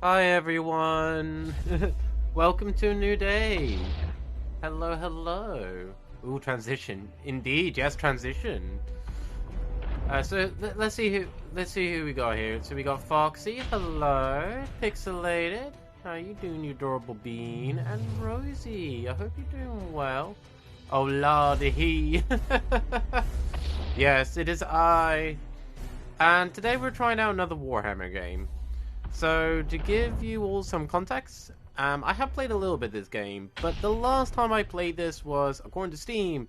Hi everyone! Welcome to a new day! Hello, hello! Ooh, transition. Indeed, yes, transition. Let's see who we got here. So we got Foxy, hello, Pixelated, how you doing, you adorable bean, and Rosie. I hope you're doing well. Oh lordy, yes, it is I. And today we're trying out another Warhammer game. So, to give you all some context, I have played a little bit this game, but the last time I played this was, according to Steam,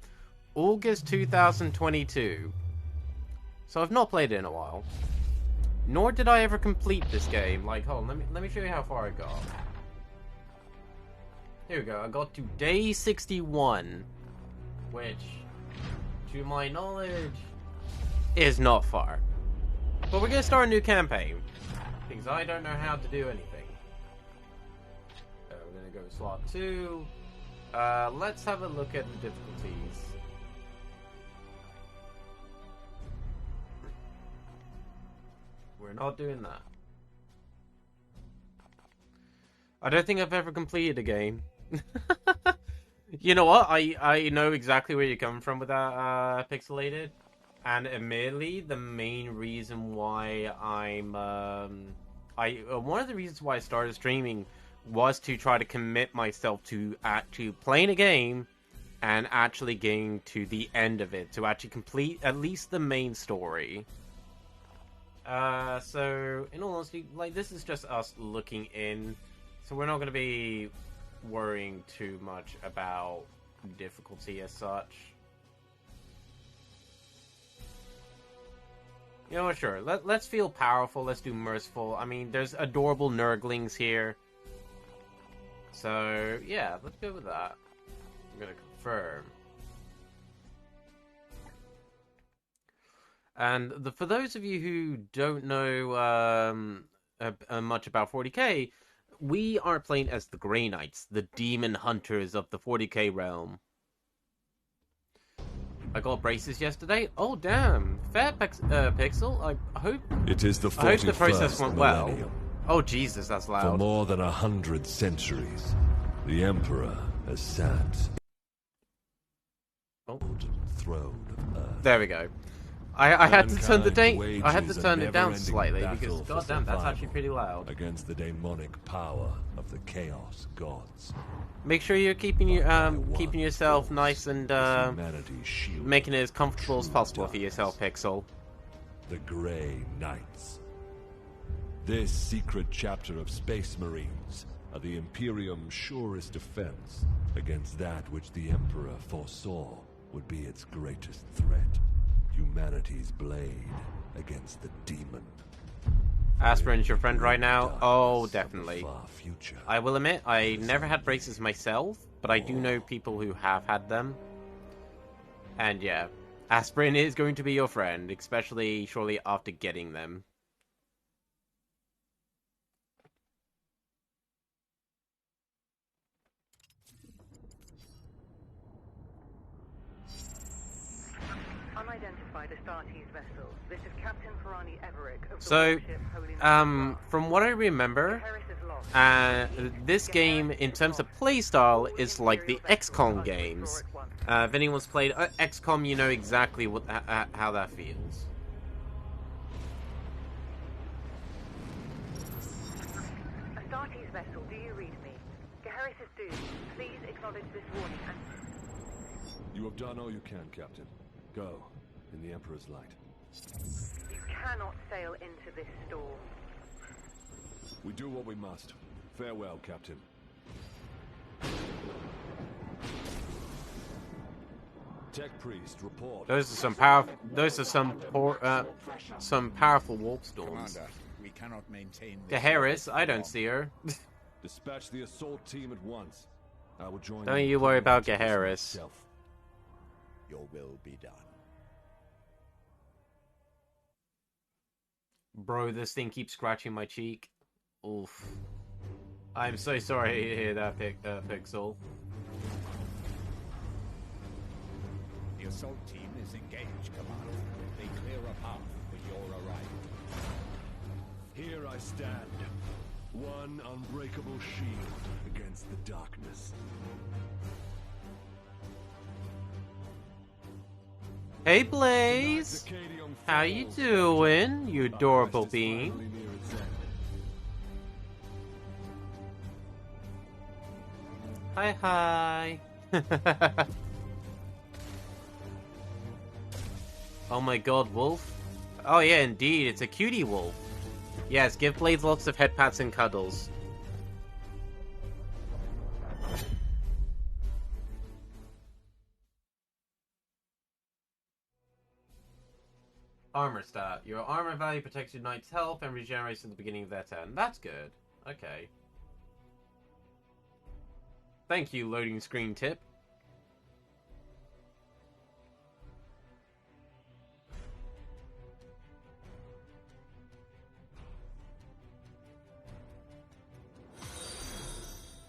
August 2022. So I've not played it in a while. Nor did I ever complete this game. Like, hold on, let me show you how far I got. Here we go, I got to day 61, which, to my knowledge, is not far. But we're gonna start a new campaign. Because I don't know how to do anything. We're gonna go slot 2. Let's have a look at the difficulties. We're not doing that. I don't think I've ever completed a game. You know what? I know exactly where you're coming from with that, Pixelated. And admittedly, the main reason why one of the reasons why I started streaming was to try to commit myself to actually playing a game and actually getting to the end of it, to actually complete at least the main story. So in all honesty, like, this is just us looking in, so we're not going to be worrying too much about difficulty as such. You know, sure. Let's feel powerful. Let's do merciful. I mean, there's adorable nurglings here. So, yeah, let's go with that. I'm going to confirm. And for those of you who don't know much about 40k, we are playing as the Grey Knights, the demon hunters of the 40k realm. I got braces yesterday. Oh damn! Fair Pixel. I hope. It is the 41st I hope the process went well. millennium. Oh Jesus, that's loud. For more than 100 centuries, the Emperor has sat on the throne of Earth. There we go. I had to turn the date. I had to wages a turn it down never-ending slightly battle because for goddamn, that's actually survival pretty loud. Against the demonic power of the Chaos Gods. Make sure you're keeping yourself nice and Humanity's shield, making it as comfortable as possible for yourself, Pixel. the Grey Knights. This secret chapter of Space Marines are the Imperium's surest defense against that which the Emperor foresaw would be its greatest threat. Humanity's blade against the demon. Aspirin's your friend right now? Oh, Darkness of the definitely. far future. I will admit, I never had braces myself, but I do know people who have had them. And yeah, aspirin is going to be your friend, especially shortly after getting them. Unidentified Astartes vessel. This is Captain Ferrani Everick of the So, warship Holy Mother. from what I remember, Harris is lost. this game, in terms of playstyle, is like the XCOM games. If anyone's played XCOM, you know exactly what how that feels. Astartes vessel, do you read me? Harris is doomed. Please acknowledge this warning and... You have done all you can, Captain. Go, in the Emperor's light. You cannot sail into this storm. We do what we must. Farewell, Captain. Tech Priest, report. Those are some powerful. Those are some powerful warp storms. Commander, we cannot maintain this. Harris, I don't see her. Dispatch the assault team at once. I will join Don't in you worry about this Harris. myself. Your will be done. Bro, this thing keeps scratching my cheek. Oof. I'm so sorry to hear that, Pixel. The assault team is engaged, Commander. They clear a path for your arrival. Here I stand, One unbreakable shield against the darkness. Hey Blaze! How you doing, you adorable being? Hi hi! Oh my god, wolf? Oh yeah, indeed, it's a cutie wolf. Yes, give Blaze lots of head pats and cuddles. Armor stat. Your armor value protects your knight's health and regenerates at the beginning of their turn. That's good. Okay. Thank you, loading screen tip.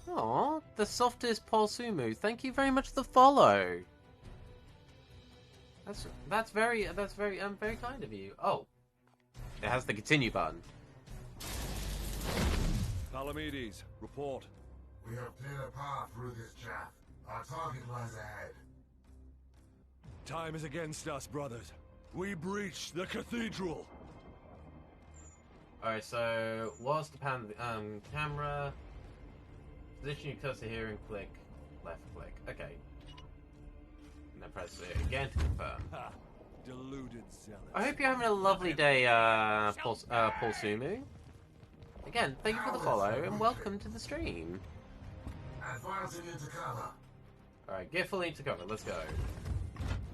Aw, the softest Paul Sumu. Thank you very much for the follow. That's very kind of you. Oh, it has the continue button. Palamedes, report. We have cleared a path through this chaff. Our target lies ahead. Time is against us, brothers. We breached the cathedral. Alright, so whilst to pan the camera, position your cursor here and click left click. Okay. And then press it again to confirm. Ha! Deluded zealots. I hope you're having a lovely day, Paul Sumu. Again, thank you for the follow and welcome to the stream. Advancing into cover. Alright, get fully into cover, let's go.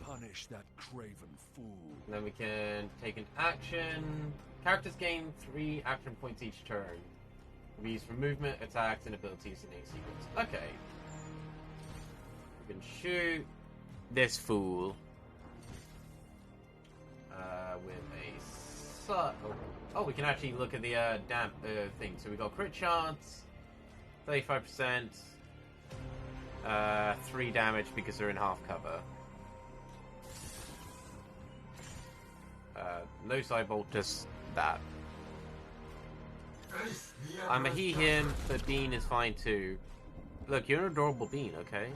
Punish that craven fool. And then we can take an action. Characters gain 3 action points each turn. We use for movement, attacks, and abilities in a sequence. Okay. We can shoot this fool with a oh, we can actually look at the damp thing. So we got crit chance, 35%, 3 damage because they're in half cover. No side bolt, just that. I'm a he, him, but Bean is fine too. Look, you're an adorable bean, okay?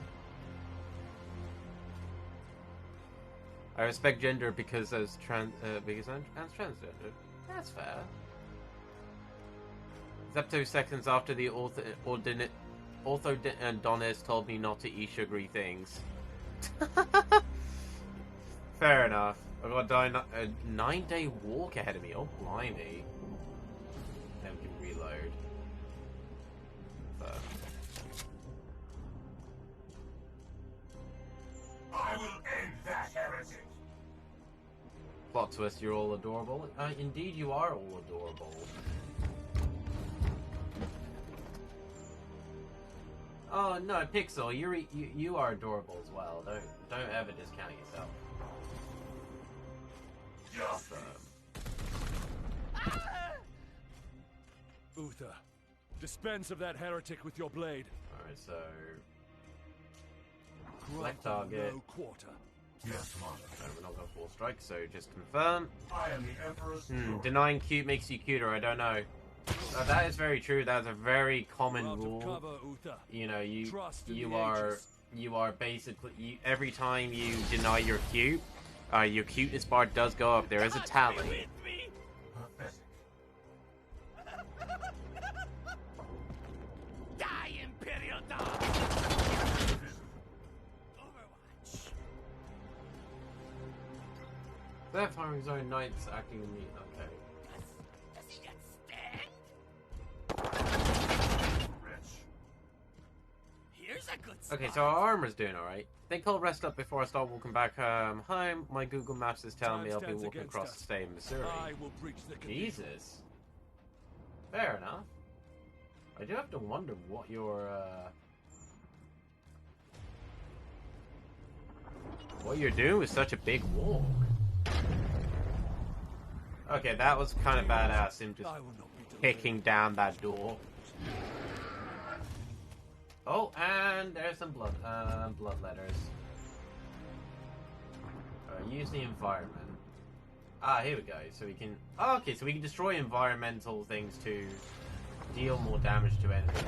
I respect gender because I'm transgender. That's fair. Except 2 seconds after the orthodontist told me not to eat sugary things. Fair enough. I've got a 9-day walk ahead of me. Oh, blimey. Then we can reload. I will end that heretic. Plot twist, you're all adorable. Indeed, you are all adorable. Oh no, Pixel, you are adorable as well. Don't ever discount yourself. Uther, dispense of that heretic with your blade. Alright, so select target. No quarter. Yes, Commander. No, we're not going full strike, so just confirm. I am the Emperor's steward. Denying cute makes you cuter, I don't know. That is very true. That's a very common rule. Cover, Uther. You know, you ages. are basically every time you deny you're cute, your cuteness bar does go up. There is a tally. Pathetic. Die, Imperial Dog! Overwatch. That firing zone knights acting in the okay. Does he get stabbed? Wretch. Here's a good spot. Okay, so our armor's doing alright. Think I'll rest up before I start walking back home. My Google Maps is telling me I'll be walking across the state of Missouri. I will breach the cathedral. Jesus. Fair enough. I do have to wonder what you're doing with such a big walk. Okay, that was kind of badass, him just kicking down that door. Oh, and there's some blood letters. Use the environment. Ah, here we go. So we can. Oh, okay, so we can destroy environmental things to deal more damage to enemies.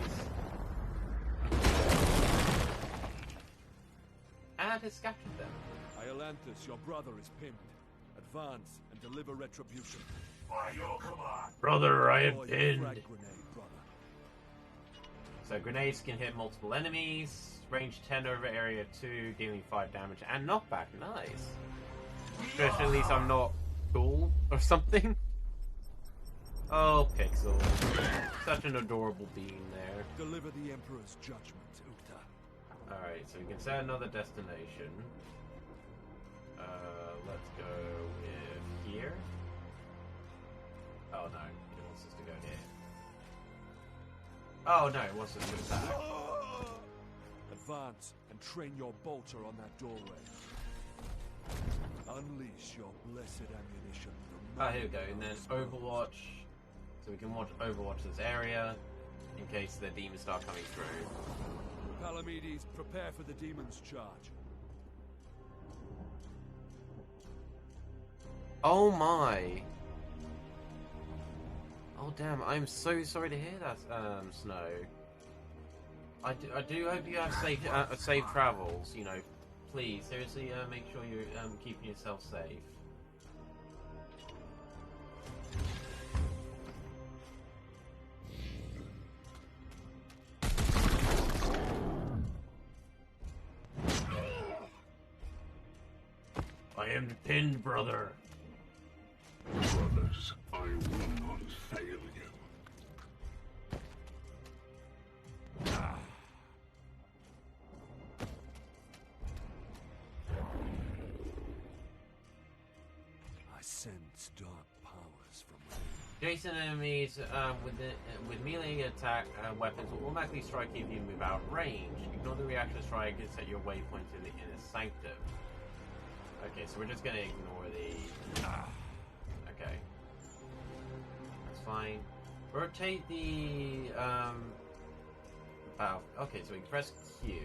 And has captured them. Iolanthus, your brother is pinned. Advance and deliver retribution. By your command. Brother, I am Deploy your pinned. frag grenade, brother. So grenades can hit multiple enemies. Range 10 over area 2, dealing 5 damage and knockback. Nice. Especially at least I'm not cool or something. Oh, Pixel. Such an adorable being there. Deliver the Emperor's judgment, Uta. Alright, so we can set another destination. Let's go with here. Oh no, it wants us to go here. Oh no, it wants us to attack. Advance and train your bolter on that doorway. Unleash your blessed ammunition. Oh, here we go, and then Overwatch. So we can watch Overwatch this area in case the demons start coming through. Palamedes, prepare for the demon's charge. Oh my! Oh damn! I'm so sorry to hear that, Snow. I do hope you have safe travels. You know, please, seriously, make sure you're keeping yourself safe. I am pinned, brother. Brothers, I will not fail you. I sense dark powers from within. Adjacent enemies with melee attack weapons will automatically strike if you move out of range. Ignore the reaction strike and set your waypoint to the inner sanctum. Okay, so we're just gonna ignore the... Okay. That's fine. Rotate the... Oh, okay, so we can press Q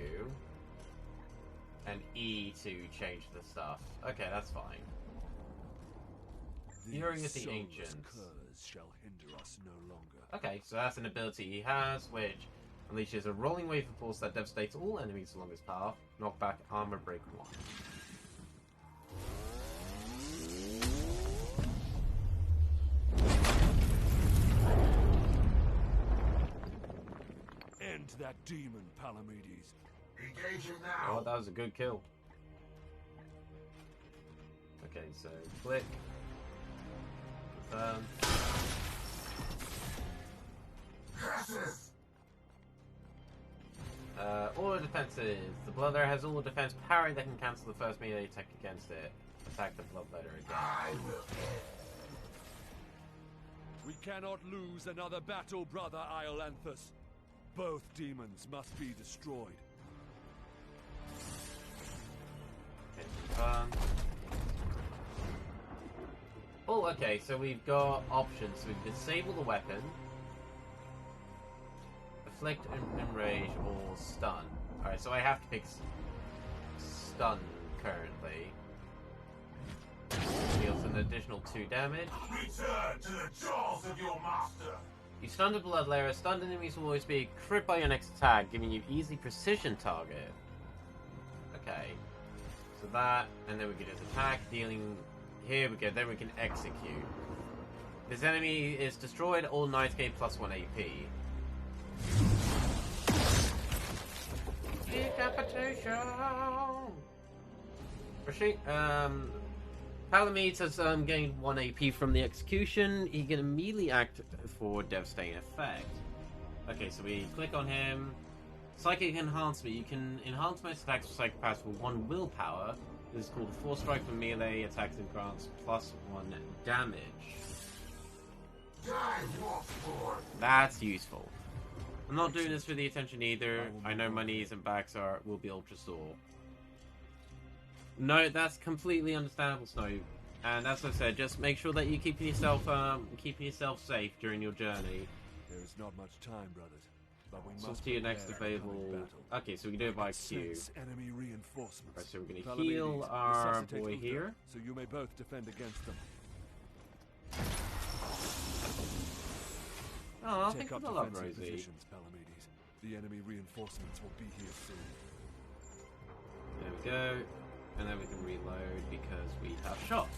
and E to change the stuff. Okay, that's fine. Fury of the soulless Ancients. curs shall hinder us no longer. Okay, so that's an ability he has, which unleashes a rolling wave of force that devastates all enemies along his path. Knockback, armor break 1. End that demon, Palamedes. Engaging Oh, now. that was a good kill. Okay, so click. Confirm. Curses! All defenses. The Bloodletter has all defense parry that can cancel the first melee attack against it. Attack the Bloodletter again. I will end. We cannot lose another battle, brother Iolanthus. Both demons must be destroyed. Okay, confirm. Oh, okay, so we've got options. So we can disable the weapon, afflict, enrage, or stun. Alright, so I have to pick stun currently. Deals an additional 2 damage. Return to the jaws of your master. You stun the Bloodletter. Stunned enemies will always be crit by your next attack, giving you easy precision target. Okay. So that, and then we can just attack, dealing... Here we go, then we can execute. This enemy is destroyed, all knights gain plus 1 AP. Decapitation! Palamedes has gained 1 AP from the execution. He can immediately act for devastating effect. Okay, so we click on him. Psychic enhancement. You can enhance most attacks with psychic powers for 1 willpower. This is called Force Strike for melee attacks and grants plus 1 damage. Die, Wolfborn. That's useful. I'm not doing this for the attention either. I know my knees and backs will be ultra sore. No, that's completely understandable, Snow. And as I said, just make sure that you're keeping yourself safe during your journey. There is not much time, brothers, but we So must to your next prepare for available... coming battle. Okay, so we can do it by Q. Sense enemy reinforcements. Right, so we're gonna Palamedes, heal our resuscitate boy Uta, here. so you may both defend against them. Oh, Take thanks for up the love, defensive Rosie. positions, Palamedes. The enemy reinforcements will be here soon. There we go. And then we can reload because we have shot.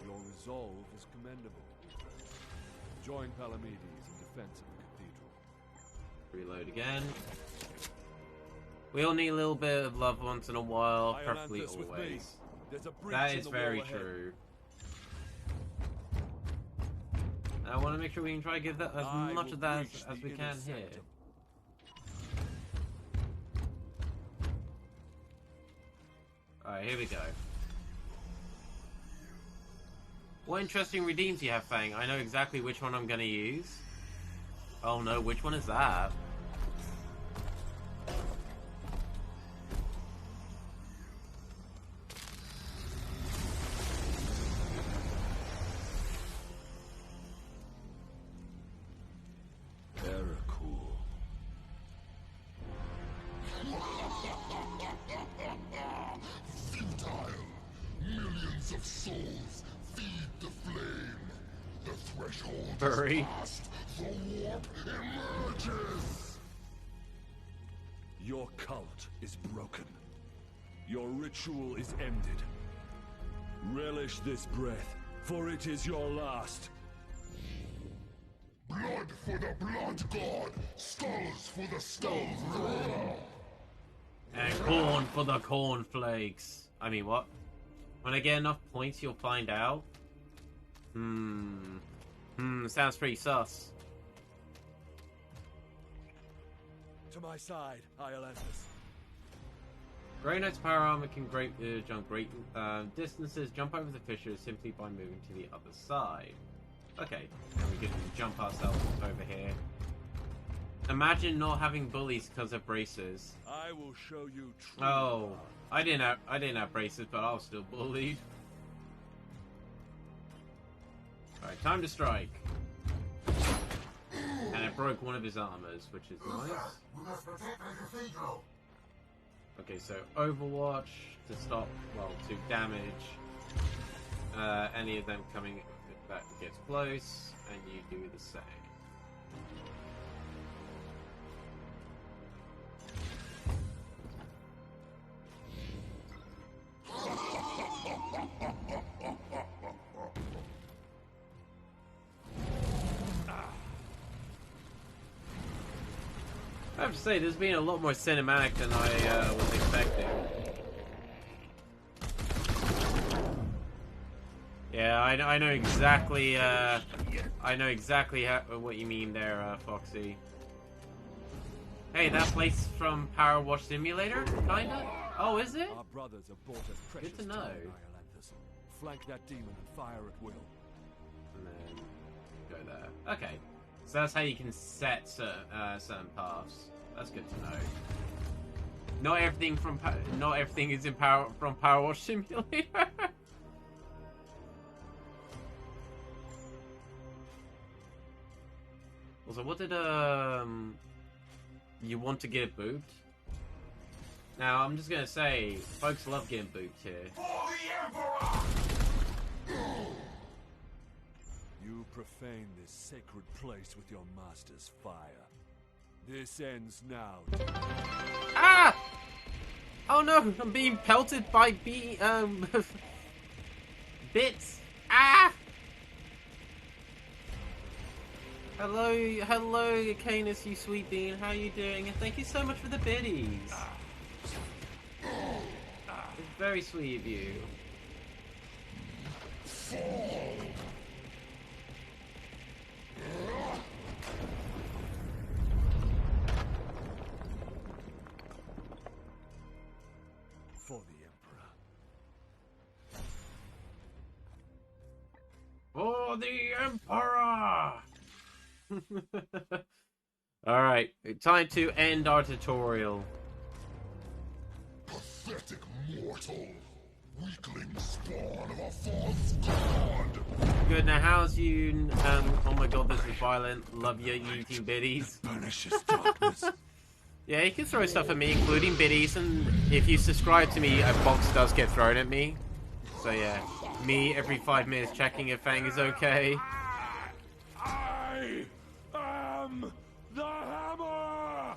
Your resolve is commendable. Join Palamedes in defense of the cathedral. Reload again. We all need a little bit of love once in a while, preferably Iolanthus with me. always. There's a breach That in is the very wall ahead. true. And I want to make sure we can try to give that as I much will of that breach as the we inner can here. sanctum. Alright, here we go. What interesting redeems you have, Fang? I know exactly which one I'm going to use. Oh no, which one is that? Very cool. Futile. Millions of souls feed the flame. The threshold Furry. is passed. The warp emerges. Your cult is broken. Your ritual is ended. Relish this breath, for it is your last. Blood for the blood god. Skulls for the skull thrower. And corn for the cornflakes. I mean, what? When I get enough points, you'll find out. Sounds pretty sus. To my side, Iolanthus. Grey Knight's power armor can jump great distances, jump over the fissures simply by moving to the other side. Okay, and we can jump ourselves over here. Imagine not having bullies because of braces. I will show you true. Oh, I didn't have braces, but I was still bullied. Alright, time to strike. And it broke one of his armors, which is nice. We must protect the cathedral. Okay, so Overwatch to stop, well, to damage any of them coming that gets close, and you do the same. I have to say, this has been a lot more cinematic than I was expecting. Yeah, I know exactly. I know exactly what you mean there, Foxy. Hey, that place from Power Wash Simulator, kinda. Oh, is it? Our brothers have bought us precious to know. time, Iolanthus. Flank that demon and fire at will. And then go there. Okay, so that's how you can set certain paths. That's good to know. Not everything is in from Power Wash Simulator. Also, what did you want to get booped? Now, I'm just gonna say, folks love getting booped here. For the Emperor! You profane this sacred place with your master's fire. This ends now. Ah! Oh no, I'm being pelted by bits. Ah! Hello, Canis, you sweet bean. How are you doing? And thank you so much for the biddies. It's very sweet of you. For the Emperor. For the Emperor! Alright, time to end our tutorial. Pathetic mortal. Weakling spawn of a false god. Good, now how's you, oh my god, this is violent. Love your eating biddies. Punishes darkness. Yeah, you can throw stuff at me, including biddies, and if you subscribe to me, a box does get thrown at me. So yeah, me every 5 minutes checking if Fang is okay. I am the hammer!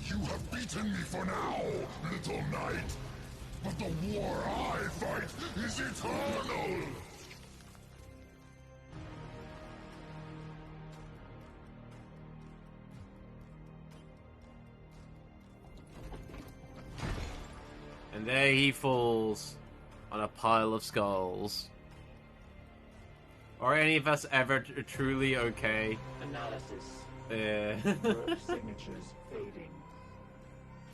You have beaten me for now, little knight. But the war I fight is eternal! And there he falls on a pile of skulls. Are any of us ever truly okay? Analysis. Yeah. Birth signatures fading.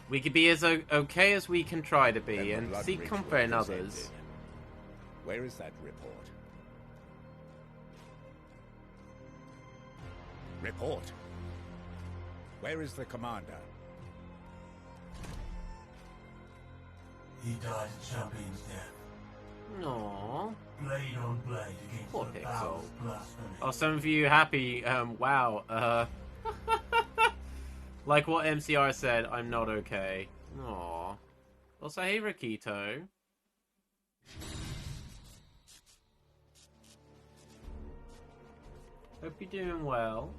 We could be as okay as we can try to Then be, the and blood seek ritual comfort in has others. ended. Where is that report? Report. Where is the commander? He died a champion's death. Aww. Blade on blade against Poor the Pixel. bowels blasphemy. Are some of you happy? Wow. Like what MCR said, I'm not okay. Aww. Also, hey Rakito. Hope you're doing well.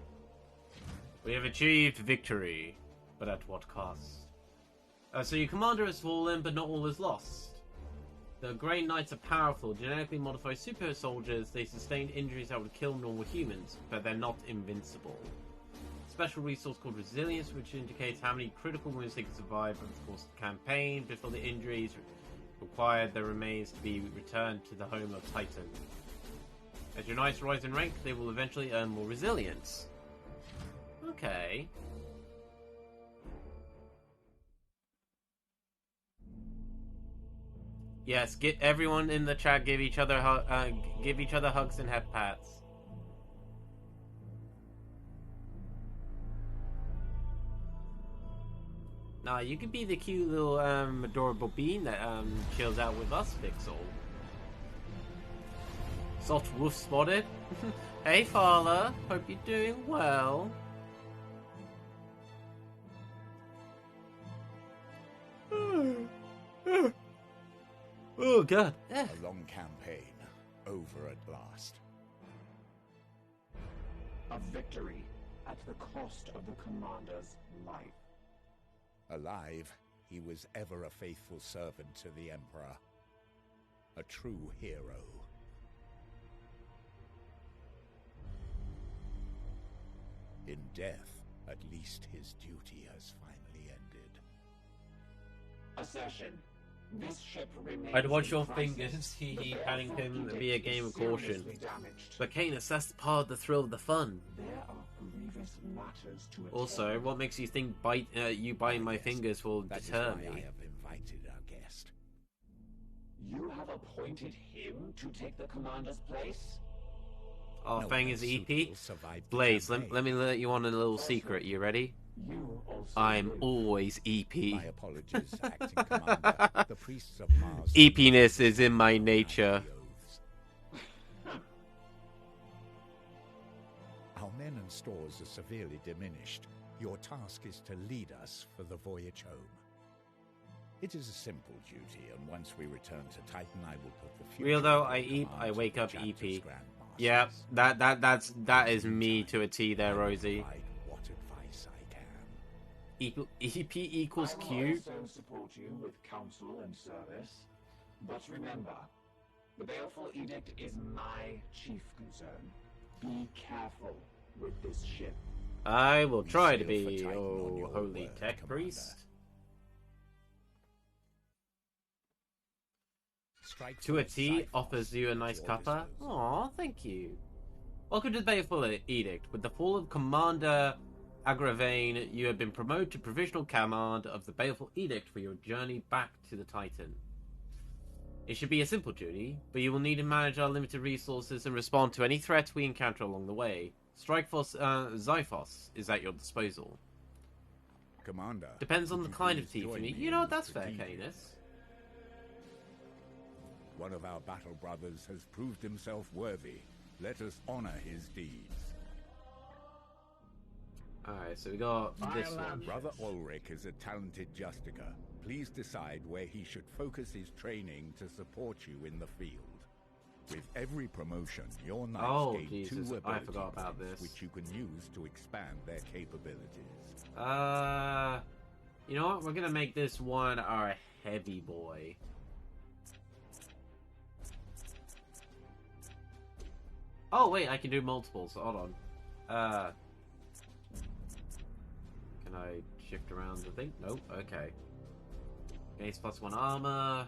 We have achieved victory, but at what cost? So your commander has fallen, but not all is lost. The Grey Knights are powerful, genetically modified super soldiers. They sustain injuries that would kill normal humans, but they're not invincible. Special resource called Resilience, which indicates how many critical wounds they can survive over the course of the campaign. Before the injuries required their remains to be returned to the home of Titan. As your knights rise in rank, they will eventually earn more resilience. Okay. Yes, get everyone in the chat. Give each other hugs and head pats. Nah, you could be the cute little adorable bean that chills out with us, Pixel. Soft wolf spotted. Hey, Fala. Hope you're doing well. Oh god. A long campaign, over at last. A victory at the cost of the commander's life. Alive, he was ever a faithful servant to the Emperor. A true hero. In death, at least his duty has finally ended. Assertion. This ship remains I'd watch in your crisis. fingers, The hee baleful Paddington, edict be a is game of caution. seriously damaged. But Canis, that's part of the thrill of the fun. There are grievous matters to attend. Also, what makes you think you biting my fingers will That is deter why me? I have invited our guest. You have appointed him to take the commander's place? Oh, No Fang one is suitable EP? survived the Blaze, campaign. let me let you on a little secret. You ready? You also I'm live. always EP. My apologies, acting commander. The priests of Mars. Epiness is in my nature. Our men and stores are severely diminished. Your task is to lead us for the voyage home. It is a simple duty, and once we return to Titan, I will put the future Real though, in I the eep, command I of wake the up chapter's EP. Grandmasters. Yeah, that is me to a T there, Rosie. Provide what advice I can. EP equals I will Q. also support you with counsel and service. But remember, the baleful edict is my chief concern. Be careful with this ship. I will We try to sail for be, Titan on oh, your holy word, tech Commander. priest. Strike To a force T Cyphos offers you a at nice your cuppa. disposal. Aw, thank you. Welcome to the Baleful Edict. With the fall of Commander Agravane, you have been promoted to provisional command of the Baleful Edict for your journey back to the Titan. It should be a simple duty, but you will need to manage our limited resources and respond to any threats we encounter along the way. Strikeforce Xiphos is at your disposal. Commander. Depends on would the you kind of please tea for join me. me You know in what, that's the fair, deed? Canis. One of our battle brothers has proved himself worthy. Let us honor his deeds. Alright, so we got this one. Brother Ulrich is a talented justicer. Please decide where he should focus his training to support you in the field. With every promotion, your knights gain Jesus, 2 ability I forgot about points, this. which you can use to expand their capabilities. You know what? We're gonna make this one our heavy boy. Oh wait, I can do multiples. Hold on. Can I shift around the thing? Nope. Okay. Gains +1 armor.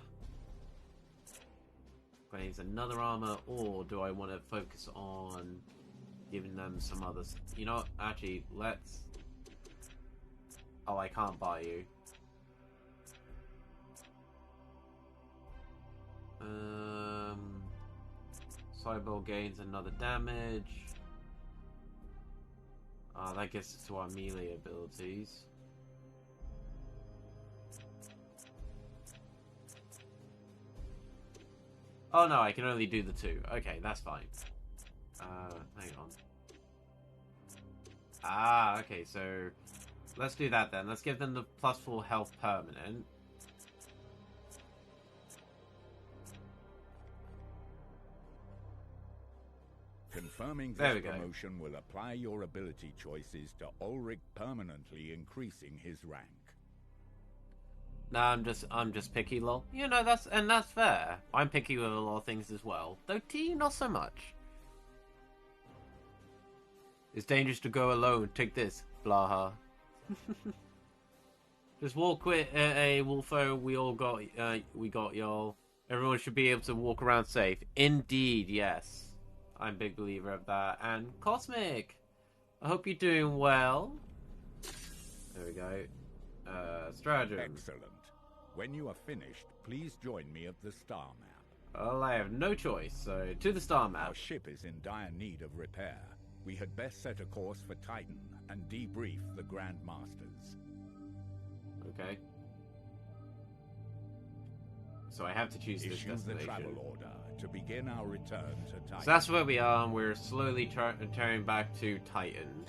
Gains another armor, or do I want to focus on giving them some others? You know what? Actually, let's. Oh, I can't buy you. Cyborg gains another damage. That gets us to our melee abilities. Oh no, I can only do the 2. Okay, that's fine. Hang on. Okay, so let's do that then. Let's give them the +4 health permanent. Confirming this promotion will apply your ability choices to Ulrich, permanently increasing his rank. Nah, I'm just picky, lol. You know, that's fair. I'm picky with a lot of things as well. Though T, not so much. It's dangerous to go alone. Take this, Blaha. Just walk with a Wolfo. We all got y'all. Everyone should be able to walk around safe. Indeed, yes. I'm a big believer of that. And Cosmic, I hope you're doing well. There we go. Stratagem. Excellent. When you are finished, please join me at the star map. Well, I have no choice, so to the star map. Our ship is in dire need of repair. We had best set a course for Titan and debrief the Grand Masters. Okay. So I have to choose this Issue destination. the travel order to begin our return to Titan. So that's where we are, and we're slowly turning back to Titan.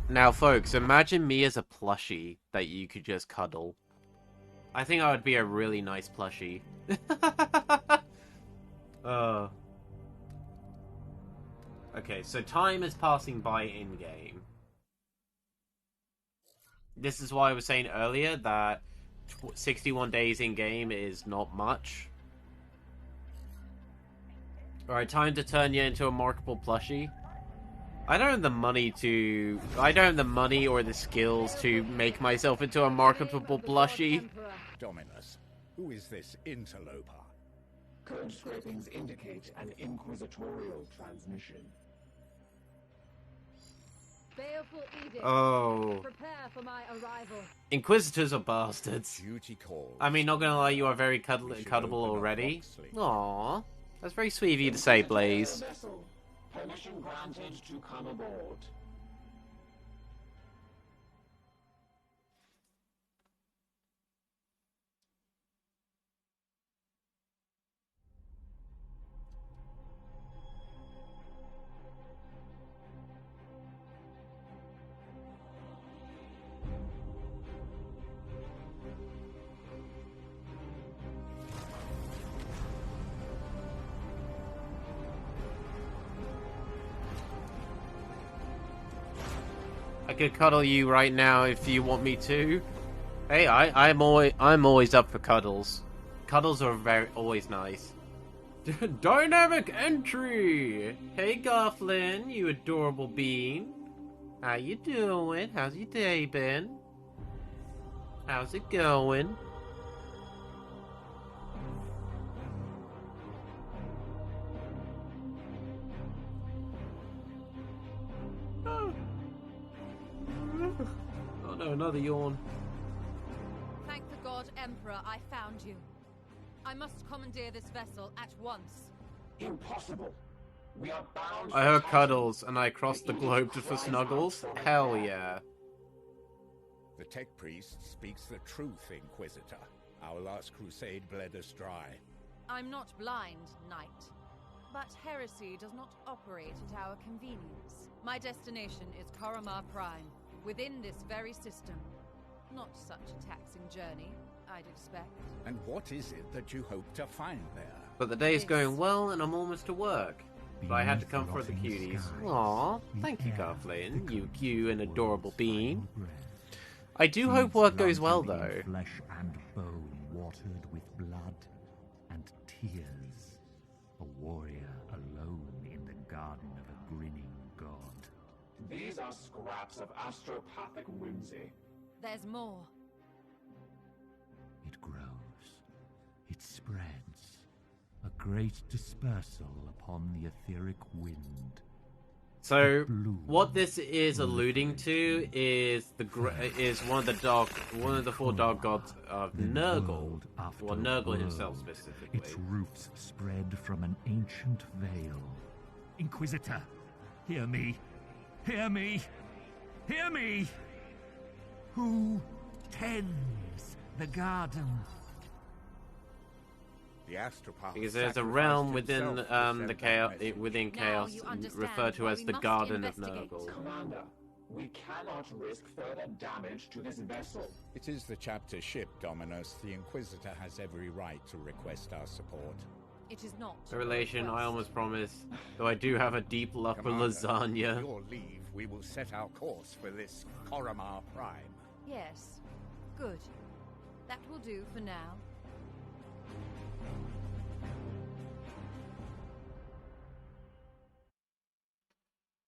Now, folks, imagine me as a plushie that you could just cuddle. I think I would be a really nice plushie. Okay, so time is passing by in-game. This is why I was saying earlier that 61 days in-game is not much. Alright, time to turn you into a marketable plushie. I don't have the money or the skills to make myself into a marketable plushie. Dominus, who is this interloper? Code scrapings indicate an inquisitorial transmission. Baleful edict. Oh. Prepare for my arrival. Inquisitors are bastards. Duty calls. I mean, not gonna lie, you are very cuddable already. Aww. That's very sweet of you to say, Blaze. Permission granted to come aboard. I could cuddle you right now if you want me to. Hey, I'm always up for cuddles. Cuddles are always nice. Dynamic entry. Hey, Gofflin, you adorable bean. How you doing? How's your day been? How's it going? Oh no, another yawn. Thank the God Emperor I found you. I must commandeer this vessel at once. Impossible. We are bound. I heard cuddles and I crossed the globe for snuggles. Hell yeah. The tech priest speaks the truth, Inquisitor. Our last crusade bled us dry. I'm not blind, Knight. But heresy does not operate at our convenience. My destination is Koromar Prime, within this very system. Not such a taxing journey, I'd expect. And what is it that you hope to find there? But the day's going well, and I'm almost to work. But I had to come for the cuties. Aw, thank you, Garflin, you cute and adorable bean. I do hope work goes well, though. Flesh and bone watered with blood and tears. A warrior alone in the garden of a grinning god. These are scraps of astropathic whimsy. There's more. It grows. It spreads. A great dispersal upon the etheric wind. So, what this is alluding to is one of the four dog gods of Nurgle. Well, Nurgle himself specifically. Its roots spread from an ancient veil. Inquisitor, hear me. Hear me. Hear me. Who tends the garden? The Astropath Because there's a realm within the chaos, within chaos, referred to as the Garden of Nurgle. Commander, we cannot risk further damage to this vessel. It is the chapter ship, Dominus. The Inquisitor has every right to request our support. It is not. A relation, I almost promise, though I do have a deep love for lasagna. With your leave, we will set our course for this Koromar Prime. Yes. Good. That will do for now.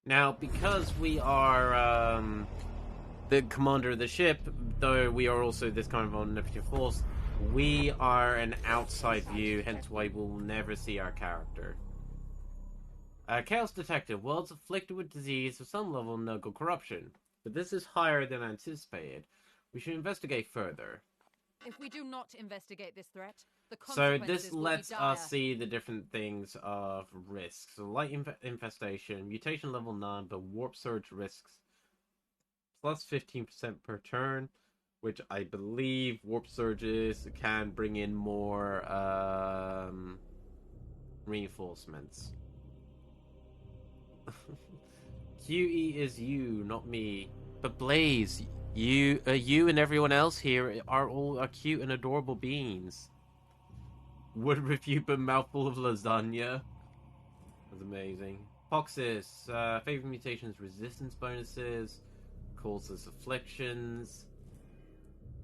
Now, because we are the commander of the ship, though we are also this kind of omnipotent force, we are an outside view, hence why we'll never see our character. Chaos detected. Worlds afflicted with disease of some level of Nurgle corruption. But this is higher than anticipated. We should investigate further. If we do not investigate this threat, the So consequences this will lets be dire. us see the different things of risks. So light infestation, mutation level 9, but warp surge risks plus 15% per turn, which I believe warp surges can bring in more reinforcements. QE is you, not me. But Blaze, you and everyone else here are all cute and adorable beings. Would review a mouthful of lasagna. That's amazing. Poxis, favorite mutations, resistance bonuses, causes afflictions,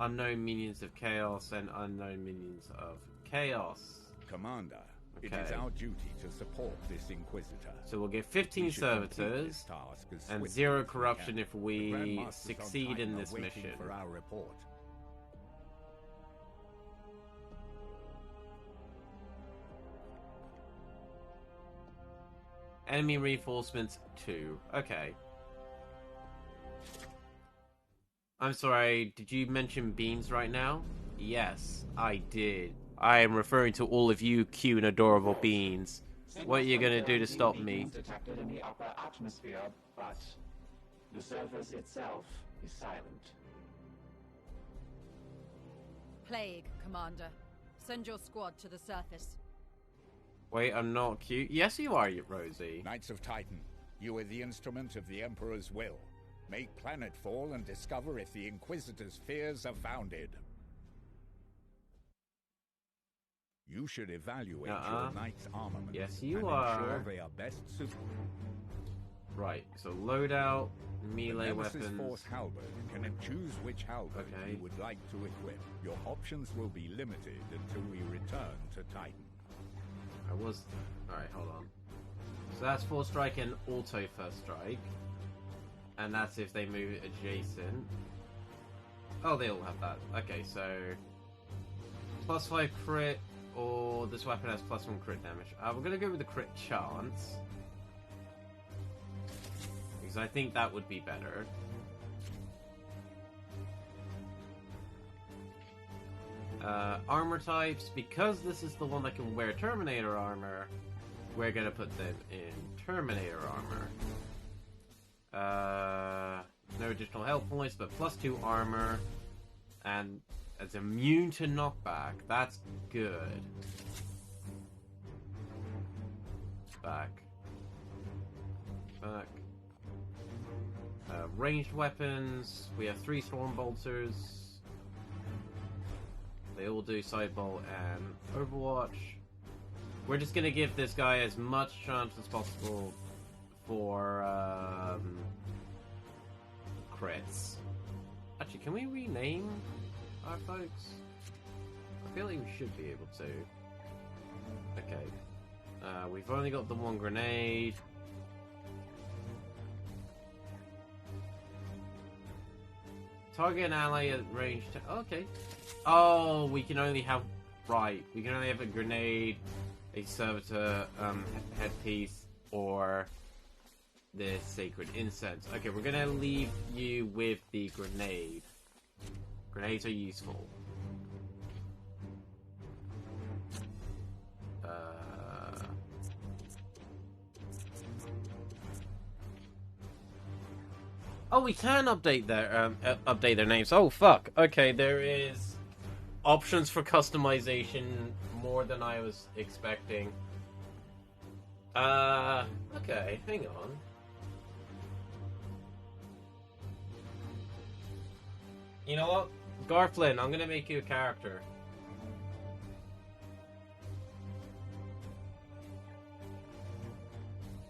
unknown minions of chaos, and unknown minions of chaos. Commander, Okay. it is our duty to support this Inquisitor. So we'll get 15 We should complete servitors this task as and swiftly 0 as we corruption can. if The we Grandmasters on succeed Titan in are this waiting mission. for our report. Enemy reinforcements 2. Okay. I'm sorry, did you mention beams right now? Yes, I did. I am referring to all of you cute and adorable beans. What are you gonna do to stop me? Detected in the upper atmosphere, but the surface itself is silent. Plague, Commander. Send your squad to the surface. Wait, I'm not cute? Yes, you are, Rosie. Knights of Titan, you are the instrument of the Emperor's will. Make planetfall and discover if the Inquisitor's fears are founded. You should evaluate your knight's armament. Yes, you and are. ensure they are best suited. Right, so loadout, melee The Nemesis weapons. Force halberd can choose which halberd Okay. you would like to equip. Your options will be limited until we return to Titan. Alright, hold on. So that's 4 strike and auto first strike. And that's if they move adjacent. Oh, they all have that. Okay, so plus 5 crit, or this weapon has plus 1 crit damage. We're gonna go with the crit chance. Because I think that would be better. Armor types, because this is the one that can wear Terminator armor, we're gonna put them in Terminator armor. No additional health points, but +2 armor. And it's immune to knockback. That's good. Back. Ranged weapons. We have 3 storm bolters. They all do sidebolt and Overwatch. We're just gonna give this guy as much chance as possible for crits. Actually, can we rename our folks? I feel like we should be able to. Okay. We've only got the 1 grenade. Target an ally at range. Okay. Oh, we can only have. Right. We can only have a grenade, a servitor headpiece, or the sacred incense. Okay, we're gonna leave you with the grenade. Grenades are useful. Oh, we can update their names. Oh, fuck. Okay, there is options for customization more than I was expecting. Okay, hang on. You know what? Garflin, I'm gonna make you a character.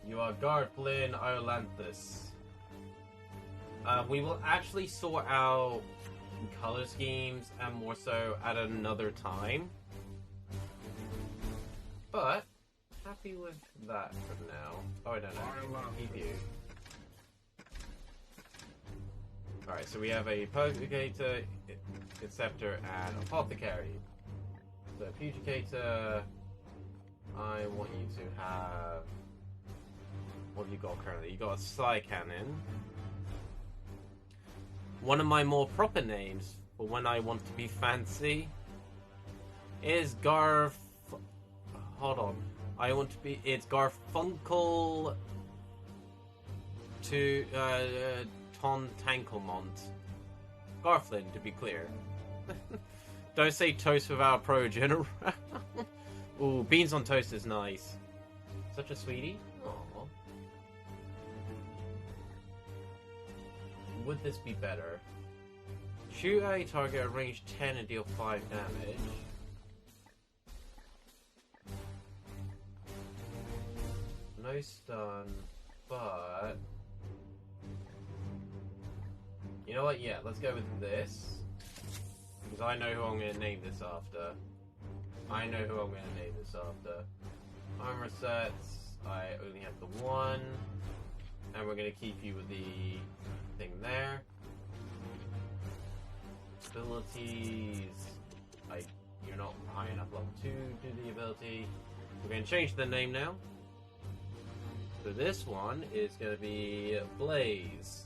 You are Garflin Iolanthus. We will actually sort out color schemes and more so at another time. But, happy with that for now. Oh, I don't know. Keep you. Alright, so we have a Purgator, Inceptor, and Apothecary. The Purgator, I want you to have... What have you got currently? You got a Psy Cannon. One of my more proper names, for when I want to be fancy, is Hold on. I want to be... It's Garfunkel... Ton Tankelmont. Garflin, to be clear. Don't say toast without a pro general. Ooh, beans on toast is nice. Such a sweetie. Aww. Would this be better? Shoot a target at range 10 and deal 5 damage. No stun, but... You know what? Yeah, let's go with this. Because I know who I'm going to name this after. Armor sets. I only have the 1. And we're going to keep you with the thing there. Abilities. You're not high enough level 2 to do the ability. We're going to change the name now. So this one is going to be Blaze.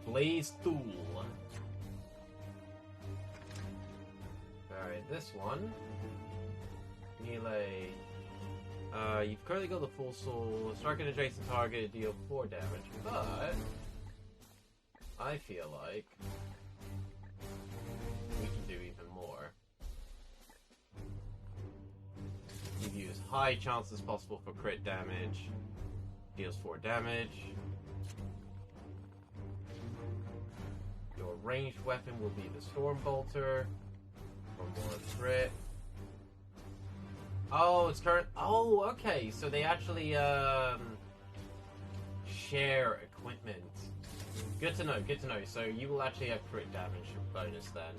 Blaze Tool. Alright, this one. Melee. You've currently got the full soul. Strike an adjacent target, deal 4 damage, but I feel like we can do even more. Give you as high chance as possible for crit damage. Deals 4 damage. Your ranged weapon will be the Storm Bolter for more crit. Oh, it's current. Oh, okay. So they actually share equipment. Good to know. Good to know. So you will actually have crit damage bonus then.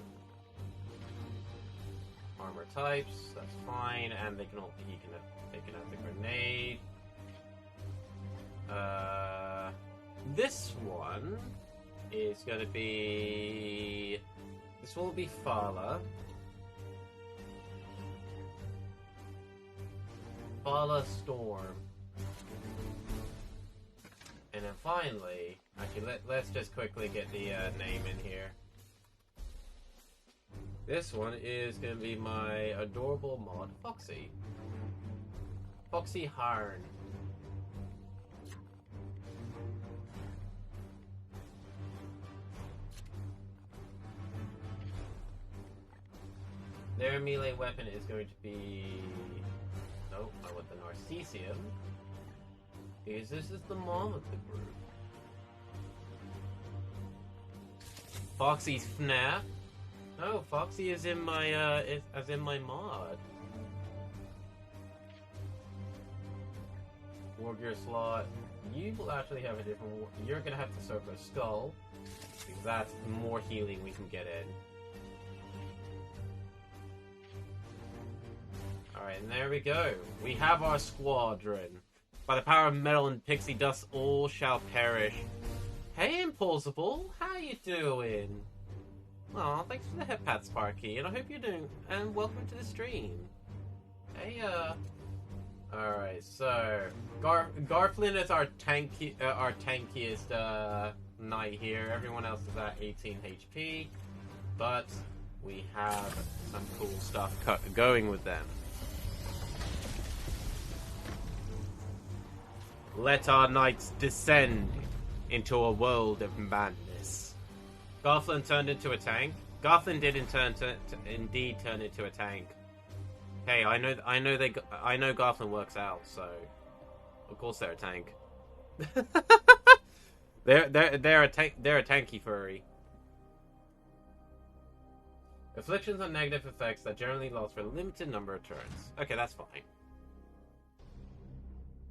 Armor types. That's fine, and they can all. They can have the grenade. This one is going to be... This will be Fala. Fala Storm. And then finally... Actually, let's just quickly get the name in here. This one is going to be my adorable mod, Foxy. Foxy Harn. Their melee weapon is going to be... Nope, I want the Narcisium. Because this is the mom of the group. Foxy's FNAF. No, Foxy is in my as in my mod. Wargear slot. You will actually have a different. You're gonna have to circle a skull because that's more healing we can get in. All right, and there we go. We have our squadron. By the power of metal and pixie dust, all shall perish. Hey, Implausible, how you doing? Aw, thanks for the hip pat, Sparky, and I hope you're doing. And welcome to the stream. Hey, Alright, so Garflin is our tankiest knight here. Everyone else is at 18 HP, but we have some cool stuff going with them. Let our knights descend into a world of madness. Garflin turned into a tank. Garflin did indeed turn into a tank. Hey, I know Garflin works out, so of course they're a tank. they're a tanky furry. Afflictions are negative effects that generally last for a limited number of turns. Okay, that's fine.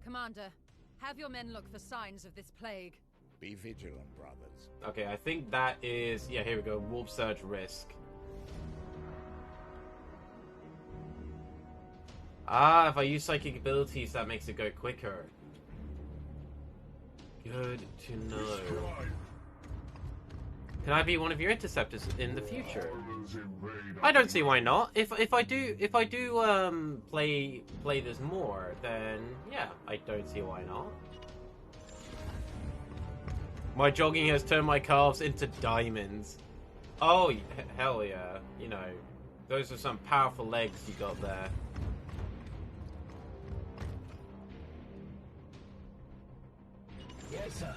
Commander, have your men look for signs of this plague. Be vigilant, brothers. Okay, I think that is... Yeah, here we go. Wolf Surge Risk. Ah, if I use psychic abilities, that makes it go quicker. Good to know. Can I be one of your interceptors in the future? I don't see why not. If I do play this more, then yeah, I don't see why not. My jogging has turned my calves into diamonds. Oh, hell yeah. You know, those are some powerful legs you got there. Yes, sir.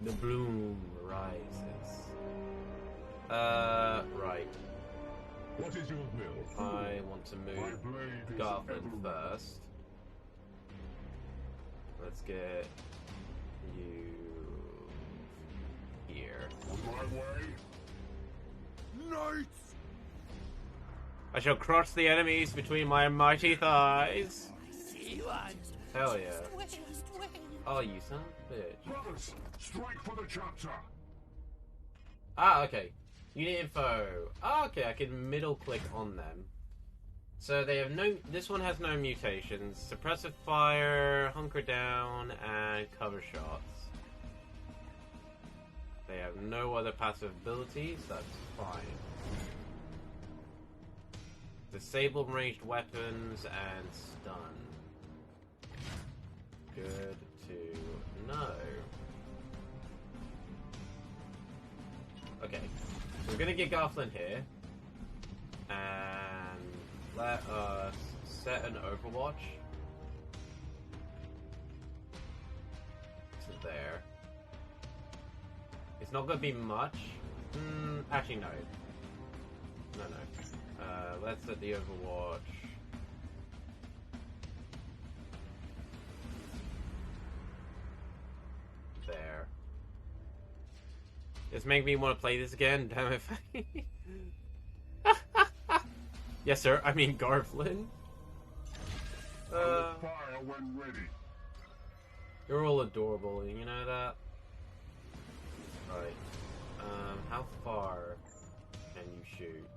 The bloom rises. Right. What is your will? I want to move Garflin first. Let's get you here. On my way. Knights! I shall crush the enemies between my mighty thighs. Hell yeah. Oh, you son of a bitch. Brothers, strike for the chapter. Ah, okay. Unit info. Ah, okay, I can middle click on them. So they have no... This one has no mutations. Suppressive fire, hunker down, and cover shots. They have no other passive abilities. That's fine. Disable ranged weapons and stun. Good to know. Okay, so we're gonna get Garflin here, and let us set an Overwatch to there. It's not gonna be much. Actually, no. No. Let's set the Overwatch. There. This make me want to play this again, damn it. Yes, sir. I mean, Garflin. Fire when ready. You're all adorable, you know that? Right. How far can you shoot?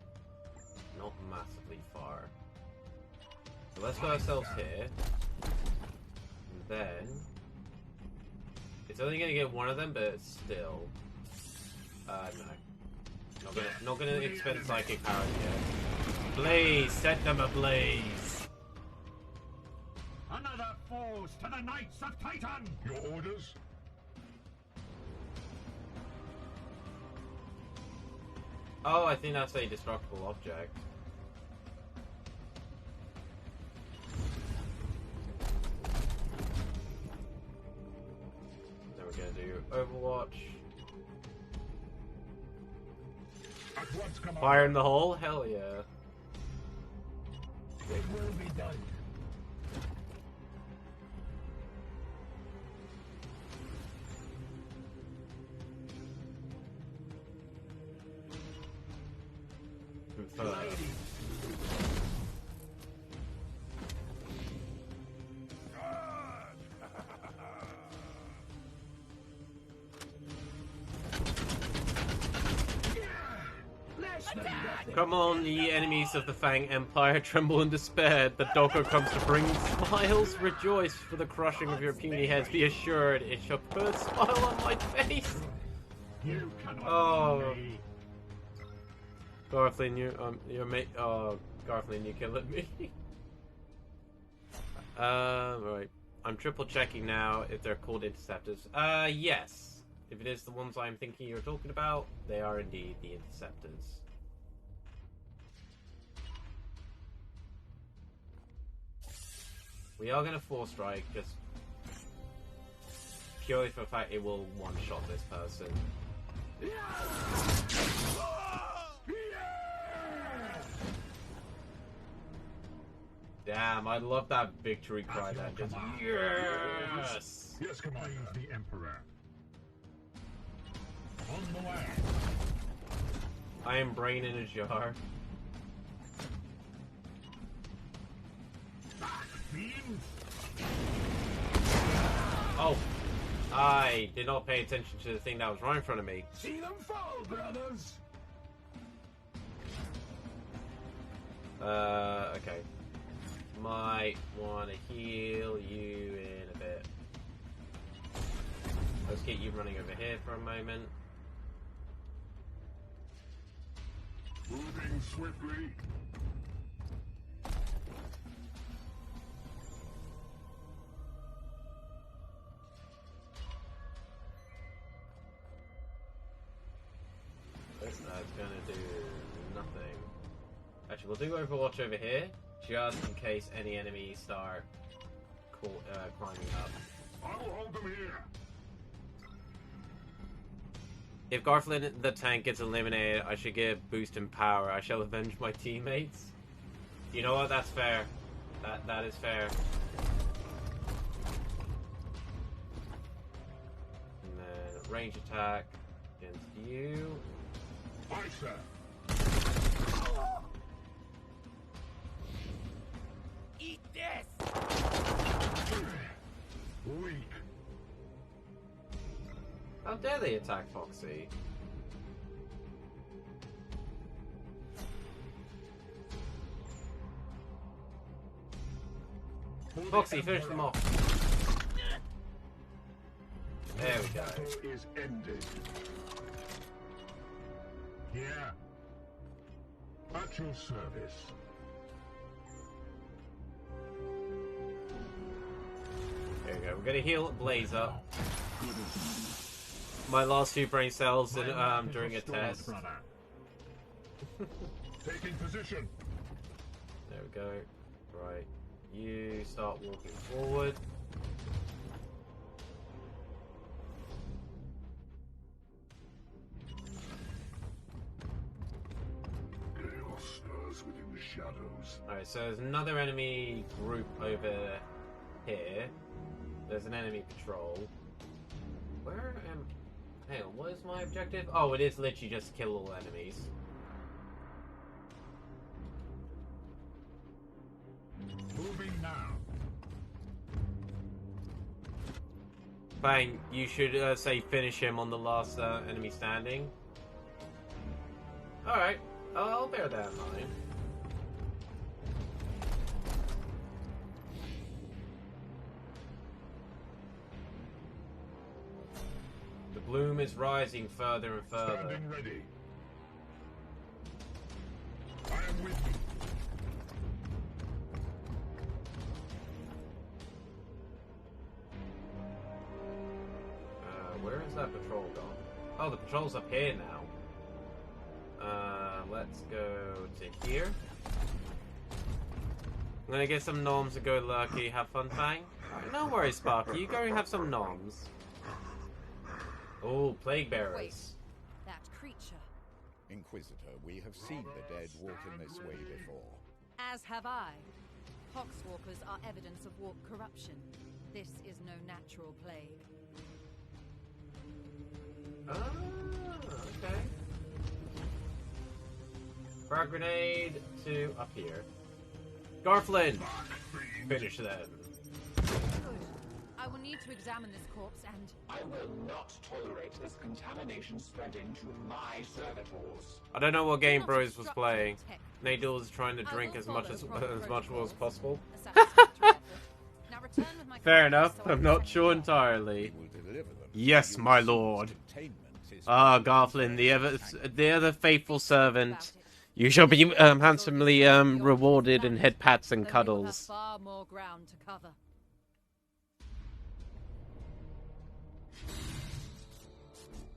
Not massively far. So let's put ourselves here. And then... It's only gonna get one of them, but still... no. Not gonna expend psychic power yet. Blaze! Set them ablaze! Another force to the Knights of Titan! Your orders? Oh, I think that's a destructible object. There we gonna do Overwatch. Fire in the hole? Hell yeah. It will be done. Come on, ye enemies of the Fang Empire, tremble in despair. The Doggo comes to bring smiles. Rejoice for the crushing of your puny heads. Be assured, it shall put a smile on my face. You cannot Oh, Garflin, your mate. Oh, Garflin, you killing me. Right. I'm triple checking now if they're called interceptors. Yes. If it is the ones I'm thinking you're talking about, they are indeed the interceptors. We are going to force strike, just purely for the fact it will one-shot this person. Damn, I love that victory cry. That just yes. Yes, command the Emperor. On the way. I am brain in a jar. Oh, I did not pay attention to the thing that was right in front of me. See them fall, brothers. Okay. Might want to heal you in a bit. Let's get you running over here for a moment. Moving swiftly. That's gonna do nothing. Actually, we'll do Overwatch over here, just in case any enemies start climbing up. I will hold them here. If Garflin the tank gets eliminated, I should get a boost in power. I shall avenge my teammates. You know what? That's fair. That is fair. And then range attack against you. Aye, sir. Eat this! Weak. How dare they attack Foxy? Foxy, finish them off. There we go. Battle is ended. Here. At your service. There we go. We're gonna heal Blaze up. My last 2 brain cells in, during a test. Taking position. There we go. Right. You start walking forward. Chaos stirs within the shadows. Alright, so there's another enemy group over here. There's an enemy patrol. Where am... Hang on, what is my objective? Oh, it is literally just kill all enemies. Moving now. Bang, you should say finish him on the last enemy standing. Alright, I'll bear that in mind. The bloom is rising further and further. Standing ready. I am with you. Where is that patrol gone? Oh, the patrol's up here now. Let's go to here. I'm gonna get some noms and go lucky. Have fun, Fang. No worries, Sparky. You go and have some noms. Oh, plague Wait, bearers. that creature. Inquisitor, we have seen the dead walk in this way before. As have I. Poxwalkers are evidence of warp corruption. This is no natural plague. Okay. Frag grenade to up here. Garflin! Finish them. Good. I will need to examine this corpse and... I will not tolerate this contamination spreading to my servitors. I don't know what game Not Bros was obstruct playing. tech. Nadal was trying to I drink will as much follow as proper much as protocols. possible. A satisfactory effort. Now return with my Fair colleagues enough. so I I'm can not second sure guess. entirely. We will deliver them. Yes, my lord. Ah, Garflin, the other faithful servant. You shall be handsomely rewarded in head pats and Though we will have cuddles. far more ground to cover.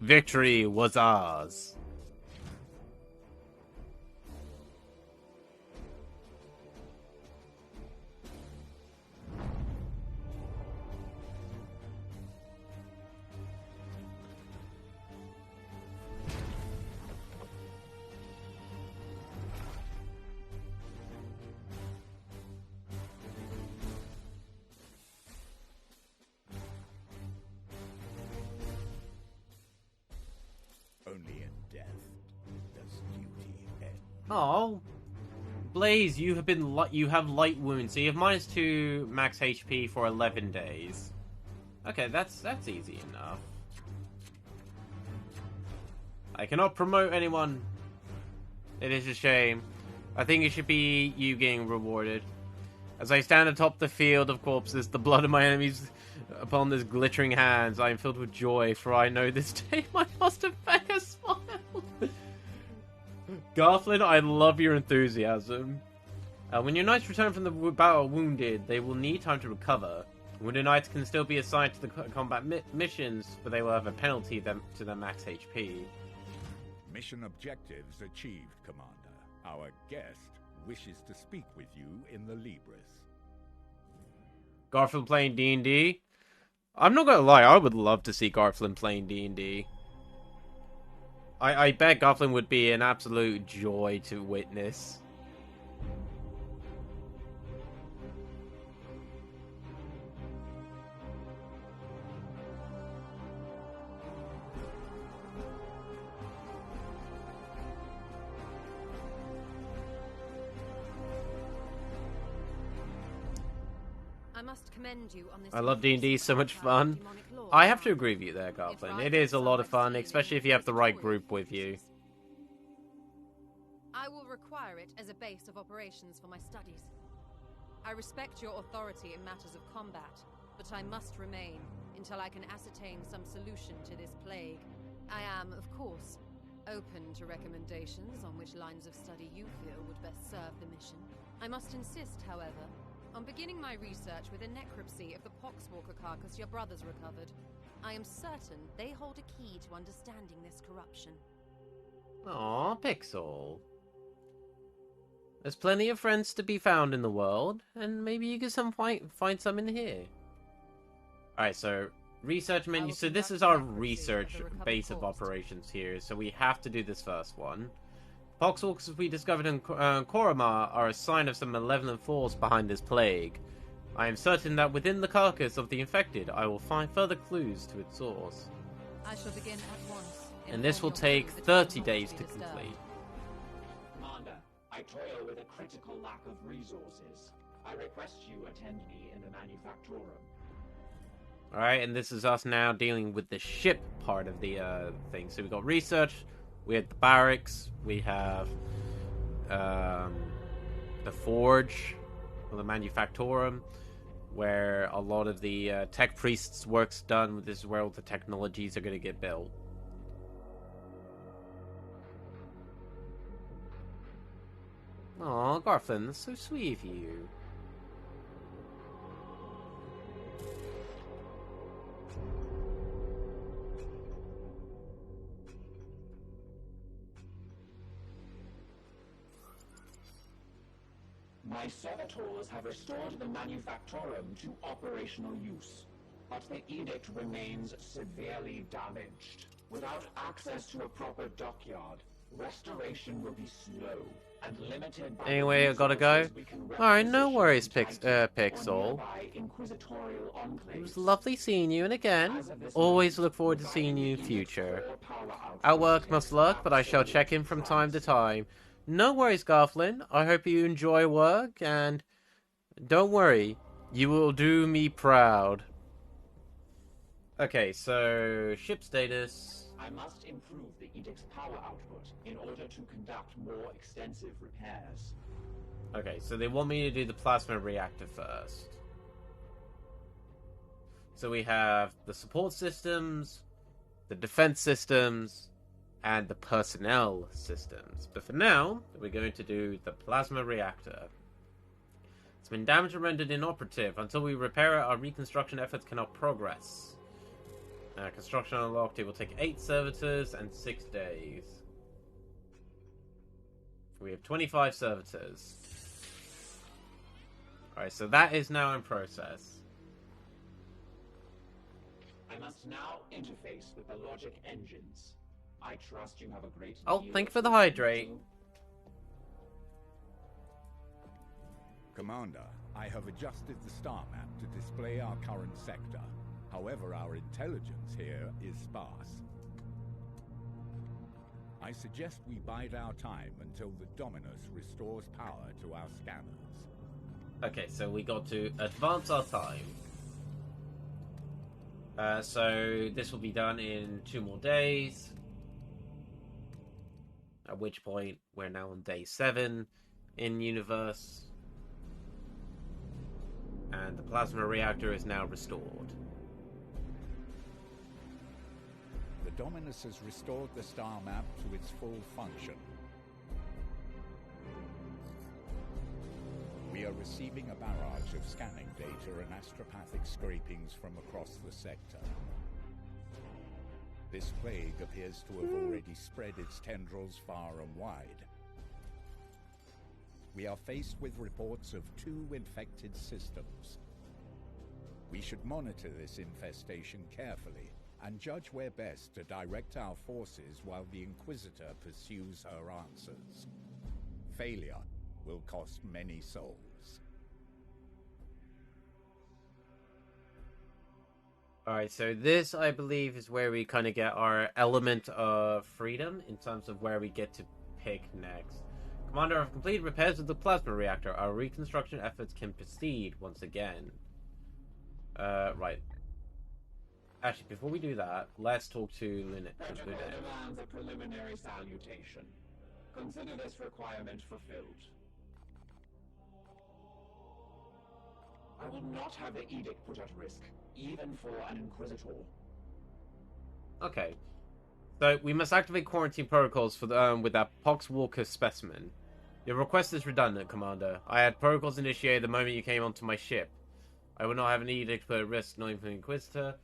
Victory was ours. Only in death does duty end. Oh, Blaze, you have light wounds, so you have -2 max HP for 11 days. Okay, that's easy enough. I cannot promote anyone. It is a shame. I think it should be you getting rewarded. As I stand atop the field of corpses, the blood of my enemies upon this glittering hands, I am filled with joy, for I know this day my must have fed a smile. Garflin, I love your enthusiasm. When your knights return from the battle wounded, they will need time to recover. Wounded knights can still be assigned to the combat missions, but they will have a penalty to their max HP. Mission objectives achieved, Commander. Our guest wishes to speak with you in the Libris. Garflin playing D&D? I'm not gonna lie, I would love to see Garflin playing D&D. I bet Garflin would be an absolute joy to witness. I must commend you on this. I love D&D, so much fun. I have to agree with you there, Garflin. It is a lot of fun, especially if you have the right group with you. I will require it as a base of operations for my studies. I respect your authority in matters of combat, but I must remain until I can ascertain some solution to this plague. I am, of course, open to recommendations on which lines of study you feel would best serve the mission. I must insist, however, on beginning my research with a necropsy of the Poxwalker carcass your brothers recovered. I am certain they hold a key to understanding this corruption. Aw, Pixel. There's plenty of friends to be found in the world, and maybe you can find some in here. Alright, so research menu. So this is our research base of operations here, so we have to do this first one. Poxwalkers we discovered in Koromar are a sign of some malevolent force behind this plague. I am certain that within the carcass of the infected, I will find further clues to its source. I shall begin at once. And this will take 30 days to complete. Commander, I toil with a critical lack of resources. I request you attend me in the manufactorum. Alright, and this is us now dealing with the ship part of the thing. So we got research, we have the barracks, we have the forge, or the manufactorum, where a lot of the tech priests' work's done. This is where all the technologies are going to get built. Aw, Garflin, that's so sweet of you. My servitors have restored the manufactorum to operational use. but the edict remains severely damaged. Without access to a proper dockyard, restoration will be slow and limited by Anyway, I gotta go. Alright, no worries, Pixel. It was lovely seeing you, and again, always look forward to seeing you in future. At work must luck, but I shall check in from time to time. No worries, Garflin. I hope you enjoy work, and don't worry, you will do me proud. Okay, so ship status. I must improve the edict's power output in order to conduct more extensive repairs. Okay, so they want me to do the plasma reactor first. So we have the support systems, the defense systems, and the personnel systems. But for now, we're going to do the plasma reactor. It's been damaged and rendered inoperative. Until we repair it, our reconstruction efforts cannot progress. Construction unlocked. It will take 8 servitors and 6 days. We have 25 servitors. Alright, so that is now in process. I must now interface with the logic engines. I trust you have a great Oh, deal thank you of for the hydrate. Commander, I have adjusted the star map to display our current sector. However, our intelligence here is sparse. I suggest we bide our time until the Dominus restores power to our scanners. Okay, so we got to advance our time. So this will be done in 2 more days. At which point, we're now on day 7 in universe. And the plasma reactor is now restored. The Dominus has restored the star map to its full function. We are receiving a barrage of scanning data and astropathic scrapings from across the sector. This plague appears to have already spread its tendrils far and wide. We are faced with reports of 2 infected systems. We should monitor this infestation carefully and judge where best to direct our forces while the Inquisitor pursues her answers. Failure will cost many souls. Alright, so this, I believe, is where we kind of get our element of freedom in terms of where we get to pick next. Commander, I've completed repairs of the plasma reactor. Our reconstruction efforts can proceed once again. Right. Actually, before we do that, let's talk to Linet. Protocol demands a preliminary salutation. Consider this requirement fulfilled. I will not have the edict put at risk, even for an Inquisitor. Okay. So, we must activate quarantine protocols for the, with that Poxwalker specimen. Your request is redundant, Commander. I had protocols initiated the moment you came onto my ship. I would not have an edict put at risk, not even for the Inquisitor.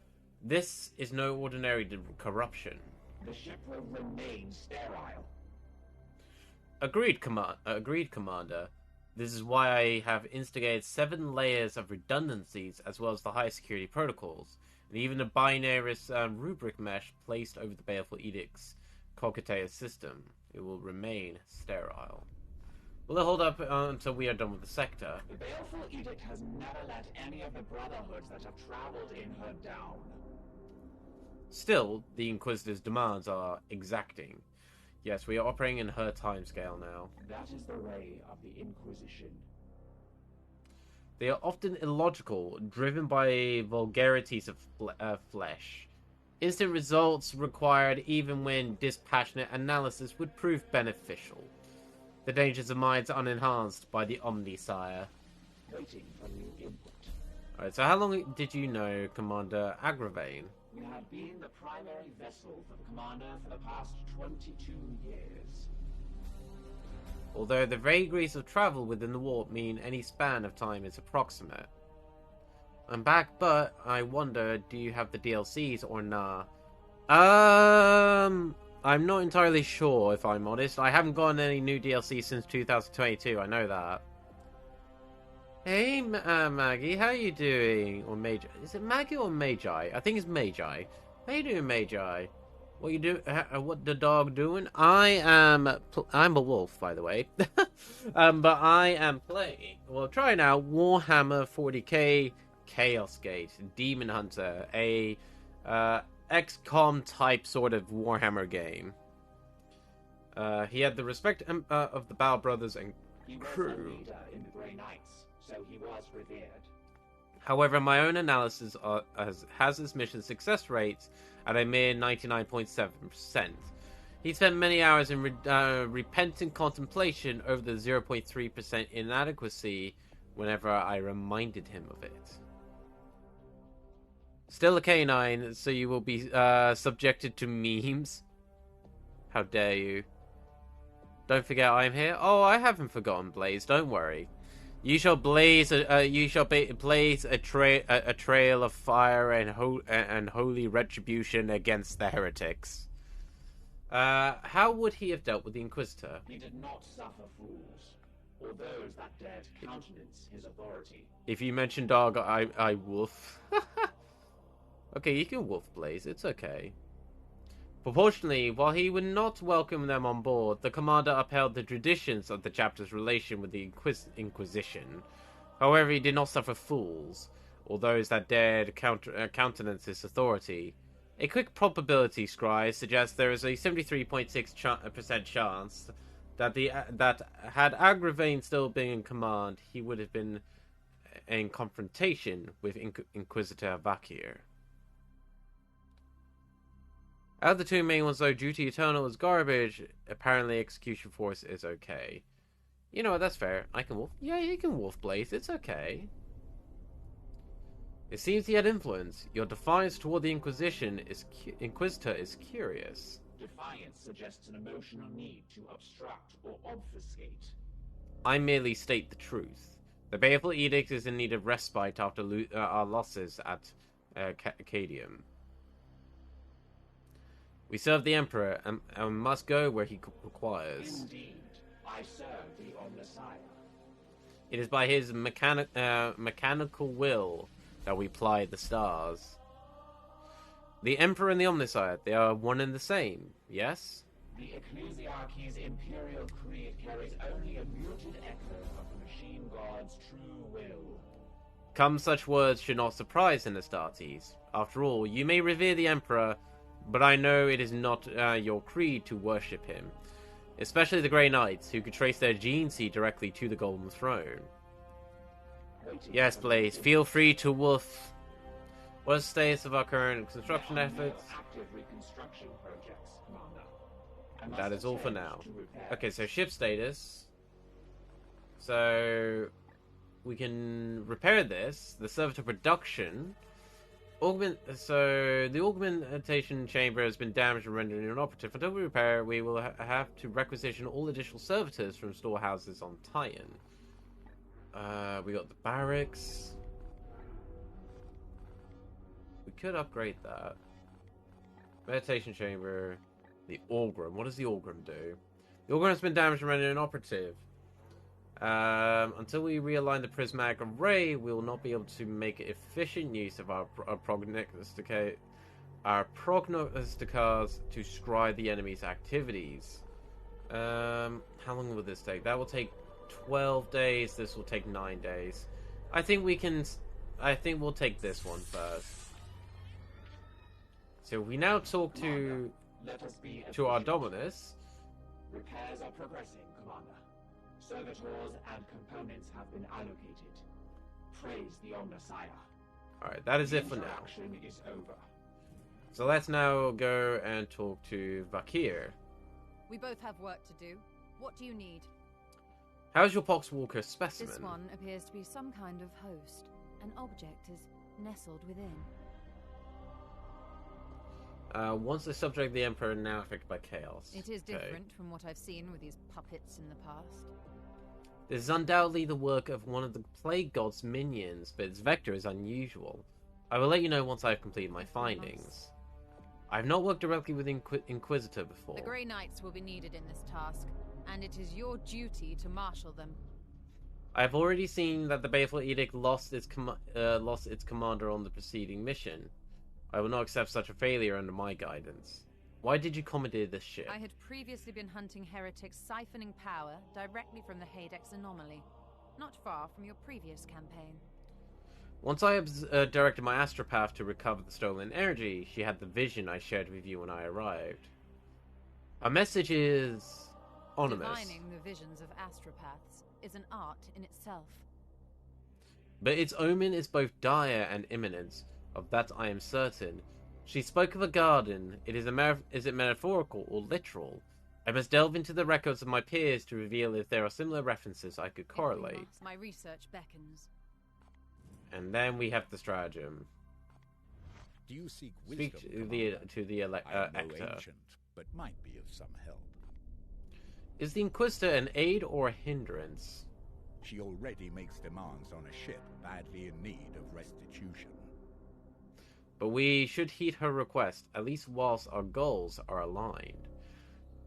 This is no ordinary corruption. The ship will remain sterile. Agreed, Commander. This is why I have instigated 7 layers of redundancies, as well as the high security protocols, and even a binaris rubric mesh placed over the Baleful Edict's Cockataeus system. It will remain sterile. Will it hold up until we are done with the sector? The Baleful Edict has never let any of the Brotherhoods that have traveled in her down. Still, the Inquisitor's demands are exacting. Yes, we are operating in her timescale now. That is the way of the Inquisition. They are often illogical, driven by vulgarities of flesh. Instant results required even when dispassionate analysis would prove beneficial. The dangers of minds unenhanced by the Omnisire. Waiting for new input. Alright, so how long did you know Commander Agravane? We have been the primary vessel for the Commander for the past 22 years. Although the vagaries of travel within the warp mean any span of time is approximate. I'm back, but I wonder, do you have the DLCs or nah? I'm not entirely sure, if I'm honest. I haven't gotten any new DLC since 2022, I know that. Hey, Maggie, how you doing? Or Magi? Is it Maggie or Magi? I think it's Magi. How you doing, Magi? What you do? What the dog doing? I'm a wolf, by the way. But I am playing. Well, try now. Warhammer 40k Chaos Gate Demon Hunter, a XCOM type sort of Warhammer game. He had the respect of the Bow Brothers and crew. He was a leader in the Grey Knights, so he was revered. However, my own analysis has his mission success rates at a mere 99.7%. He spent many hours in repentant contemplation over the 0.3% inadequacy whenever I reminded him of it. Still a canine, so you will be subjected to memes. How dare you? Don't forget I'm here. Oh, I haven't forgotten, Blaze. Don't worry. You shall blaze a trail of fire and holy retribution against the heretics. How would he have dealt with the Inquisitor? He did not suffer fools, or those that dared countenance his authority. If you mention dog, I wolf. Okay, you can wolf Blaze. It's okay. Proportionally, while he would not welcome them on board, the commander upheld the traditions of the chapter's relation with the Inquisition. However, he did not suffer fools, or those that dared countenance his authority. A quick probability scry suggests there is a 73.6% chance that had Agravain still been in command, he would have been in confrontation with Inquisitor Vakir. Out of the two main ones, though, Duty Eternal is garbage. Apparently, Execution Force is okay. You know what? That's fair. I can wolf. Yeah, you can wolf Blaze. It's okay. It seems he had influence. Your defiance toward the Inquisitor is curious. Defiance suggests an emotional need to obstruct or obfuscate. I merely state the truth. The Baleful Edict is in need of respite after our losses at Acadium. We serve the Emperor and must go where he requires. Indeed, I serve the Omnissiah. It is by his mechanical will that we ply the stars. The Emperor and the Omnissiah, they are one and the same, yes? The Ecclesiarchy's imperial creed carries only a muted echo of the machine god's true will. Come, such words should not surprise an Astartes. After all, you may revere the Emperor, but I know it is not your creed to worship him. Especially the Grey Knights, who could trace their gene seed directly to the Golden Throne. Yes, Blaze, feel free to wolf. What is the status of our current construction efforts? Active reconstruction projects, Commander. That is all for now. Okay, so ship status. So we can repair this. The servitor production. So the augmentation chamber has been damaged and rendered inoperative. Until we repair, we will have to requisition all additional servitors from storehouses on Titan. We got the barracks. We could upgrade that. Meditation chamber. The Orgrim. What does the Orgrim do? The Orgrim has been damaged and rendered inoperative. Until we realign the prismatic array, we will not be able to make efficient use of our prognosticators to scry the enemy's activities. How long will this take? That will take 12 days. This will take 9 days. I think we'll take this one first. So we now talk to our Dominus. Repairs are progressing, Commander. Servitors and components have been allocated. Praise the Omnissiah. Alright, that is it for now. Action is over. So let's now go and talk to Vakir. We both have work to do. What do you need? How's your Poxwalker specimen? This one appears to be some kind of host. An object is nestled within. Once the subject of the Emperor, now affected by chaos. It is different from what I've seen with these puppets in the past. This is undoubtedly the work of one of the Plague God's minions, but its vector is unusual. I will let you know once I have completed my findings. I have not worked directly with Inquisitor before. The Grey Knights will be needed in this task, and it is your duty to marshal them. I've already seen that the Baleful Edict lost its commander on the preceding mission. I will not accept such a failure under my guidance. Why did you commandeer this ship? I had previously been hunting heretics siphoning power directly from the Hadex anomaly, not far from your previous campaign. Once I directed my astropath to recover the stolen energy, she had the vision I shared with you when I arrived. Our message is ominous. Divining the visions of astropaths is an art in itself. But its omen is both dire and imminent. Of that I am certain. She spoke of a garden. Is it metaphorical or literal? I must delve into the records of my peers to reveal if there are similar references I could correlate. My research beckons. And then we have the stratagem. Do you seek wisdom? Speak to the I am no actor. ancient, but might be of some help. Is the Inquisitor an aid or a hindrance? She already makes demands on a ship badly in need of restitution. But we should heed her request, at least whilst our goals are aligned.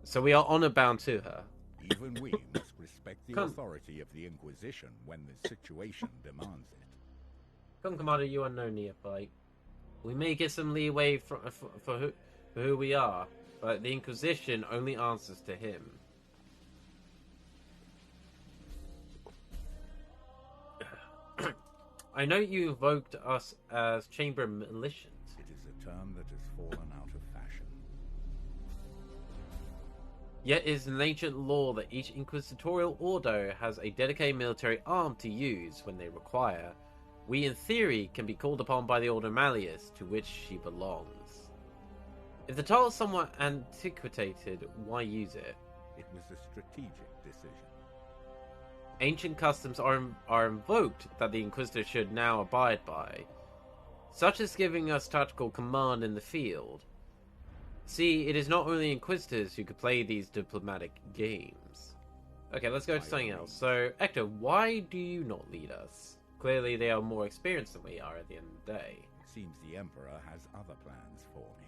So we are honor-bound to her. Even we must respect the authority of the Inquisition when the situation demands it. Come, Commander, you are no neophyte. We may get some leeway for who we are, but the Inquisition only answers to him. I know you evoked us as chamber militians. It is a term that has fallen out of fashion. Yet it is an ancient law that each inquisitorial ordo has a dedicated military arm to use when they require. We, in theory, can be called upon by the Order Malleus, to which she belongs. If the title is somewhat antiquated, why use it? It was a strategic decision. Ancient customs are invoked that the Inquisitor should now abide by, such as giving us tactical command in the field. See, it is not only Inquisitors who could play these diplomatic games. Okay, let's go to something else. So, Hector, why do you not lead us? Clearly they are more experienced than we are at the end of the day. It seems the Emperor has other plans for me.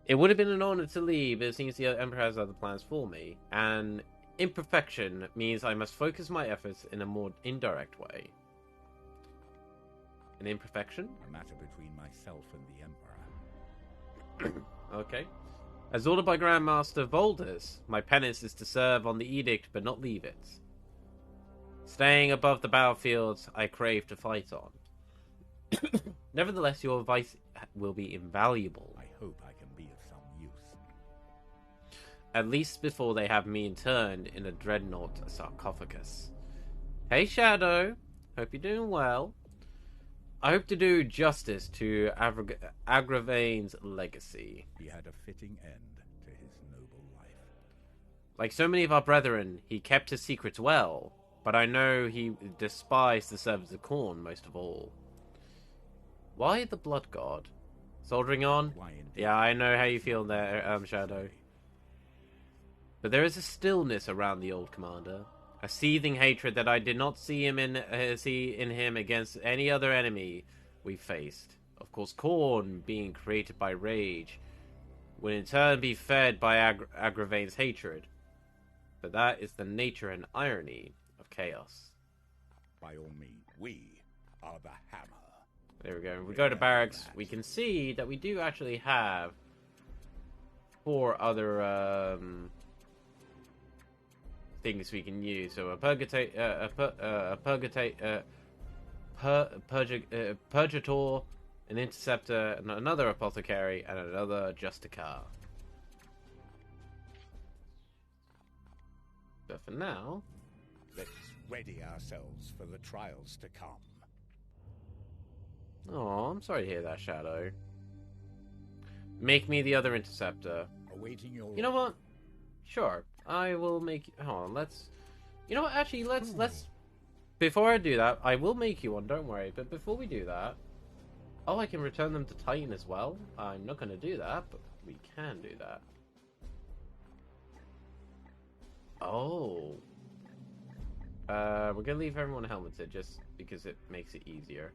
It would have been an honor to lead, but it seems the Emperor has other plans for me, and imperfection means I must focus my efforts in a more indirect way. An imperfection? A matter between myself and the Emperor. Okay. As ordered by Grandmaster Voldus, my penance is to serve on the edict but not leave it. Staying above the battlefields I crave to fight on. Nevertheless, your advice will be invaluable. I hope I can be of some use. At least before they have me interned in a dreadnought sarcophagus. Hey Shadow, hope you're doing well. I hope to do justice to Agravain's legacy. He had a fitting end to his noble life. Like so many of our brethren, he kept his secrets well, but I know he despised the servants of Khorne most of all. Why the Blood God? Soldiering on? Yeah, I know how you feel there, Shadow. But there is a stillness around the old commander, a seething hatred that I did not see in him against any other enemy we faced. Of course, Khorne, being created by rage, would in turn be fed by Agravain's hatred. But that is the nature and irony of chaos. By all means, we are the hammer. There we go. If we go to barracks, we can see that we do actually have 4 other things we can use. So a purgator, an interceptor, another apothecary, and another justicar. But for now, let's ready ourselves for the trials to come. Oh, I'm sorry to hear that, Shadow. Make me the other interceptor. Awaiting your... You know what? Sure, I will make. Hold on, let's. You know what? Actually, let's. Before I do that, I will make you one. Don't worry. But before we do that, oh, I can return them to Titan as well. I'm not going to do that, but we can do that. Oh. We're going to leave everyone helmeted just because it makes it easier.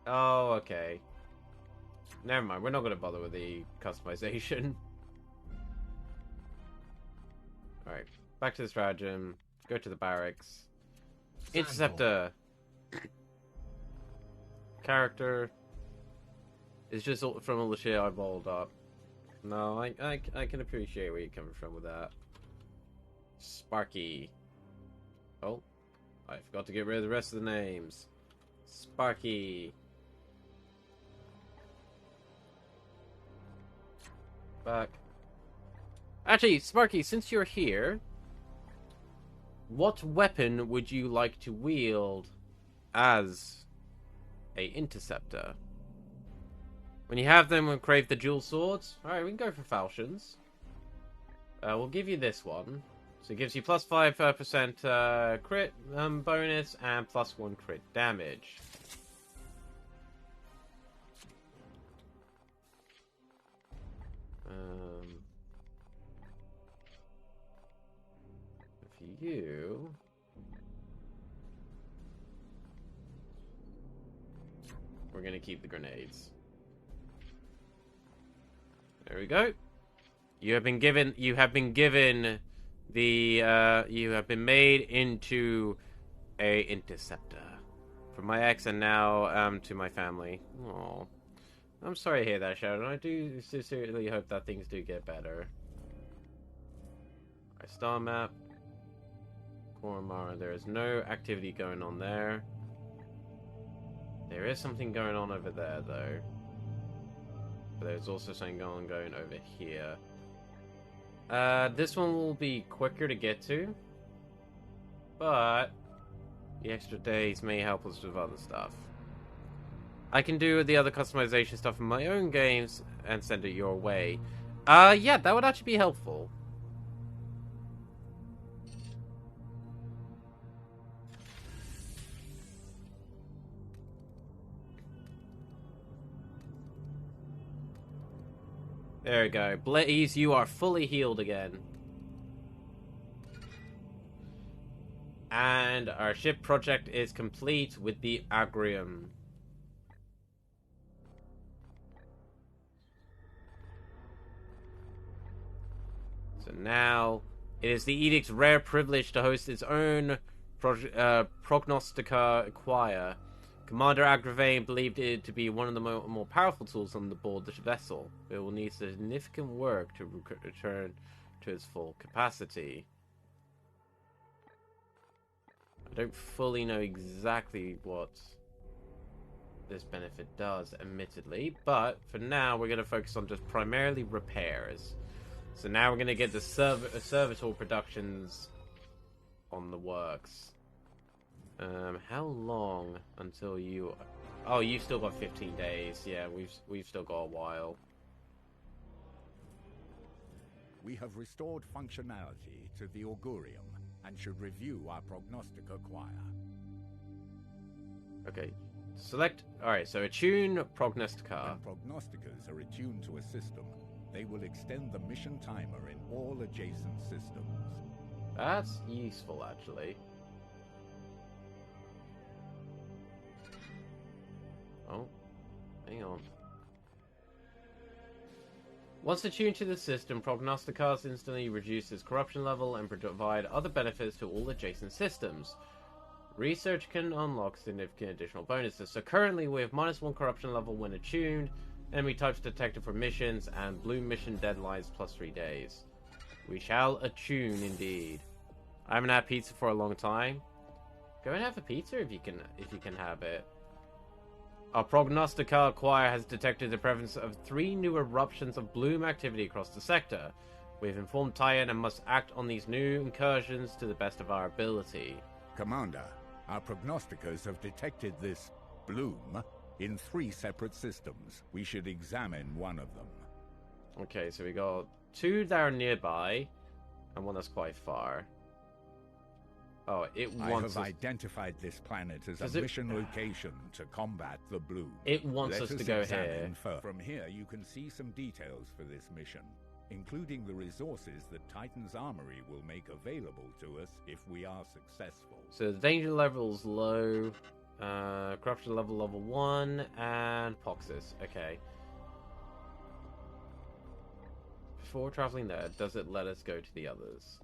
Oh, okay. Never mind, we're not going to bother with the customization. Alright. Back to the stratagem. Go to the barracks. Interceptor. Character. It's just from all the shit I balled up. No, I can appreciate where you're coming from with that. Sparky. Oh, I forgot to get rid of the rest of the names. Sparky. Back. Actually, Sparky, since you're here, what weapon would you like to wield as a interceptor? When you have them, we'll crave the dual swords. Alright, we can go for falchions. We'll give you this one. So it gives you plus 5% crit bonus and plus 1 crit damage. For you... we're gonna keep the grenades. There we go. You have been given made into a interceptor. From my ex and now to my family. Aww. I'm sorry to hear that, Shadow. I do sincerely hope that things do get better. Our star map. Koromar. There is no activity going on there. There is something going on over there, though. But there's also something going over here. This one will be quicker to get to. But the extra days may help us with other stuff. I can do the other customization stuff in my own games and send it your way. Yeah, that would actually be helpful. There we go. Blaze, you are fully healed again. And our ship project is complete with the Agrium. So now, it is the Edict's rare privilege to host its own Prognostica choir. Commander Agravain believed it to be one of the more powerful tools on the board the vessel. It will need significant work to return to its full capacity. I don't fully know exactly what this benefit does, admittedly, but for now we're going to focus on just primarily repairs. So now we're going to get the servitor productions on the works. How long until you... Oh, you've still got 15 days. Yeah, we've still got a while. We have restored functionality to the Augurium and should review our Prognostica choir. Okay. Select... Alright, so attune Prognostica. When Prognosticas are attuned to a system, they will extend the mission timer in all adjacent systems. That's useful, actually. Oh, hang on. Once attuned to the system, Prognosticas instantly reduces corruption level and provide other benefits to all adjacent systems. Research can unlock significant additional bonuses. So currently we have -1 corruption level when attuned, enemy types detected for missions, and blue mission deadlines plus 3 days. We shall attune indeed. I haven't had pizza for a long time. Go and have a pizza if you can have it. Our Prognostica choir has detected the presence of 3 new eruptions of bloom activity across the sector. We have informed Tyan and must act on these new incursions to the best of our ability. Commander, our Prognosticas have detected this bloom in 3 separate systems. We should examine one of them. Okay, so we got 2 that are nearby, and 1 that's quite far. Oh, it wants I have identified this planet as a mission location to combat the bloom. It wants us to go here. From here, you can see some details for this mission, including the resources that Titan's Armory will make available to us if we are successful. So the danger level's low, corruption level 1, and Poxus. Okay. Before traveling there, does it let us go to the others?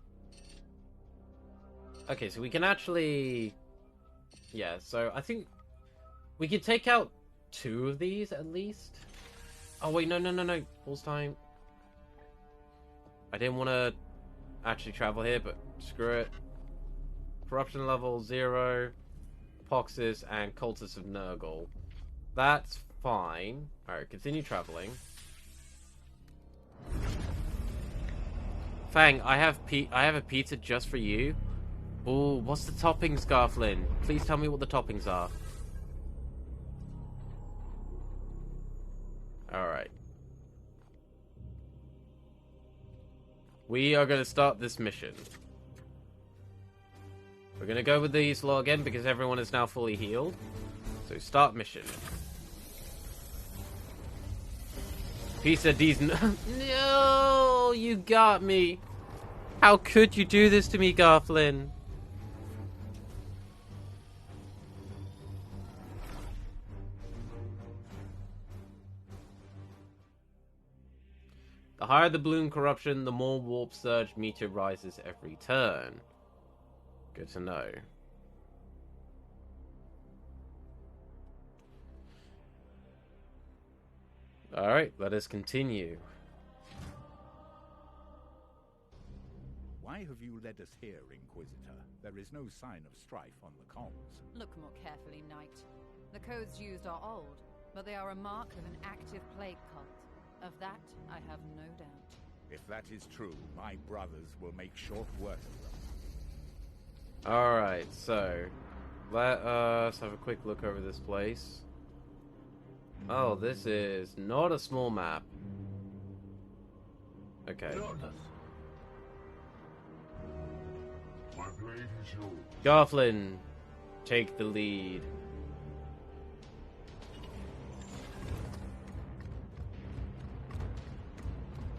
Okay, so we can actually... Yeah, so I think we could take out 2 of these at least. Oh, wait, no. Pulse time. I didn't want to actually travel here, but screw it. Corruption level 0. Poxis and Cultists of Nurgle. That's fine. Alright, continue traveling. Fang, I have a pizza just for you. Ooh, what's the toppings, Garflin? Please tell me what the toppings are. Alright. We are going to start this mission. We're going to go with these lot again because everyone is now fully healed. So start mission. Pizza D's... No, you got me. How could you do this to me, Garflin? The higher the bloom corruption, the more warp surge meter rises every turn. Good to know. Alright, let us continue. Why have you led us here, Inquisitor? There is no sign of strife on the comms. Look more carefully, Knight. The codes used are old, but they are a mark of an active plague cult. Of that, I have no doubt. If that is true, my brothers will make short work of them. Alright, so let us have a quick look over this place. Oh, this is not a small map. Okay. My blade is yours. Garflin, take the lead.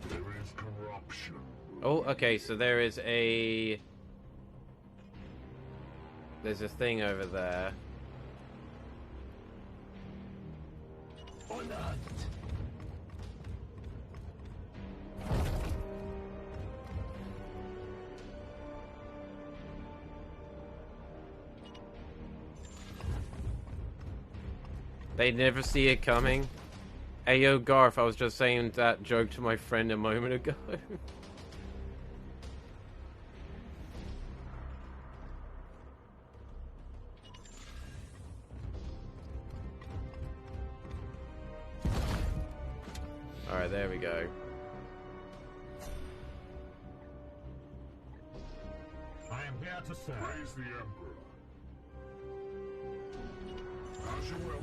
There is corruption. Oh, okay, so there's a thing over there. Or not. They never see it coming. Hey, yo, Garth, I was just saying that joke to my friend a moment ago. Alright, there we go. I am here to serve. Praise the Emperor. As you will.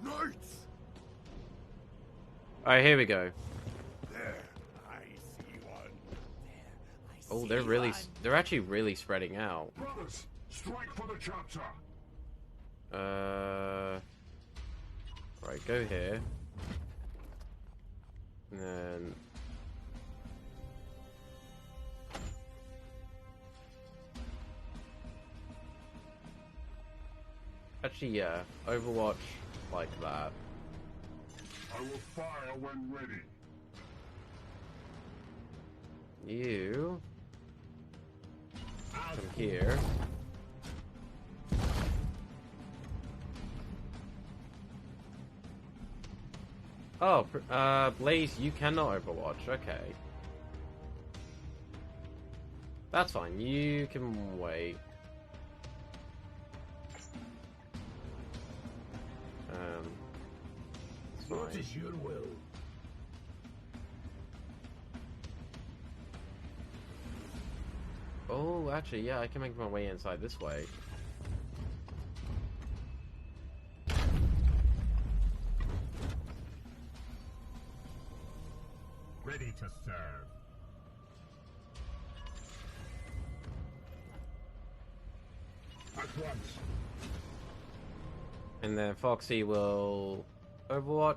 Knights! Alright, here we go. There, I see one. Oh, they're actually really spreading out. Brothers, strike for the chapter. Right, go here. And then... Actually, yeah, Overwatch like that. I will fire when ready. You... come here. Oh, Blaze, you cannot Overwatch. Okay. That's fine. You can wait. It's fine. What is your will? Oh, actually, yeah, I can make my way inside this way. Ready to serve. At once. And then Foxy will Overwatch.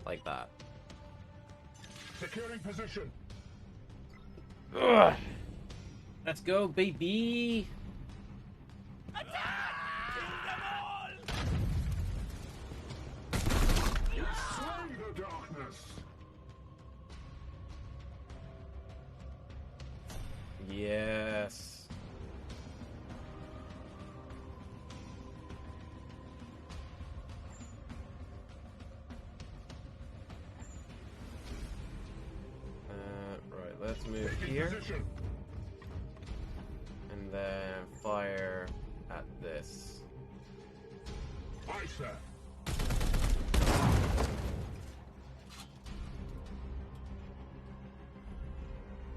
Like that. Securing position. Ugh. Let's go, baby! Slay the darkness. Yes. Right, let's move here. And then fire at this. Aye, sir.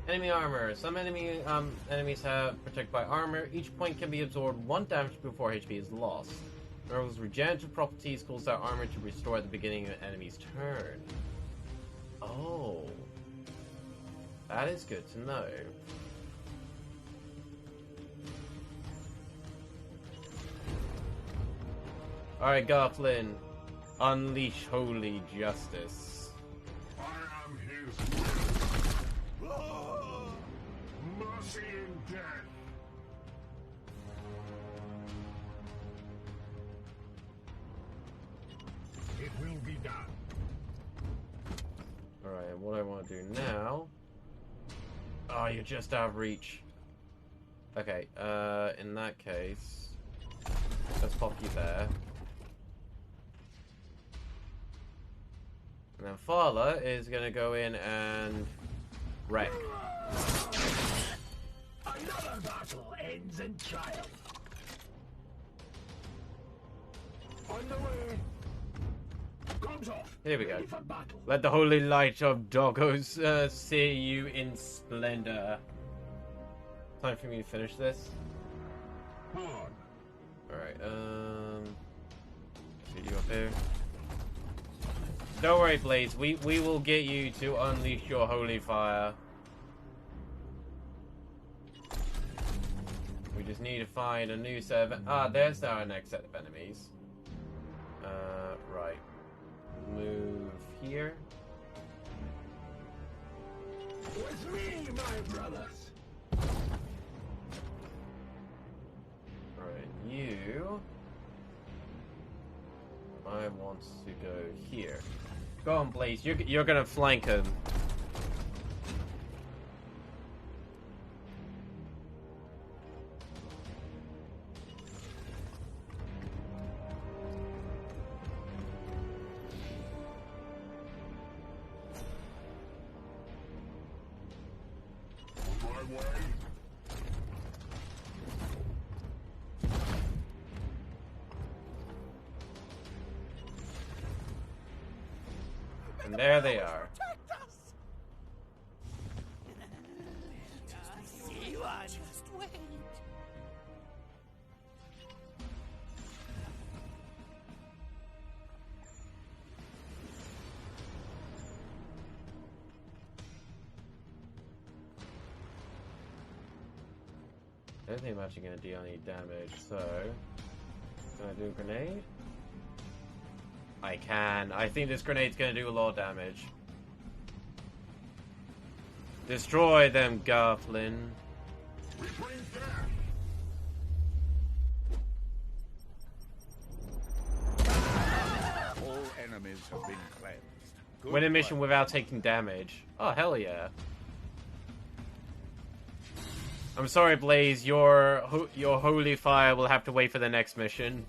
Enemy armor. Some enemies have protected by armor. Each point can be absorbed 1 damage before HP is lost. Armor's regenerative properties cause that armor to restore at the beginning of an enemy's turn. Oh. That is good to know. Alright, Goblin. Unleash holy justice. I am his will. Mercy in death. It will be done. Alright, what I want to do now... Oh, you're just out of reach. Okay, in that case... Let's pop you there. And then Fala is gonna go in and... wreck. Another battle ends in triumph. On the way. Guns off. Here we go. Ready for battle. Let the holy light of doggos see you in splendor. Time for me to finish this. On. Alright, get you up here. Don't worry, Blaze. We will get you to unleash your holy fire. We just need to find a new set of... Ah, there's our next set of enemies. Right. Move here. With me, my brothers. Alright, you... I want to go here. Go on, Blaze. You're gonna flank him. My way. And there they are. Just wait. I don't think I'm actually going to deal any damage, so... Can I do a grenade? I can. I think this grenade's going to do a lot of damage. Destroy them, Goblin. We bring death. All enemies have been cleansed. Good Win a mission work. without taking damage. Oh, hell yeah. I'm sorry, Blaze. Your holy fire will have to wait for the next mission.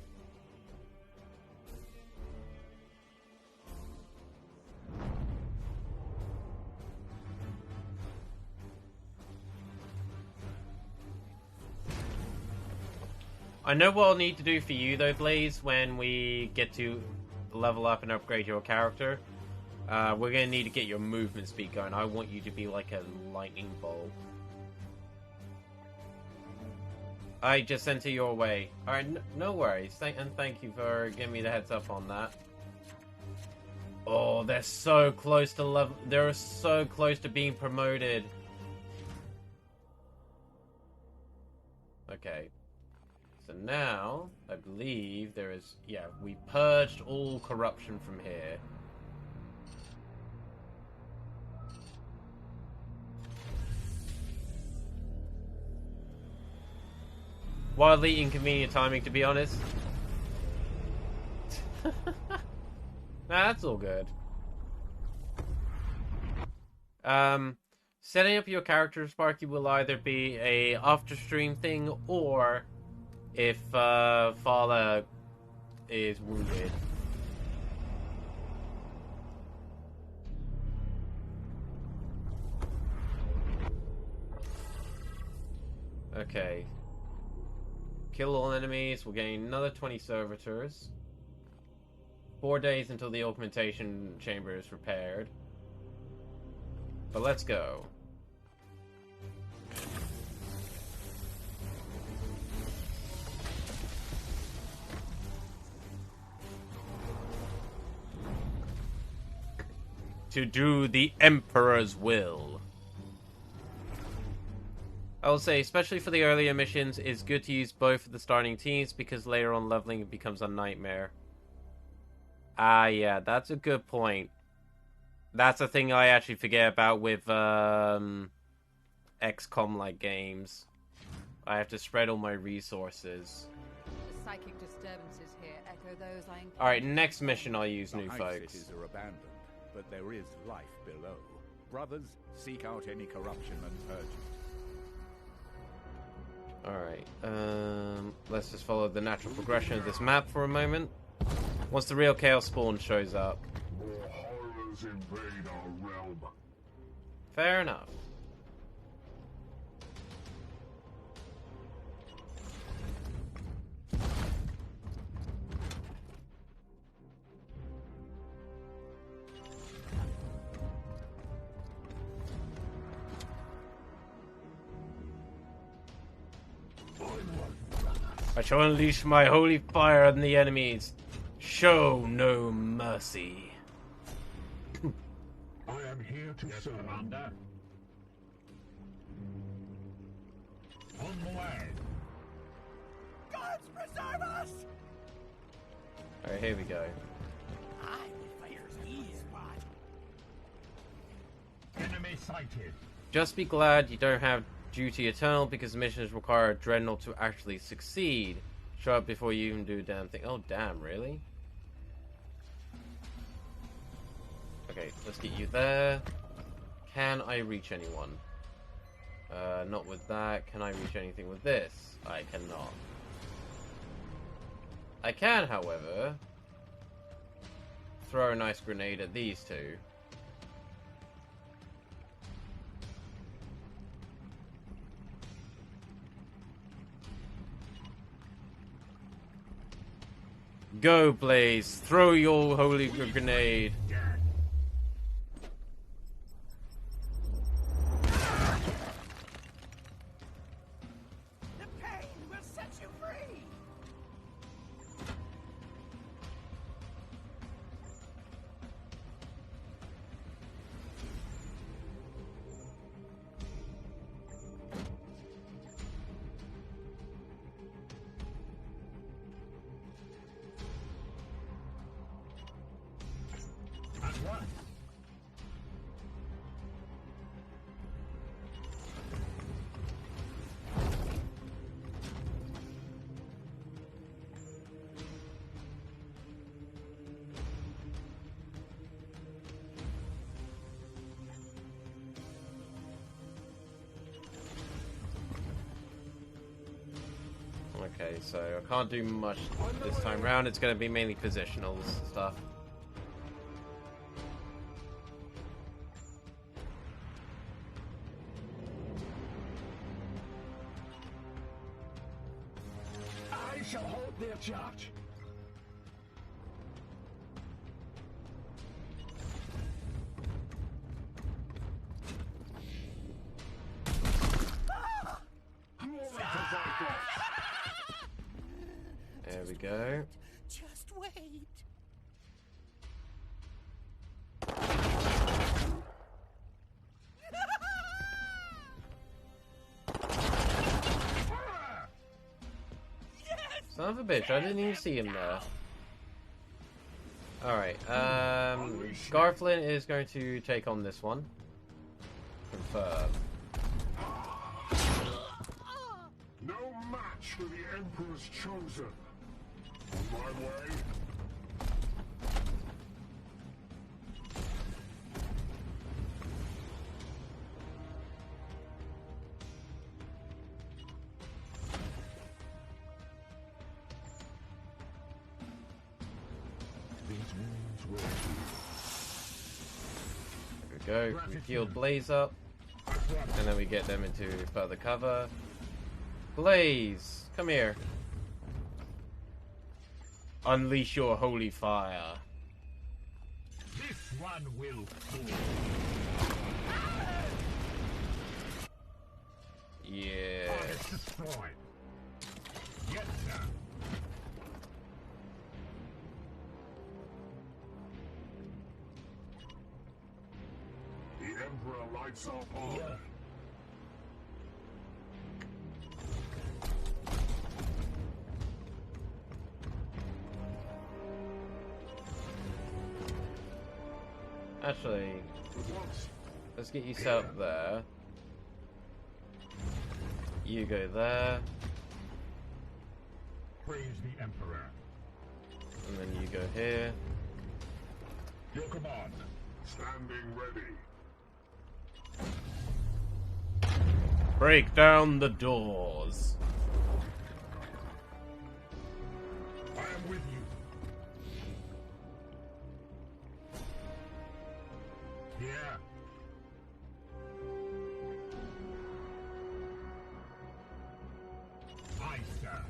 I know what I'll need to do for you, though, Blaze, when we get to level up and upgrade your character. We're going to need to get your movement speed going. I want you to be like a lightning bolt. I just sent it your way. Alright, no worries. Thank you for giving me the heads up on that. Oh, they're so close to level. They're so close to being promoted. Okay. So now, I believe there is... Yeah, we purged all corruption from here. Wildly inconvenient timing, to be honest. Nah, that's all good. Setting up your character, Sparky, will either be a after-stream thing, or if Fala is wounded. Okay. Kill all enemies. We'll gain another 20 servitors. 4 days until the augmentation chamber is repaired. But let's go. To do the Emperor's will. I will say, especially for the earlier missions, it's good to use both of the starting teams because later on leveling becomes a nightmare. Ah, yeah, that's a good point. That's a thing I actually forget about with XCOM-like games. I have to spread all my resources. The psychic disturbances here echo those I encountered. Alright, next mission I'll use new folks. Cities are abandoned, but there is life below. Brothers, seek out any corruption and purge it. Alright, let's just follow the natural progression of this map for a moment. Once the real Chaos Spawn shows up. More horrors invade our realm. Fair enough. I shall unleash my holy fire on the enemies. Show no mercy. I am here to serve. Commander. On the way. Gods preserve us! Alright, here we go. I will fire his spot. Enemy sighted. Just be glad you don't have Duty Eternal because missions require a Dreadnought to actually succeed. Show up before you even do a damn thing. Oh, damn, really? Okay, let's get you there. Can I reach anyone? Not with that. Can I reach anything with this? I cannot. I can, however, throw a nice grenade at these two. Go, Blaze! Throw your holy grenade! The pain will set you free! At once. Okay, so I can't do much this time round. It's going to be mainly positional stuff. I shall hold their charge. There we go. Just wait. Son of a bitch, I didn't even see him there. Alright, Garflint is going to take on this one. Confirm. No match for the Emperor's chosen. On my way. There we go. We healed Blaze up. And then we get them into further cover. Blaze, come here. Unleash your holy fire. This one will fall. Yes. Destroyed. Yes, sir. The Emperor lights our path. Actually, let's get you set up there. You go there. Praise the Emperor. And then you go here. Your command. Standing ready. Break down the doors. I am with you. Yeah. Aye, sir.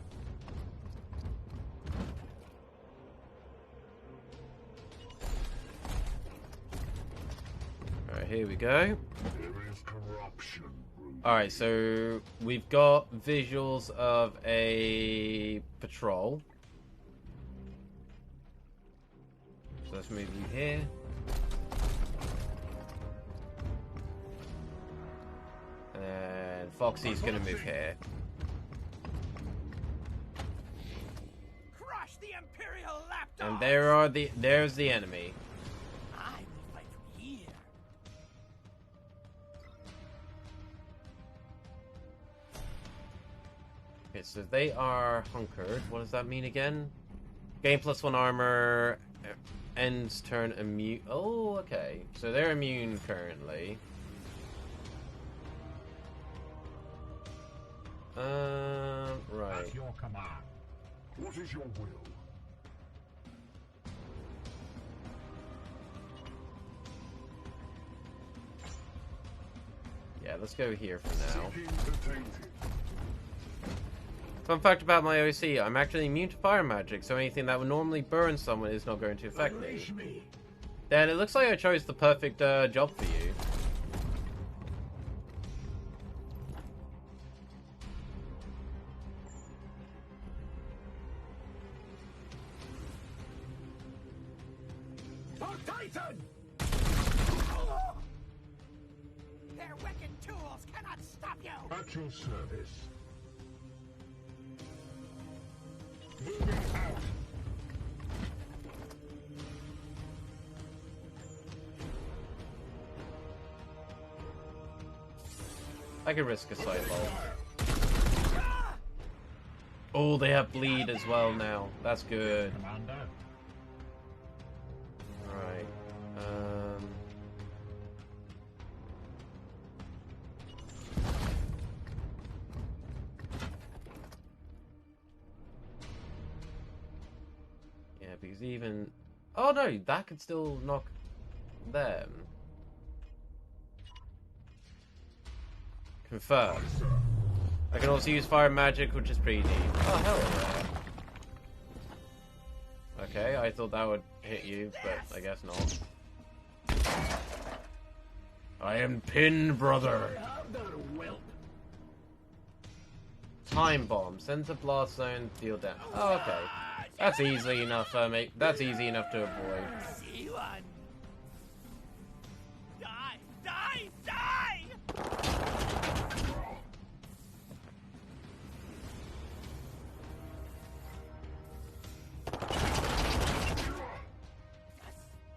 Alright, here we go. There is corruption. Alright, so we've got visuals of a patrol. So let's move you here. And Foxy's gonna move here. Crush the Imperial lapdog! And there's the enemy. I will fight from here. Okay, so they are hunkered. What does that mean again? Gain +1 armor, ends turn immune. Oh, okay. So they're immune currently. Right. At your command. What is your will? Yeah, let's go here for now. Seeking the tainted. Fun fact about my OC, I'm actually immune to fire magic, so anything that would normally burn someone is not going to affect me. Then it looks like I chose the perfect job for you. Titan! Their wicked tools cannot stop you! At your service. Moving out. I could risk a sideball. Oh, they have bleed as well now. That's good. Commander. Right. Yeah, because even... Oh no, that could still knock them. Confirm. I can also use fire magic, which is pretty neat. Oh, hell yeah. Okay, I thought that would hit you, but I guess not. I am pinned, brother. Time bomb. Sends a blast zone, deal damage. Oh, okay. That's easy enough, mate. That's easy enough to avoid. See one. Die! Die! Die!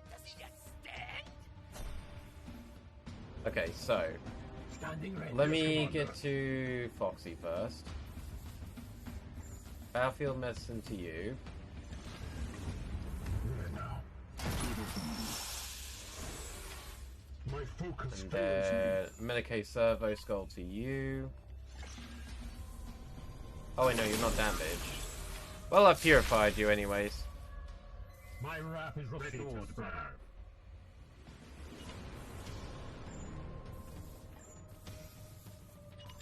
Does he yet stand? Okay, so Standing ready. let me get to Foxy first. Battlefield medicine to you. My focus And fails then Medicaid Servo Skull to you. Oh wait, no, you're not damaged. Well, I purified you anyways. My wrath is restored, brother.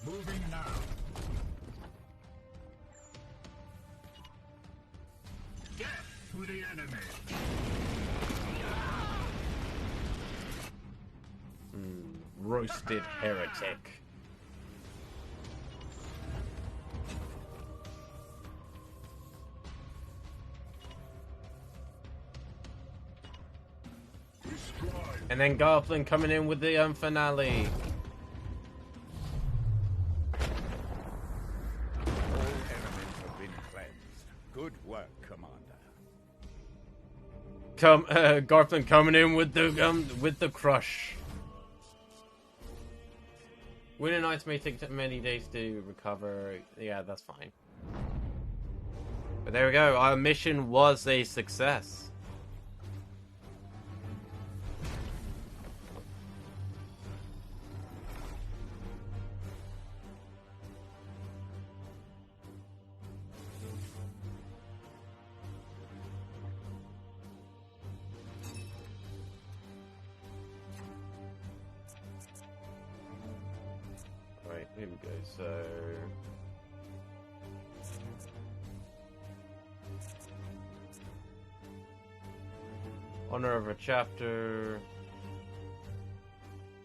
Moving now. Death to the enemy. Roasted heretic. And then Garflin coming in with the finale. All enemies have been cleansed. Good work, Commander. Garflin coming in with the crush. Winter nights may take many days to recover. Yeah, that's fine. But there we go. Our mission was a success. Right, here we go. So honor of a chapter.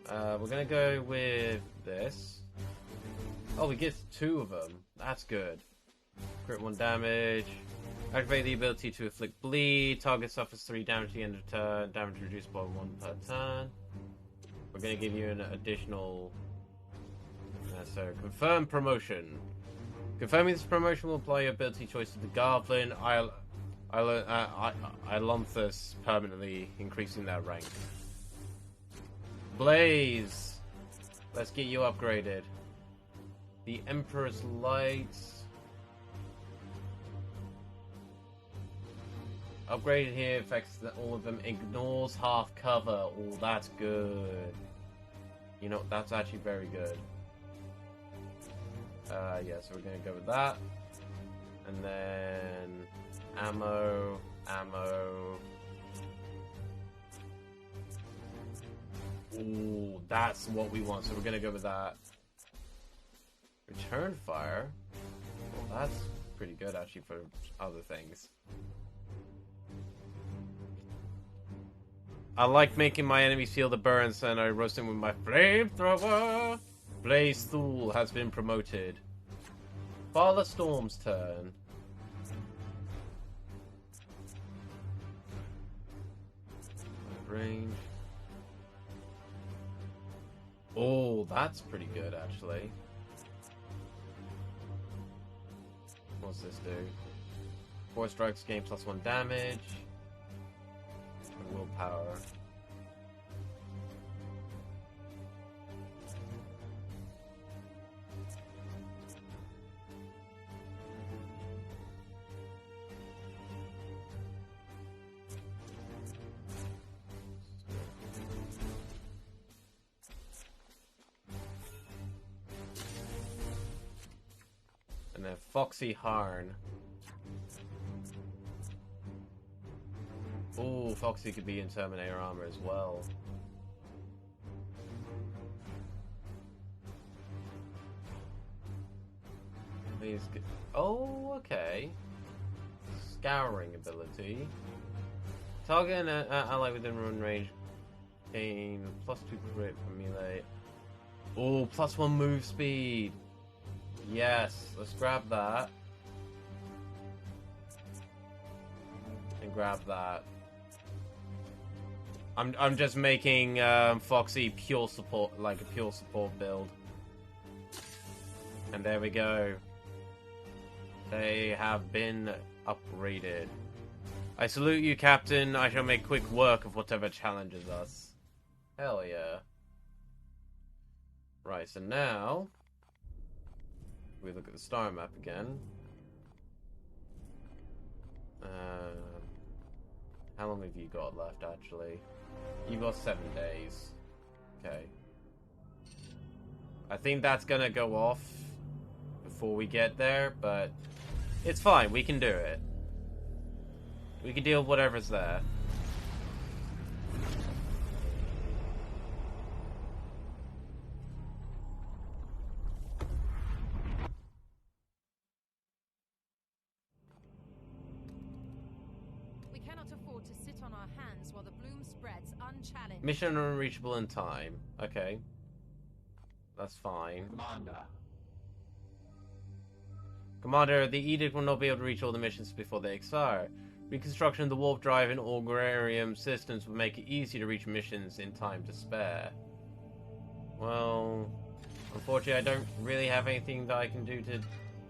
We're gonna go with this. Oh, we get 2 of them. That's good. Crit 1 damage. Activate the ability to inflict bleed. Target suffers 3 damage at the end of turn. Damage reduced by 1 per turn. We're gonna give you an additional. So confirm promotion. Confirming this promotion will apply your ability choice to the Garflin. Ilonthus permanently increasing that rank. Blaze! Let's get you upgraded. The Emperor's Lights. Upgraded here affects all of them. Ignores half cover. Oh, that's good. You know, that's actually very good. Yeah, so we're gonna go with that. And then ammo. Ooh, that's what we want, so we're gonna go with that. Return fire. Well, that's pretty good actually for other things. I like making my enemies feel the burns, and I roast them with my flamethrower. Blaze Thule has been promoted. Father Storm's turn. Range. Oh, that's pretty good, actually. What's this do? 4 strikes gain +1 damage. And willpower. And then Foxy Harn. Oh, Foxy could be in Terminator armor as well. Please get... Oh, okay. Scouring ability. Target an ally within run range. Gain +2 crit from melee. Oh, +1 move speed. Yes, let's grab that. And grab that. I'm just making Foxy pure support, like a pure support build. And there we go. They have been upgraded. I salute you, Captain. I shall make quick work of whatever challenges us. Hell yeah. Right, so now we look at the star map again. How long have you got left, actually? You've got 7 days. Okay. I think that's gonna go off before we get there, but it's fine. We can do it. We can deal with whatever's there. We cannot afford to sit on our hands while the bloom spreads unchallenged. Mission unreachable in time. Okay. That's fine. Commander, the Edict will not be able to reach all the missions before they expire. Reconstruction of the warp drive and agrarium systems will make it easy to reach missions in time to spare. Well, unfortunately I don't really have anything that I can do to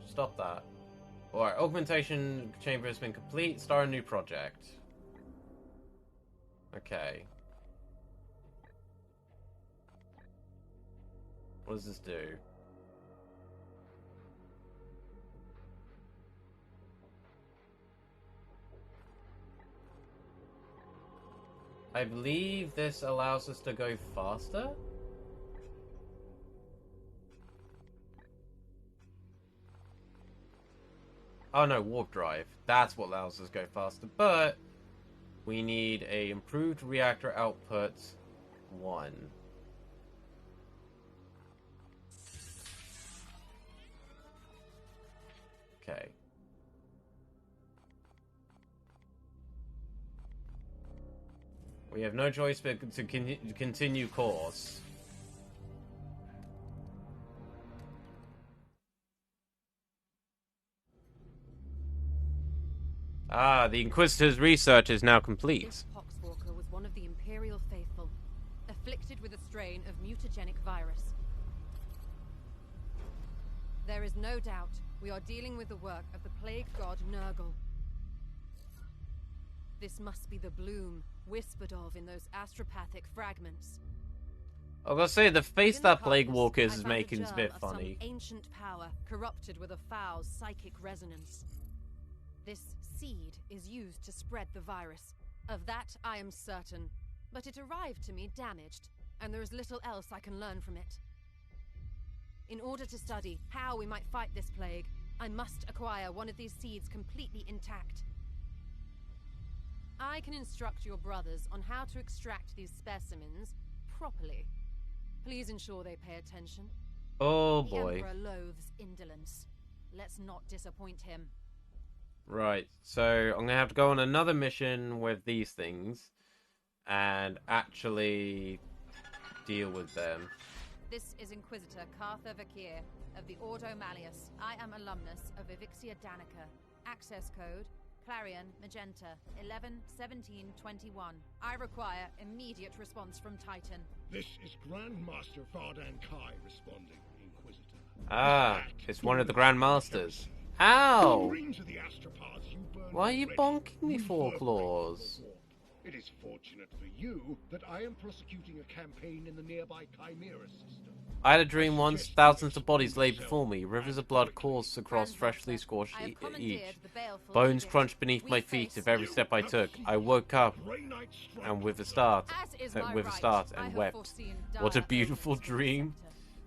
stop that. Alright, augmentation chamber has been complete. Start a new project. Okay. What does this do? I believe this allows us to go faster? Oh no, warp drive. That's what allows us to go faster, but we need a improved reactor output 1. Okay. We have no choice but to continue course. Ah, the Inquisitor's research is now complete. This poxwalker was one of the Imperial faithful, afflicted with a strain of mutagenic virus. There is no doubt we are dealing with the work of the plague god Nurgle. This must be the bloom whispered of in those astropathic fragments. I was gonna say, the face Within that the Plague carcass, Walkers I is found a making is a germ bit of funny. Some ancient power corrupted with a foul psychic resonance. This seed is used to spread the virus. Of that I am certain. But it arrived to me damaged, and there is little else I can learn from it. In order to study how we might fight this plague, I must acquire one of these seeds completely intact. I can instruct your brothers on how to extract these specimens properly. Please ensure they pay attention. Oh boy. The Emperor loathes indolence. Let's not disappoint him. Right, so I'm gonna have to go on another mission with these things and actually deal with them. This is Inquisitor Cartha Vakir of the Ordo Malleus. I am alumnus of Evixia Danica. Access code Clarion Magenta 111721. I require immediate response from Titan. This is Grandmaster Vardan Kai responding, Inquisitor. Ah, it's one of the Grand Masters. Ow! Rings of the astropaths you burned Why are you already bonking me, Four reverberate Claws? the warp. It is fortunate for you that I am prosecuting a campaign in the nearby Chimera system. I had a dream once, thousands of bodies lay before me, rivers of blood coursed across freshly scorched each. Bones crunched beneath my feet of every step I took. I woke up, and with a start, and wept. What a beautiful dream.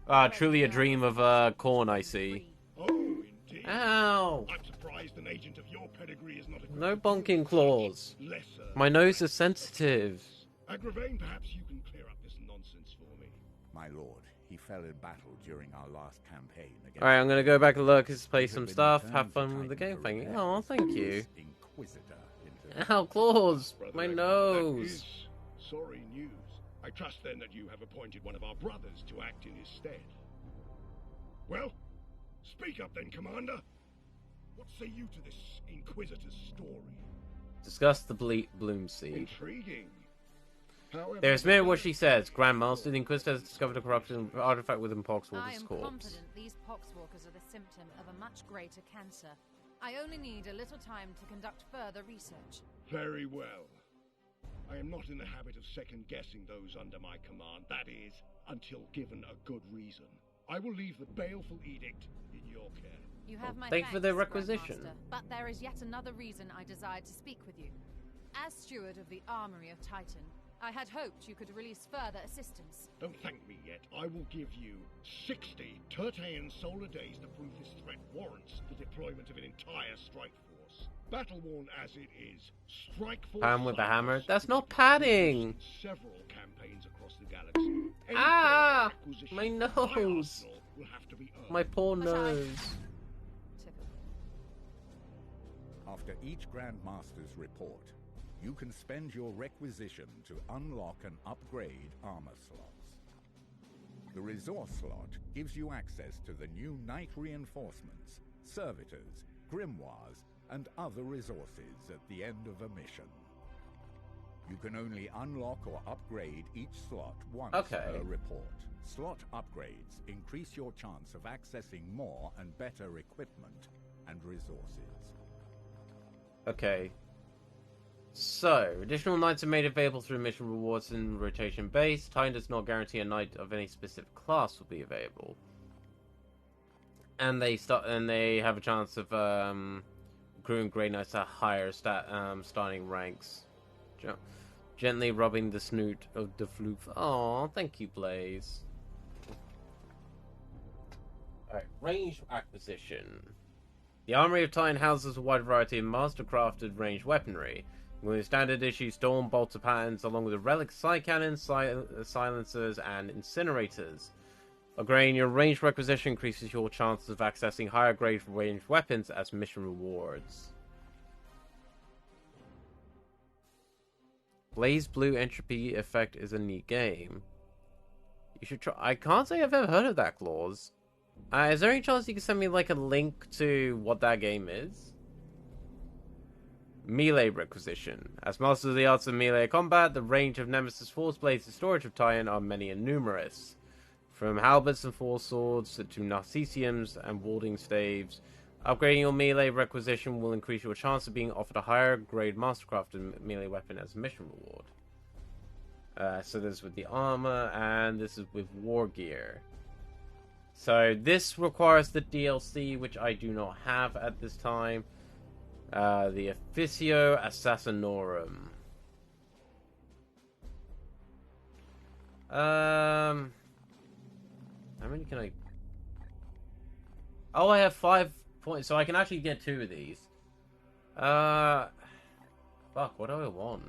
Ah, truly a dream of corn, I see. Oh, indeed. Ow! I'm surprised an agent of your pedigree is not No equipped bonking with claws. lesser My nose is sensitive. Agravain, perhaps you can clear up this nonsense for me. My lord, he fell in battle during our last campaign against... Alright, I'm gonna go back to Lurkers, play He had some been stuff, returned have to fun with the Titan game. to Thank you. repair Oh, thank you. this Inquisitor into... Ow, claws! Brother My Egmont, nose! That is sorry news. I trust then that you have appointed one of our brothers to act in his stead. Well, speak up then, Commander. What say you to this Inquisitor's story? Discuss the bloom seed. Intriguing. However, There's mere what she says. Grandmaster, the Inquisitor has discovered a corruption artifact within I Poxwalker's am corpse. confident these poxwalkers are the symptom of a much greater cancer. I only need a little time to conduct further research. very well. I am not in the habit of second-guessing those under my command, that is, until given a good reason. I will leave the baleful edict in your care. You have my Thank you for thanks, the requisition. Grandmaster, but there is yet another reason I desired to speak with you. As steward of the armory of Titan, I had hoped you could release further assistance. Don't thank me yet. I will give you 60 Tertean solar days to prove this threat warrants the deployment of an entire strike force. Battle-worn as it is, strike force... Pan with the hammer? That's not padding! Several campaigns across the galaxy. Ah! My nose! Will have to be earned. My poor nose. After each Grandmaster's report, you can spend your requisition to unlock and upgrade armor slots. The resource slot gives you access to the new Knight reinforcements, servitors, grimoires, and other resources at the end of a mission. You can only unlock or upgrade each slot once per report. Slot upgrades increase your chance of accessing more and better equipment and resources. Okay. So, additional knights are made available through mission rewards and rotation base. Time does not guarantee a knight of any specific class will be available. And they have a chance of accruing Grey Knights at higher starting ranks. Gently rubbing the snoot of the floof. Aw, thank you, Blaze. Alright, range acquisition. The Armory of Titan houses a wide variety of master-crafted ranged weaponry, including standard issue storm bolter patterns, along with the relic side cannons, silencers, and incinerators. Upgrading your range requisition increases your chances of accessing higher grade ranged weapons as mission rewards. Blaze Blue Entropy Effect is a neat game. You should try. I can't say I've ever heard of that clause. Is there any chance you can send me like a link to what that game is? Melee requisition. As masters of the arts of melee combat, the range of Nemesis Force Blades and Storage of Titan are many and numerous. From halberds and force swords to narcisiums and warding staves, upgrading your melee requisition will increase your chance of being offered a higher grade mastercrafted melee weapon as a mission reward. So this is with the armor, and this is with war gear. So this requires the DLC, which I do not have at this time. The Officio Assassinorum. How many can I... Oh, I have 5 points, so I can actually get 2 of these. Fuck, what do I want?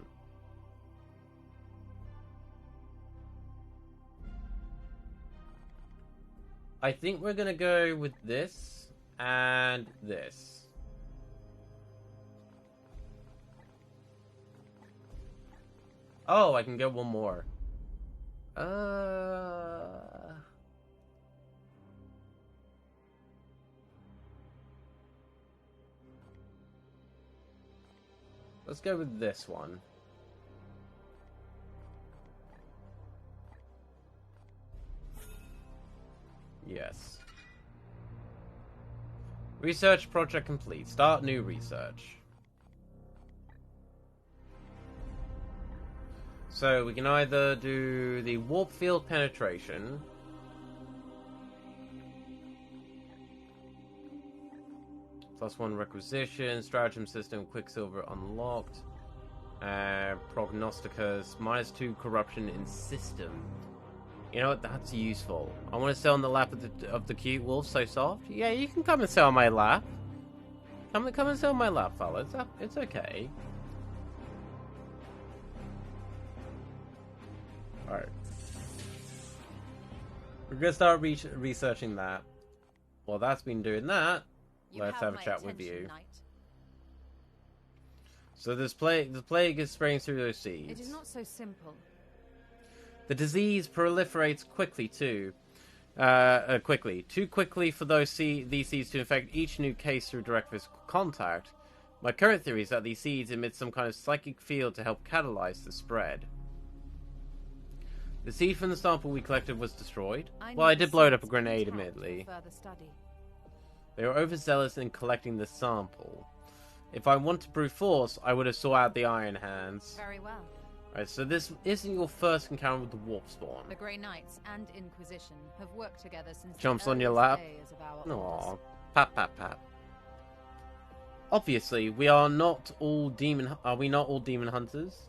I think we're gonna go with this and this. Oh, I can get one more. Let's go with this one. Yes. Research project complete. Start new research. So we can either do the warp field penetration, +1 requisition, stratagem system, Quicksilver unlocked, prognosticus, -2 corruption in system. You know what? That's useful. I want to sit on the lap of the cute wolf, so soft. Yeah, you can come and sit on my lap. Come and sit on my lap, fella. It's okay. Alright. We're gonna start researching that. While that's been doing that, let's have a chat with you. Knight. So the plague is spreading through those seeds. It is not so simple. The disease proliferates quickly too. Too quickly for these seeds to infect each new case through direct physical contact. My current theory is that these seeds emit some kind of psychic field to help catalyze the spread. The seed from the sample we collected was destroyed. Well, I did blow it up a grenade, admittedly. They were overzealous in collecting the sample. If I want to brute force, I would have sought out the Iron Hands. Very well. Right, so this isn't your first encounter with the Warp Spawn. The Grey Knights and Inquisition have worked together since Jumps the on your earliest lap. days of our Aww. orders. Pat, pat, pat. Obviously, we are not all demon... Are we not all demon hunters?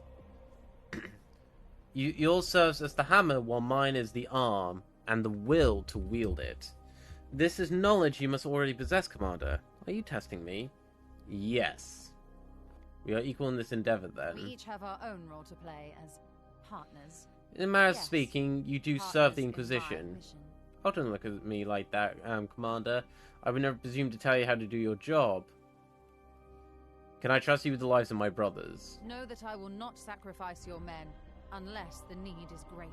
Yours serves as the hammer, while mine is the arm and the will to wield it. This is knowledge you must already possess, Commander. Are you testing me? Yes. We are equal in this endeavor, then. We each have our own role to play as partners. In a manner of Yes. speaking, you do Partners serve the in my Inquisition. mission. Oh, don't look at me like that, Commander. I would never presume to tell you how to do your job. Can I trust you with the lives of my brothers? Know that I will not sacrifice your men unless the need is great.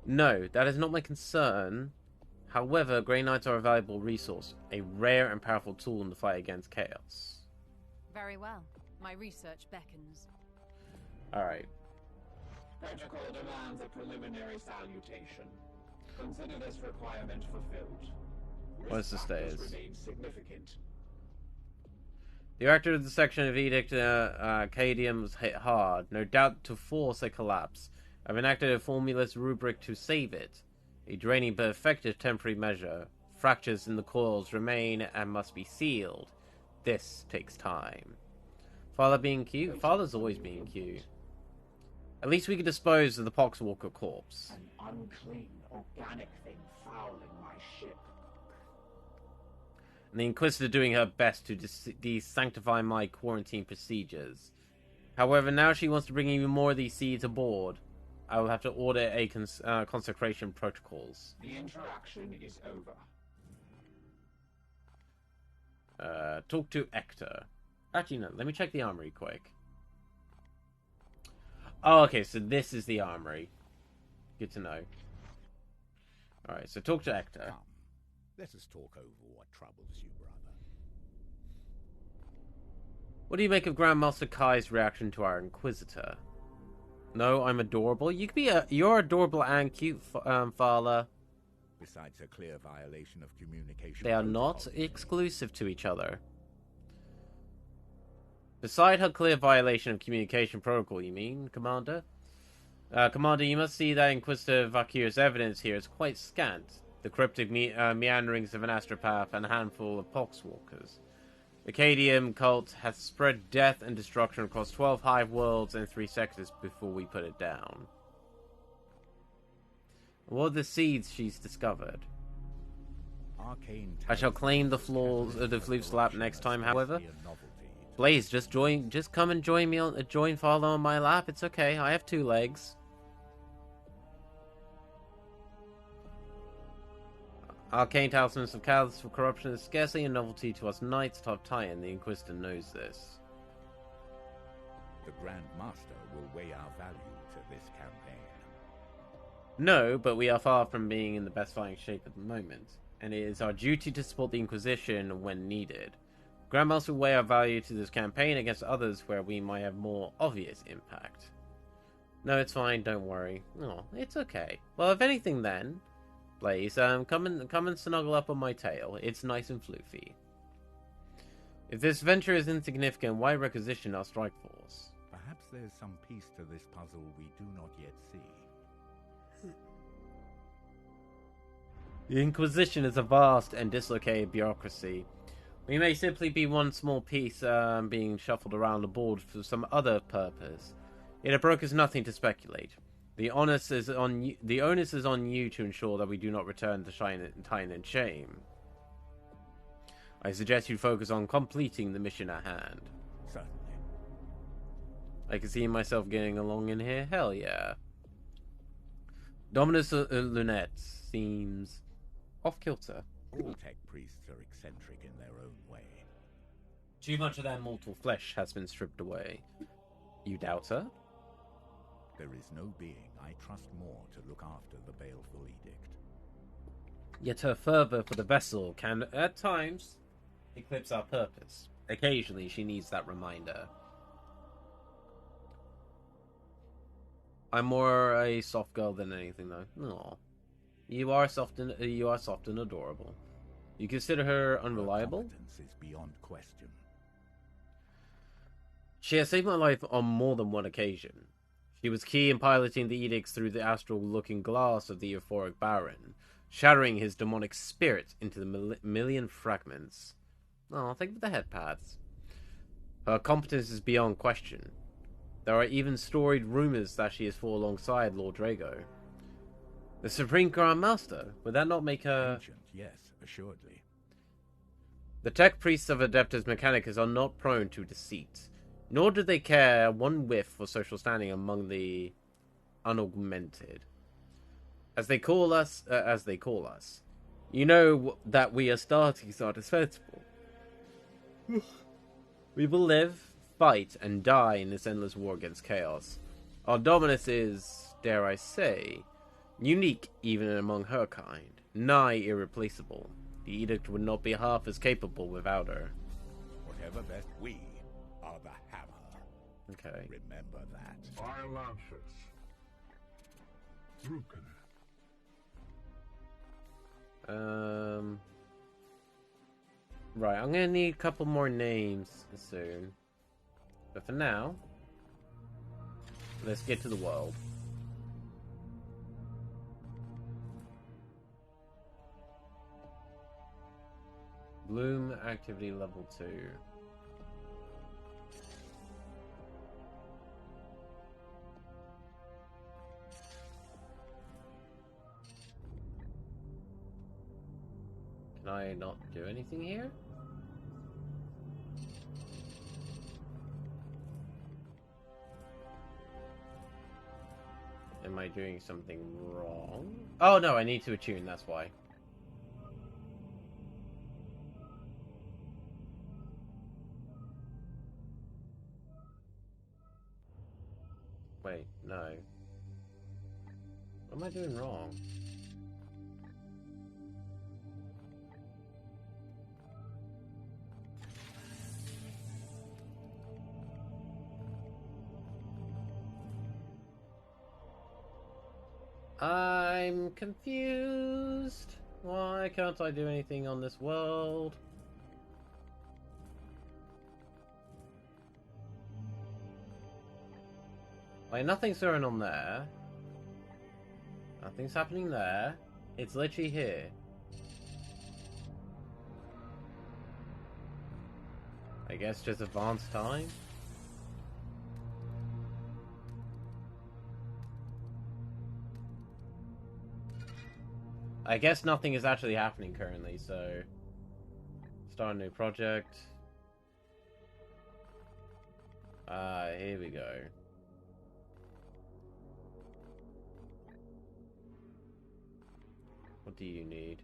No, that is not my concern. However, Grey Knights are a valuable resource, a rare and powerful tool in the fight against chaos. Very well. My research beckons. Alright. Protocol demands a preliminary salutation. Consider this requirement fulfilled. What's the Factors status? remain significant. The reactor of the section of Edict Cadium was hit hard, no doubt to force a collapse. I've enacted a formulous rubric to save it. A draining but effective temporary measure. Fractures in the coils remain and must be sealed. This takes time. Father being cute? Father's always being cute. At least we can dispose of the Poxwalker corpse. An unclean, organic thing fouling my ship. And the Inquisitor doing her best to desanctify my quarantine procedures. However, now she wants to bring even more of these seeds aboard. I will have to order a consecration protocols. The interaction is over. Talk to Ector. Actually, no. Let me check the armory quick. Oh, okay. So this is the armory. Good to know. Alright, so talk to Ector. Come, let us talk over what troubles you, brother. What do you make of Grandmaster Kai's reaction to our Inquisitor? No, I'm adorable. You could be you're adorable and cute, Fala. Besides a clear violation of communication They are not protocol, exclusive to each other. Beside her clear violation of communication protocol, you mean, Commander? Commander, you must see that Inquisitor Vakir's evidence here is quite scant. The cryptic meanderings of an astropath and a handful of poxwalkers. The Cadium cult has spread death and destruction across 12 hive worlds and 3 sectors before we put it down. What are the seeds she's discovered? arcane I shall claim the talismans the flute slap next time, however. especially a novelty to Blaze, just come and join me join Father on my lap. It's okay. I have 2 legs. Arcane talismans of catalyst for corruption is scarcely a novelty to us knights of Titan. The Inquisitor knows this. The Grand Master will weigh our value to this campaign. No, but we are far from being in the best fighting shape at the moment, and it is our duty to support the Inquisition when needed. Grandmaster will weigh our value to this campaign against others where we might have more obvious impact. No, it's fine, don't worry. Oh, it's okay. Well, if anything then, Blaze, come and snuggle up on my tail. It's nice and floofy. If this venture is insignificant, why requisition our strike force? Perhaps there's some piece to this puzzle we do not yet see. The Inquisition is a vast and dislocated bureaucracy. We may simply be one small piece being shuffled around the board for some other purpose. Yet it brokers nothing to speculate. The onus is on you to ensure that we do not return to Titan in shame. I suggest you focus on completing the mission at hand. Certainly. I can see myself getting along in here. Hell yeah. Dominus Lunette seems off kilter. All tech priests are eccentric in their own way. Too much of their mortal flesh has been stripped away. You doubt her? There is no being I trust more to look after the baleful edict. Yet her fervor for the vessel can, at times, eclipse our purpose. Occasionally, she needs that reminder. I'm more a soft girl than anything, though. Aw. You are soft and adorable. You consider her unreliable? Her competence is beyond question. She has saved my life on more than one occasion. She was key in piloting the edicts through the astral-looking glass of the euphoric Baron, shattering his demonic spirit into the million fragments. Oh, think of the head pads. Her competence is beyond question. There are even storied rumors that she has fought alongside Lord Drago. The Supreme Grand Master, would that not make her... Ancient, yes, assuredly. The tech priests of Adeptus Mechanicus are not prone to deceit, nor do they care one whiff for social standing among the unaugmented. As they call us. You know that we Astartes are dispensable. We will live, fight, and die in this endless war against chaos. Our dominance is, dare I say, unique even among her kind, nigh irreplaceable. The edict would not be half as capable without her. Whatever best, we are the hammer. Okay. Remember that. Our lances. Broken. Right, I'm gonna need a couple more names soon. But for now, let's get to the world. Bloom activity level 2. Can I not do anything here? Am I doing something wrong? Oh no, I need to attune, that's why. Wait, no. What am I doing wrong? I'm confused. Why can't I do anything on this world? Like, nothing's going on there. Nothing's happening there. It's literally here. I guess just advance time? I guess nothing is actually happening currently, so... Start a new project. Here we go. What do you need?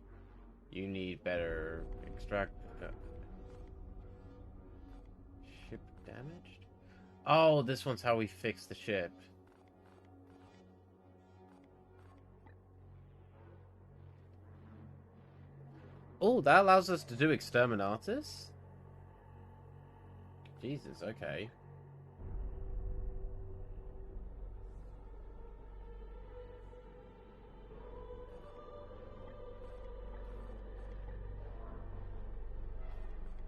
You need better extract... Ship damaged? Oh, this one's how we fix the ship. Oh, that allows us to do Exterminatus? Jesus, okay.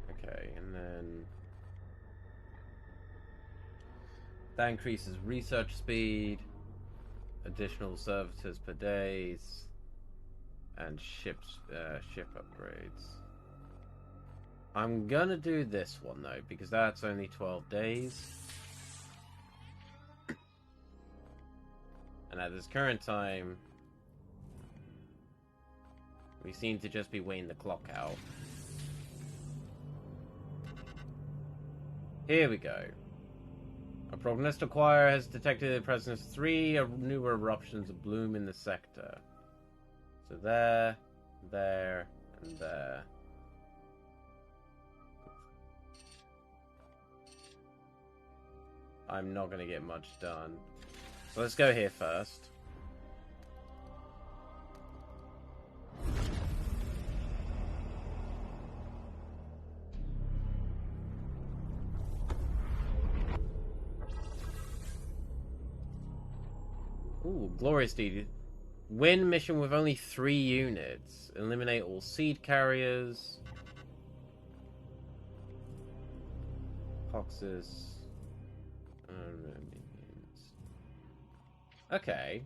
Okay, and then... That increases research speed, additional services per day, and ship upgrades. I'm gonna do this one though, because that's only 12 days. And at this current time, we seem to just be waiting the clock out. Here we go. A prognostiquire has detected the presence of 3 new eruptions of bloom in the sector. So there, there, and there. I'm not going to get much done. So let's go here first. Ooh, glorious deed. Win mission with only 3 units. Eliminate all seed carriers. Coxus. Okay.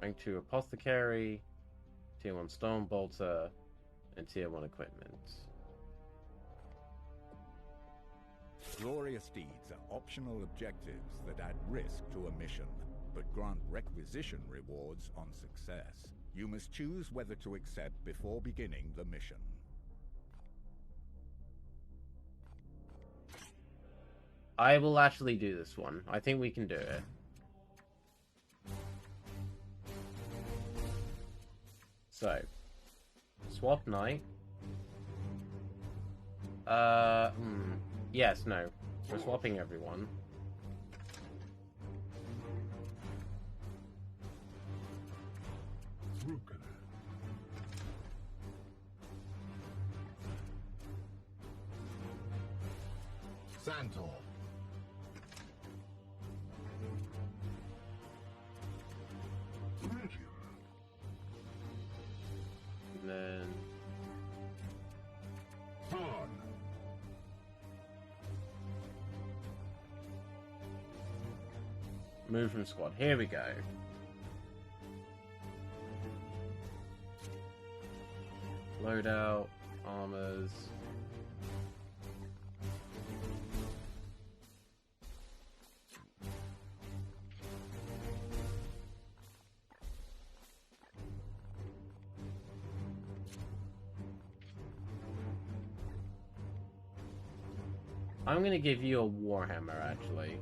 Rank 2 Apothecary, Tier 1 Stone Bolter, and Tier 1 Equipment. Glorious deeds are optional objectives that add risk to a mission, but grant requisition rewards on success. You must choose whether to accept before beginning the mission. I will actually do this one. I think we can do it. So, swap knight. Yes, no. We're swapping everyone. Santor. And then... Move from squad. Here we go. Loadout, armors. I'm gonna give you a Warhammer, actually.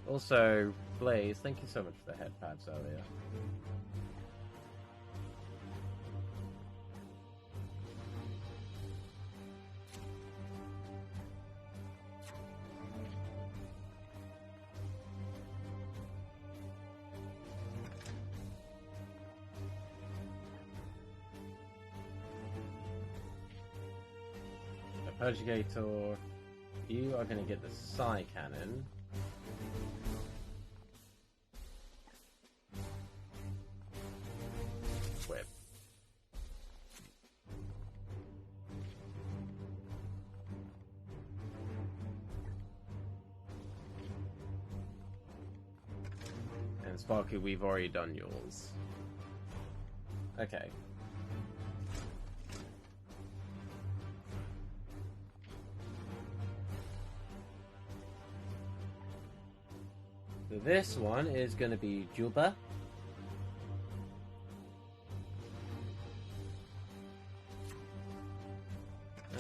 Also, Blaze, thank you so much for the head pads earlier. The Purgator, you are going to get the Psy Cannon. Whip. And Sparky, we've already done yours. Okay. So this one is going to be Juba.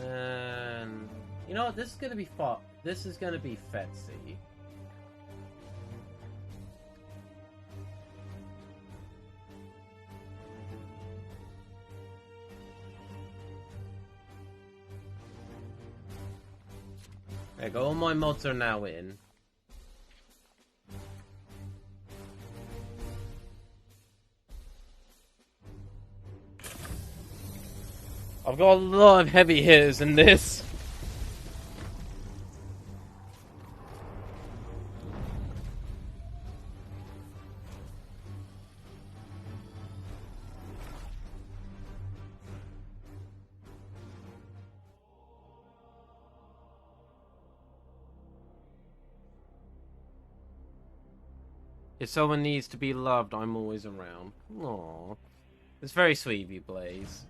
And you know what? This is going to be fun. This is going to be Fetsy. There you go. All my mods are now in. I've got a lot of heavy hitters in this. If someone needs to be loved, I'm always around. Aww. It's very sweet of you, Blaze.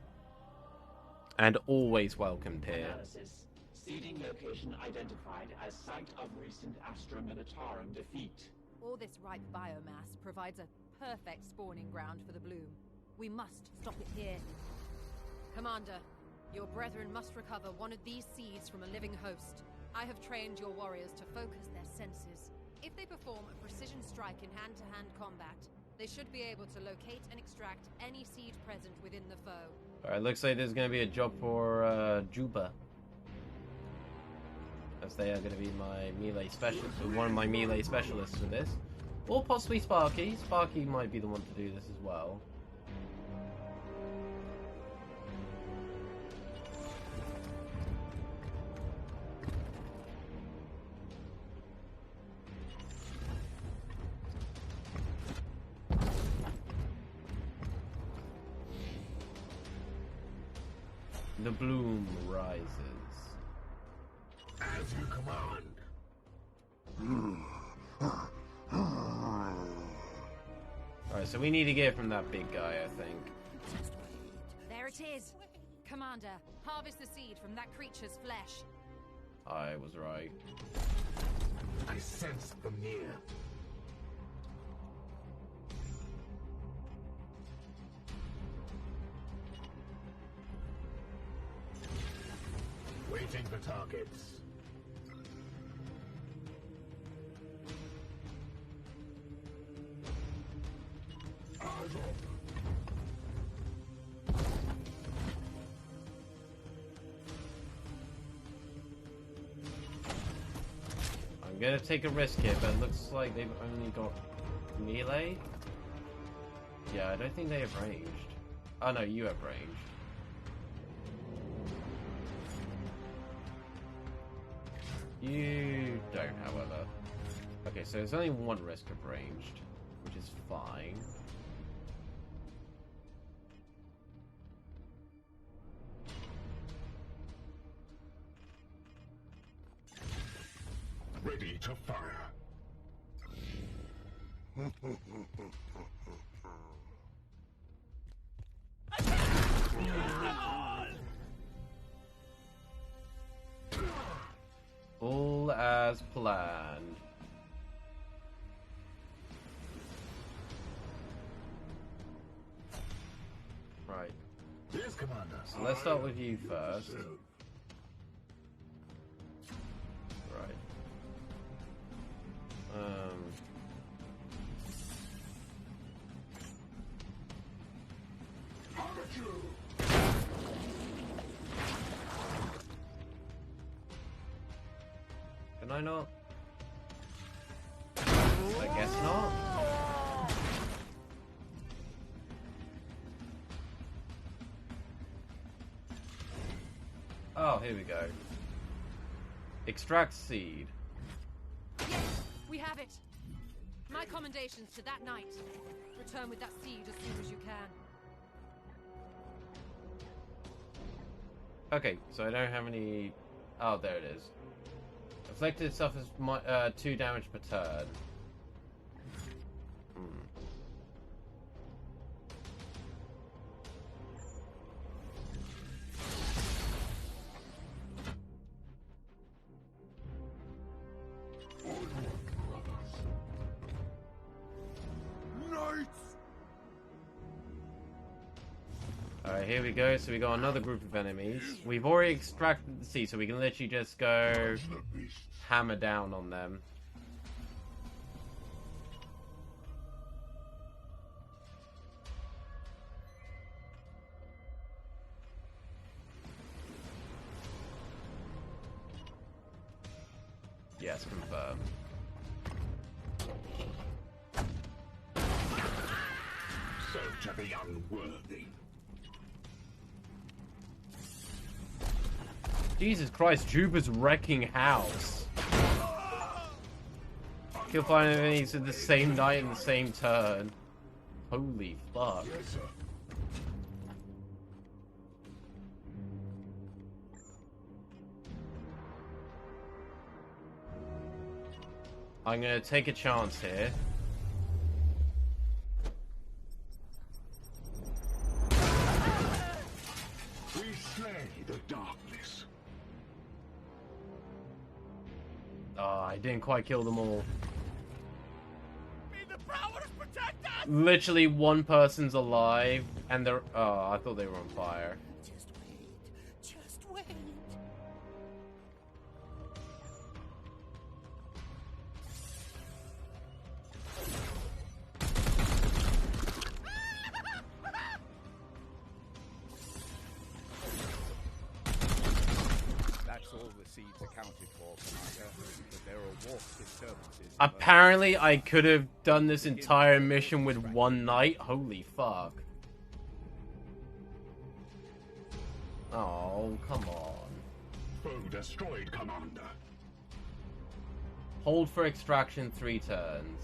And always welcomed here. Analysis. Seeding location identified as site of recent Astra Militarum defeat. All this ripe biomass provides a perfect spawning ground for the bloom. We must stop it here. Commander, your brethren must recover one of these seeds from a living host. I have trained your warriors to focus their senses. If they perform a precision strike in hand-to-hand combat, they should be able to locate and extract any seed present within the foe. Alright, looks like there's going to be a job for Juba. As they are going to be my melee specialist, or one of my melee specialists for this. Or possibly Sparky. Sparky might be the one to do this as well. The bloom rises. As you command. Alright, so we need to get it from that big guy, I think. There it is. Commander, harvest the seed from that creature's flesh. I was right. I sense them near. Waiting for targets. Eyes up. I'm gonna take a risk here, but it looks like they've only got melee. Yeah, I don't think they have ranged. Oh no, you have ranged. You don't, however. Okay, so there's only one risk of ranged, which is fine. Ready to fire. All as planned. Right. Yes, Commander. So let's start with you first. Right. Can I not? I guess not. Oh, here we go. Extract seed. Yes, we have it. My commendations to that knight. Return with that seed as soon as you can. Okay, so I don't have any... Oh, there it is. Afflicted suffers 2 damage per turn. Alright, here we go. So we got another group of enemies. We've already extracted the seed, so we can literally just go hammer down on them. Yes, confirmed. So to be unworthy. Jesus Christ, Jupiter's wrecking house. Kill 5 enemies in the same night in the same turn. Holy fuck. Yes, sir. I'm gonna take a chance here. We slay the darkness. Oh, I didn't quite kill them all. May the powers protect us! Literally one person's alive, and they're... Oh, I thought they were on fire. Just wait. Just wait. That's all the seeds accounted for, Commander. But there are warp disturbances. Apparently, I could have done this entire mission with one night. Holy fuck. Oh, come on. Foe destroyed, Commander. Hold for extraction 3 turns.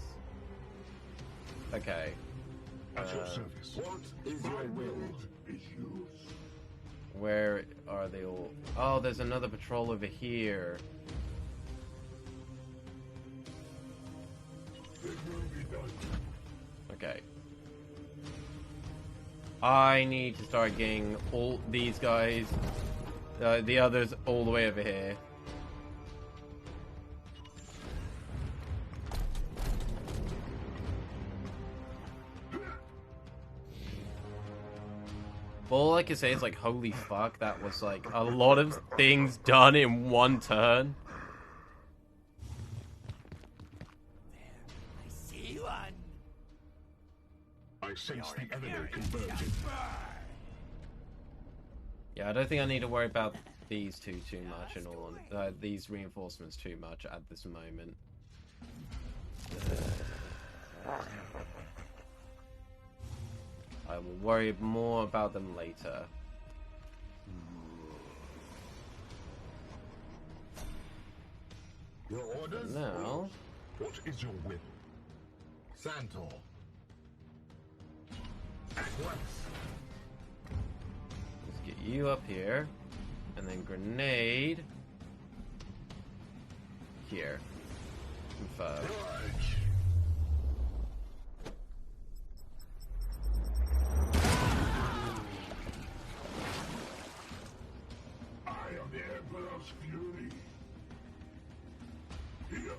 Okay. At your service. What is your will? Is yours. Where are they all? Oh, there's another patrol over here. It will be done. Okay. I need to start getting all these guys, the others, all the way over here. All I can say is, like, holy fuck, that was, like, a lot of things done in one turn. I see one. I sense the enemy converging. Yeah, I don't think I need to worry about these two too much and all, these reinforcements too much at this moment. I will worry more about them later. Your orders? Now, What is your will? Santor. At once. let's get you up here, and then grenade here. Confirm. Charge. I am the Emperor's fury. Here.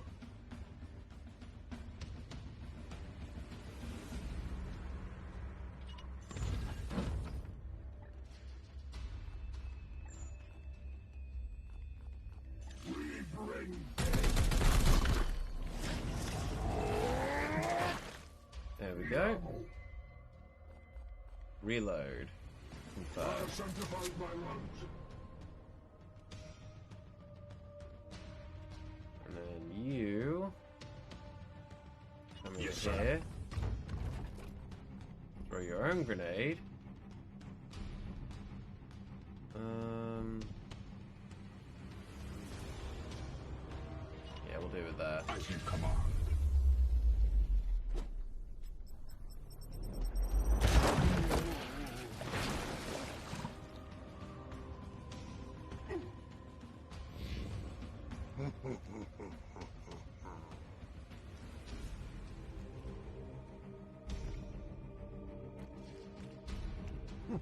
We bring There we go. Reload. Confirm. I have sanctified my lungs. And then you come in Yes, sir. here. Throw your own grenade. Yeah, we'll do with that. As you command.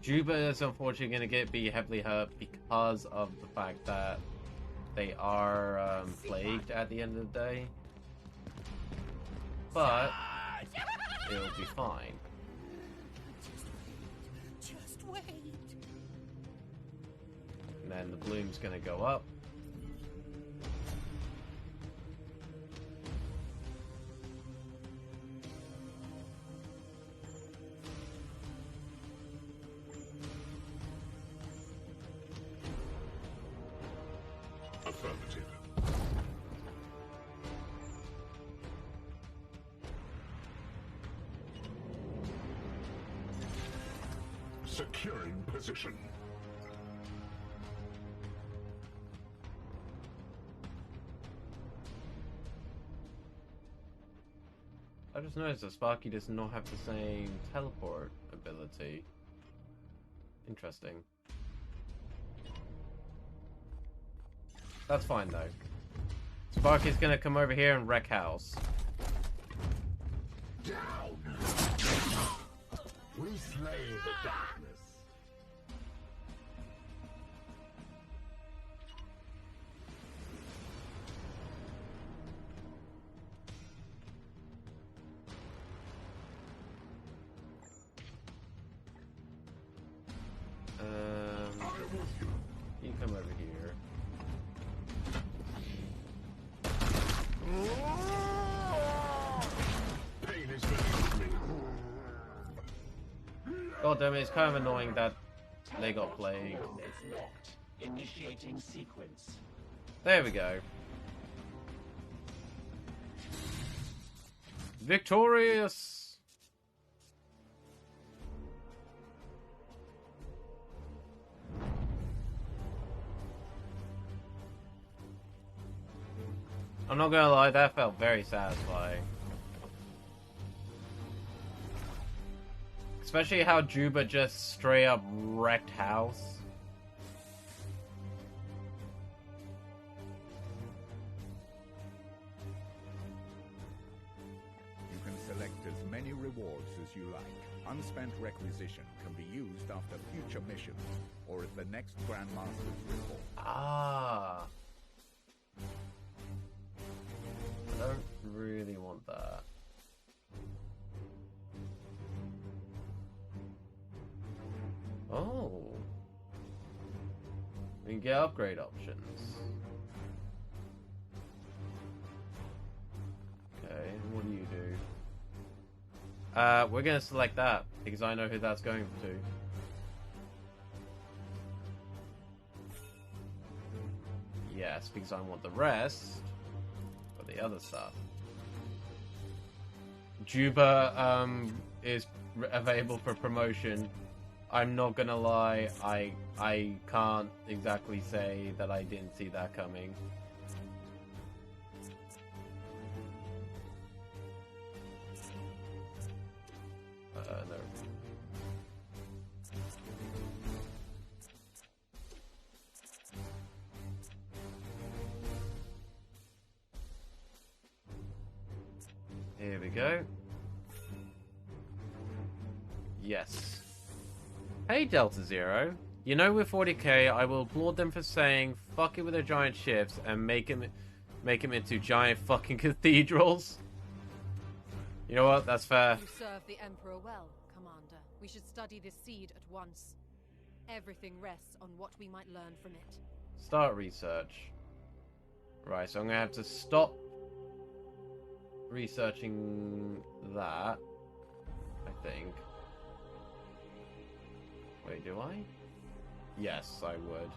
Juba is unfortunately going to be heavily hurt because of the fact that they are plagued at the end of the day. But it'll be fine. Just wait. And then the bloom's going to go up. Affirmative. Securing position. I just noticed that Sparky does not have the same teleport ability. Interesting. That's fine though. Sparky's gonna come over here and wreck house. Down. We slay the darkness. You come over here. Pain is beneath me. God damn it, it's kind of annoying that they got plagued. Initiating sequence. There we go. Victorious! I'm not gonna lie, that felt very satisfying. Especially how Juba just straight up wrecked house. You can select as many rewards as you like. Unspent requisition can be used after future missions or at the next Grandmaster's report. Ah. I don't really want that. Oh. We can get upgrade options. Okay, what do you do? We're gonna select that because I know who that's going to. Yes, because I want the rest for the other stuff. Juba is available for promotion. I'm not gonna lie, I can't exactly say that I didn't see that coming. No. Here we go. Yes. Hey Delta Zero. You know with 40k I will applaud them for saying fuck it with their giant ships and make them into giant fucking cathedrals. You know what? That's fair. You serve the Emperor well, Commander. We should study this seed at once. Everything rests on what we might learn from it. Start research. Right, so I'm gonna have to stop researching that, I think. Wait, do I? Yes, I would.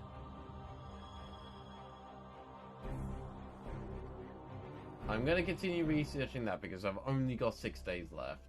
I'm gonna continue researching that because I've only got 6 days left.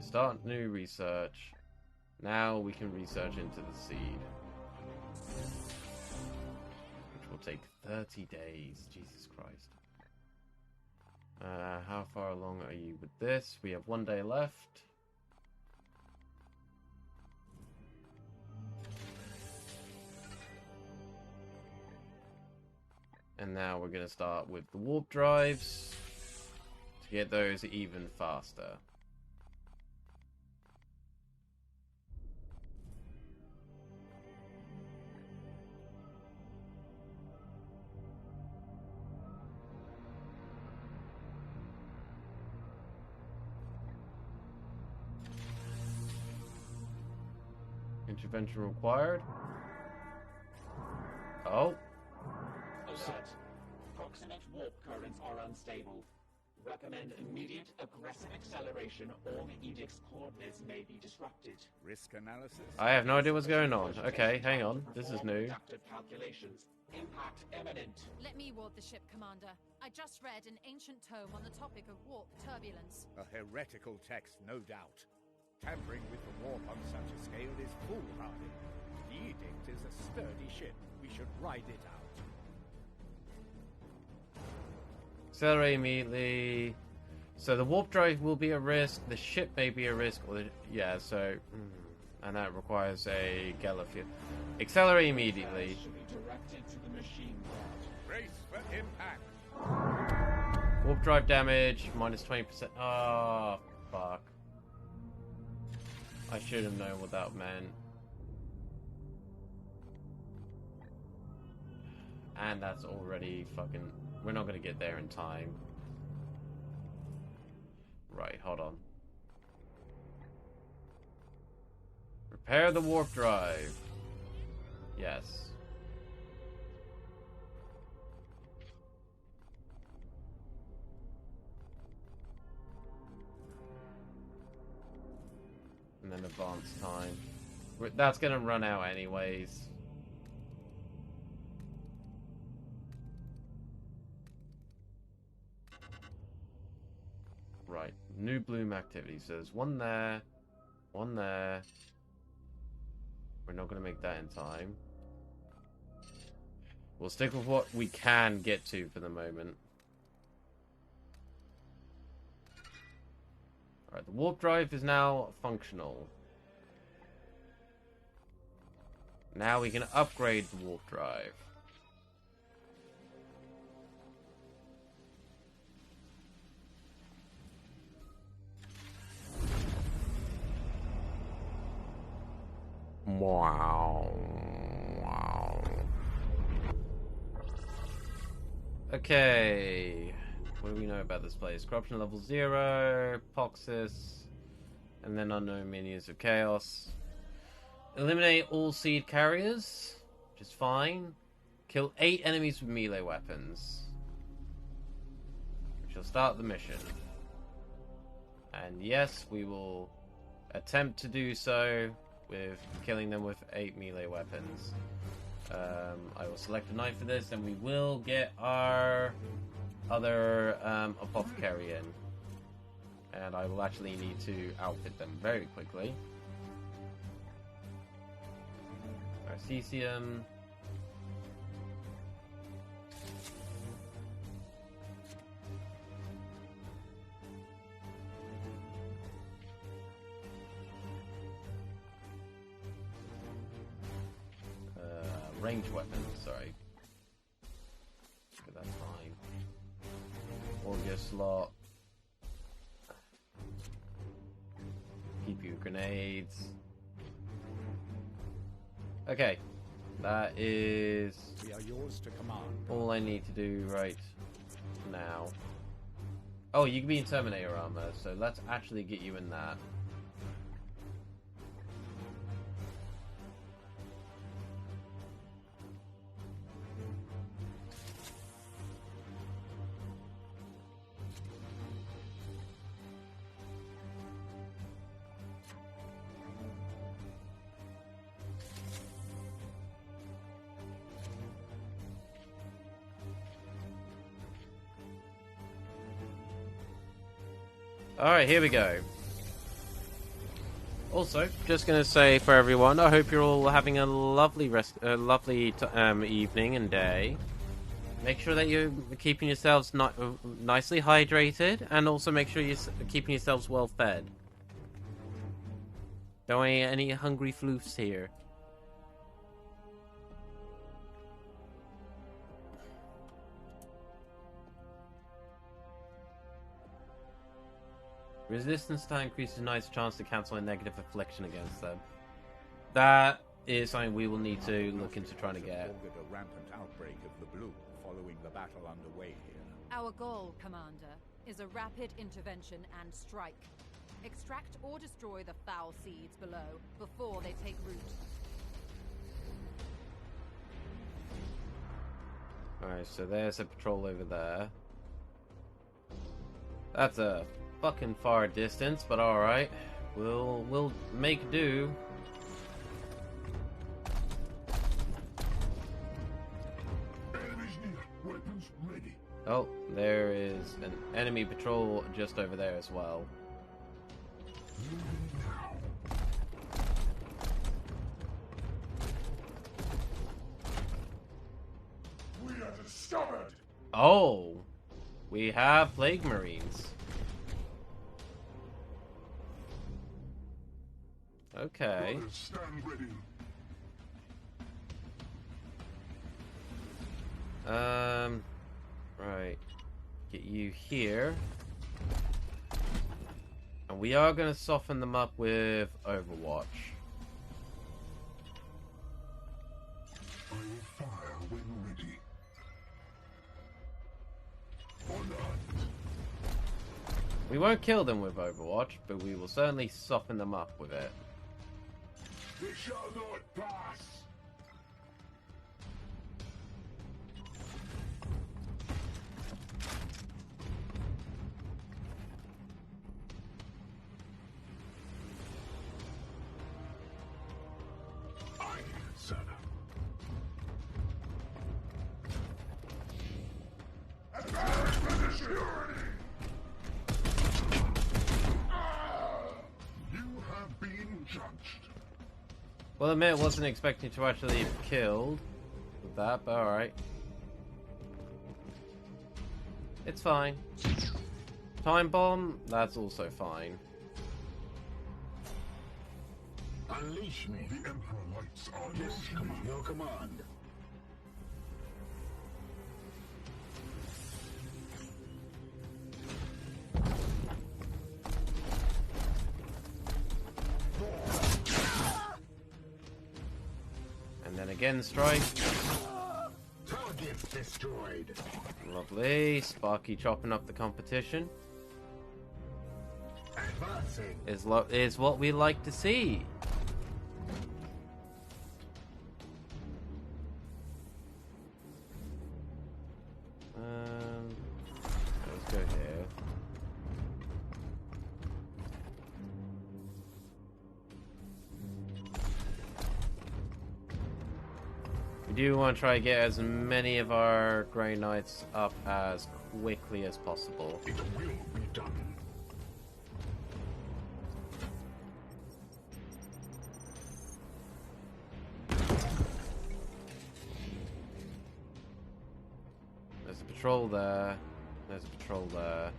Start new research. Now we can research into the seed. Which will take 30 days. Jesus Christ. How far along are you with this? We have 1 day left. And now we're going to start with the warp drives to get those even faster. Intervention required. Oh. Alert. Proximate warp currents are unstable. Recommend immediate aggressive acceleration or the Edict's coordinates may be disrupted. Risk analysis? I have no idea what's going on. Okay, hang on. This is new. Calculations. Impact imminent. Let me ward the ship, Commander. I just read an ancient tome on the topic of warp turbulence. A heretical text, no doubt. Tampering with the warp on such a scale is foolhardy. The Edict is a sturdy ship. We should ride it out. Accelerate immediately. So the warp drive will be a risk. The ship may be a risk. Or yeah, so... and that requires a gala field. Accelerate immediately. Should be directed to the machine guard. Brace for impact. Warp drive damage, minus 20%. Oh, fuck. I should have known what that meant. And that's already fucking... We're not going to get there in time. Right, hold on. Repair the warp drive. Yes. And then advance time. That's gonna run out anyways. New bloom activity. So there's one there. One there. We're not going to make that in time. We'll stick with what we can get to for the moment. Alright, the warp drive is now functional. Now we can upgrade the warp drive. Wow. Wow. Okay. What do we know about this place? Corruption level 0, Poxis, and then unknown minions of chaos. Eliminate all seed carriers, which is fine. Kill 8 enemies with melee weapons. We shall start the mission. And yes, we will attempt to do so with killing them with 8 melee weapons. I will select a knight for this, and we will get our other apothecary in. And I will actually need to outfit them very quickly. Arcesium. Range weapons, sorry. Okay, that's fine. Auger slot. CPU grenades. Okay. That is We are yours to command. all I need to do right now. Oh, you can be in Terminator armor, so let's actually get you in that. Alright, here we go. Also, just going to say for everyone, I hope you're all having a lovely evening and day. Make sure that you're keeping yourselves nicely hydrated, and also make sure you're keeping yourselves well fed. Don't want any hungry floofs here. Resistance time increases a nice chance to cancel a negative affliction against them. That is something we will need to look into trying to get. Ordered a rampant outbreak of the blue following the battle underway here. Our goal, Commander, is a rapid intervention and strike. Extract or destroy the foul seeds below before they take root. Alright, so there's a patrol over there. That's a fucking far distance, but alright. We'll make do. Enemies near. Weapons ready. Oh, there is an enemy patrol just over there as well. We are discovered. Oh, we have Plague Marines. Okay. Brothers, stand ready. Right. Get you here. And we are going to soften them up with Overwatch. I will fire when ready. On the hunt. We won't kill them with Overwatch, but we will certainly soften them up with it. It shall not pass. I answer. Advance position. Well, I admit, wasn't expecting to actually be killed with that, but alright. It's fine. Time bomb, that's also fine. Unleash me. The Emperor lights our destiny. Your command. And then again, strike. Target destroyed. Lovely. Sparky chopping up the competition. Advancing. Is what we like to see. Let's go here. We do want to try to get as many of our Grey Knights up as quickly as possible. It will be done. There's a patrol there. There's a patrol there.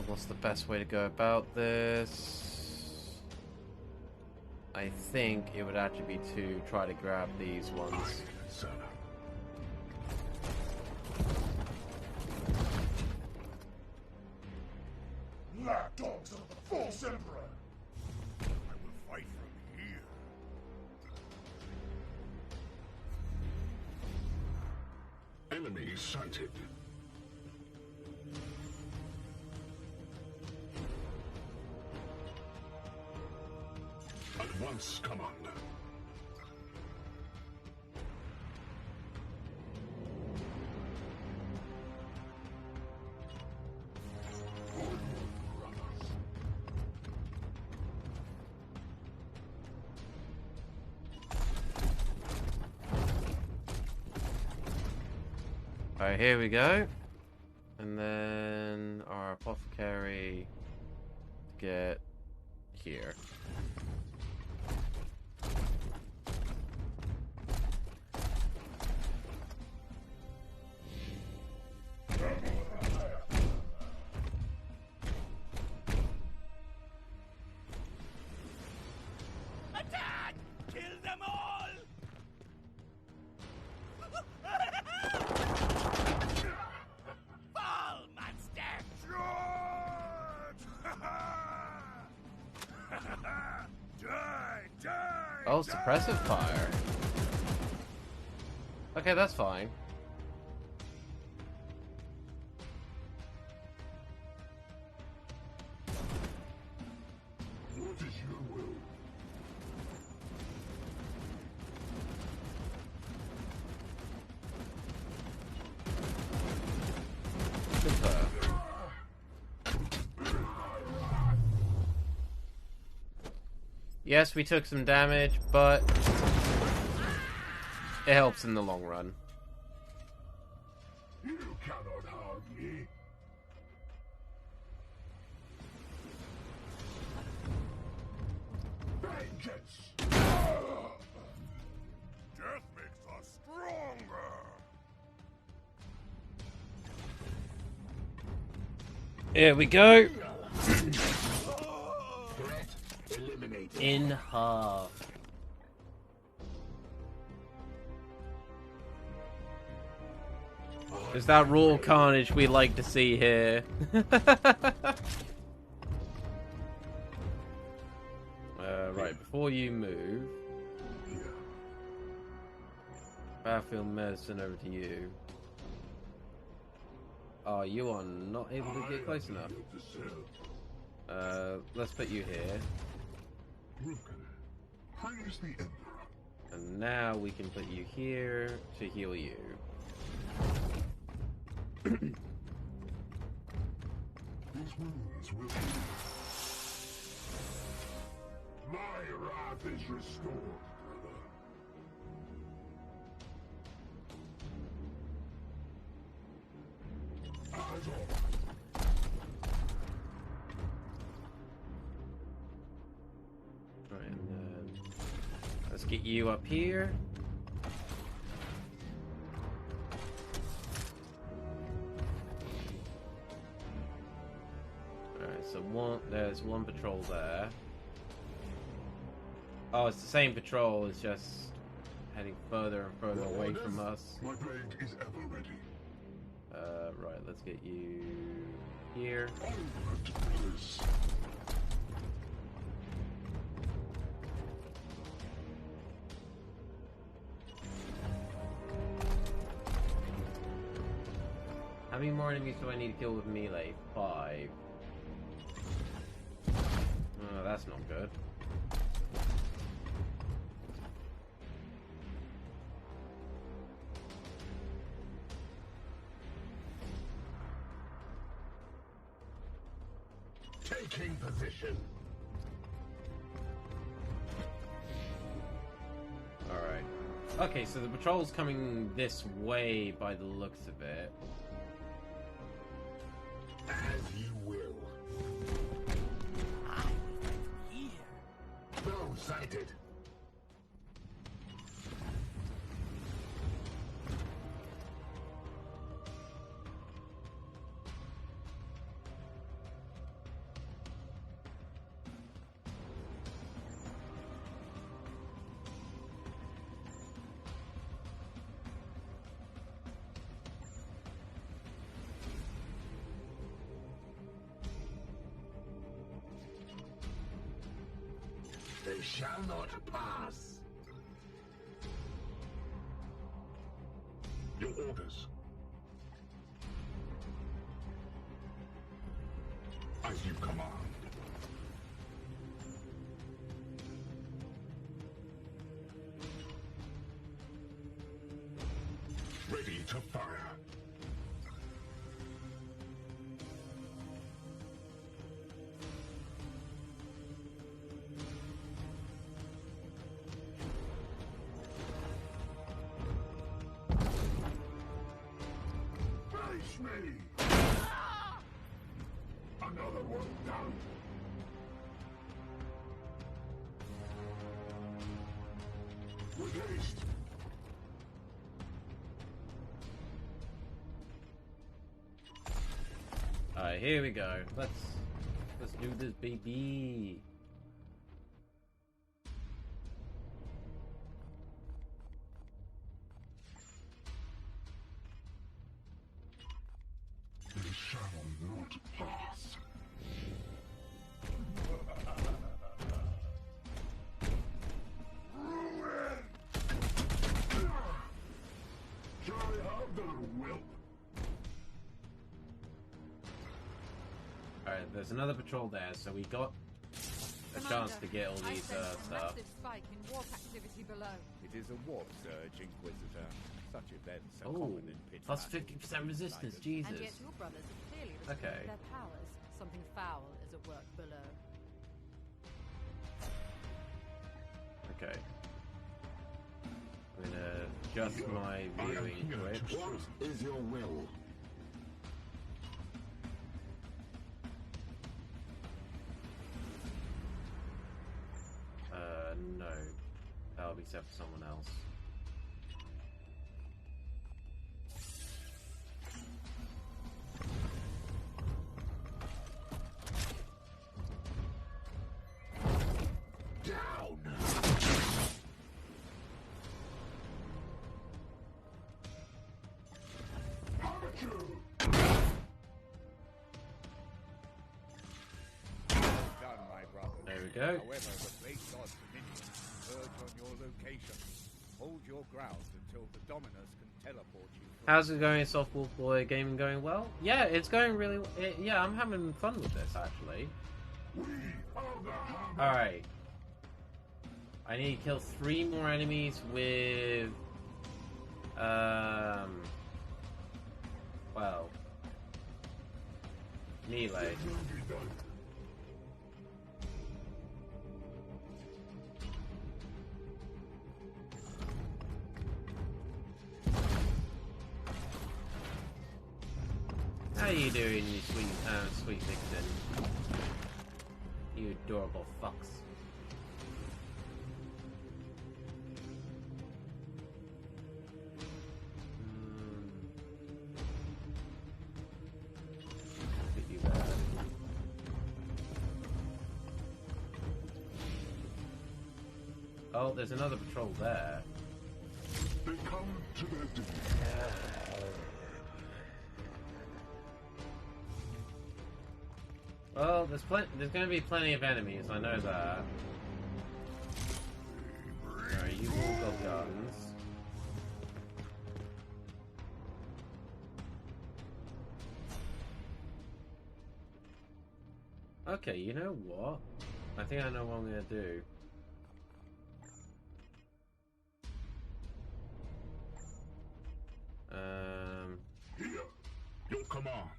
What's the best way to go about this? I think it would actually be to try to grab these ones. Sir. Lapdogs of the false Emperor! I will fight from here. Enemy sighted. At once, Commander. Alright, here we go. And then our apothecary get here. Attack! Kill them all! Fall, monster! Die! Oh, suppressive fire. Okay, that's fine. What is your will? Super. Yes, we took some damage, but it helps in the long run. You cannot harm me. Vengeance! Death makes us stronger! Here we go. Threat eliminated. In half. Is that raw carnage we like to see here? Right, before you move, battlefield medicine over to you. Oh, you are not able to get close enough. Let's put you here. Praise the Emperor. And now we can put you here to heal you. His wounds will heal. My wrath is restored, brother. Eyes on. Right, and then let's get you up here. Alright, so there's one patrol there. Oh, it's the same patrol, it's just heading further and further away from us. My blade is ever ready. Right, let's get you here. How many more enemies do I need to kill with melee? 5. Oh, that's not good. Taking position. Alright. Okay, so the patrol's coming this way by the looks of it. As you will. I here. No sighted. They shall not pass. Your orders. As you command. Ready to fire. Me. Another one down. With haste. Alright, here we go. Let's do this, baby. They shall not pass. Ruin! Shall I have their will? Alright, there's another patrol there, so we got a chance to get all these stuff. Massive spike in warp activity below. It is a warp surge, Inquisitor. Such events are Oh, common in pit plus battles. 50% resistance, Jesus. And yet your brothers have clearly restrained Okay. their powers. Something foul is at work below. Okay. I'm gonna adjust my viewing quick. What is your will? No. That'll be set for someone else. Down! Done, my brother. There we go. However, the Blade God's dominions converge on your location. Hold your ground until the Dominus can teleport you. How's it going, Soft Wolf Boy? Gaming going well? Yeah, it's going really. Yeah, I'm having fun with this actually. All right. I need to kill 3 more enemies with. Well. Melee. How you doing, you sweet vixen? You adorable fucks. Oh, there's another patrol there. They come to their doom. Well, there's going to be plenty of enemies. I know that. Alright, you've all got guns. Okay, you know what? I think I know what I'm gonna do. Here, your command.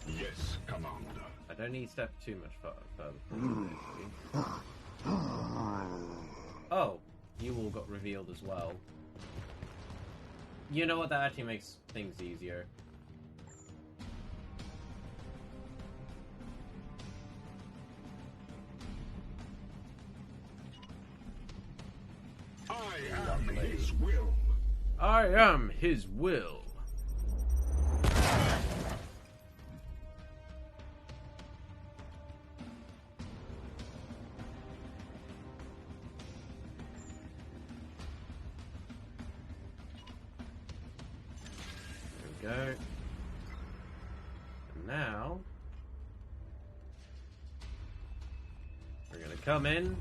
Yes, Commander. I don't need to step too much further. Oh, you all got revealed as well. You know what? That actually makes things easier. I am his will. I am his will. There we go. And now we're gonna come in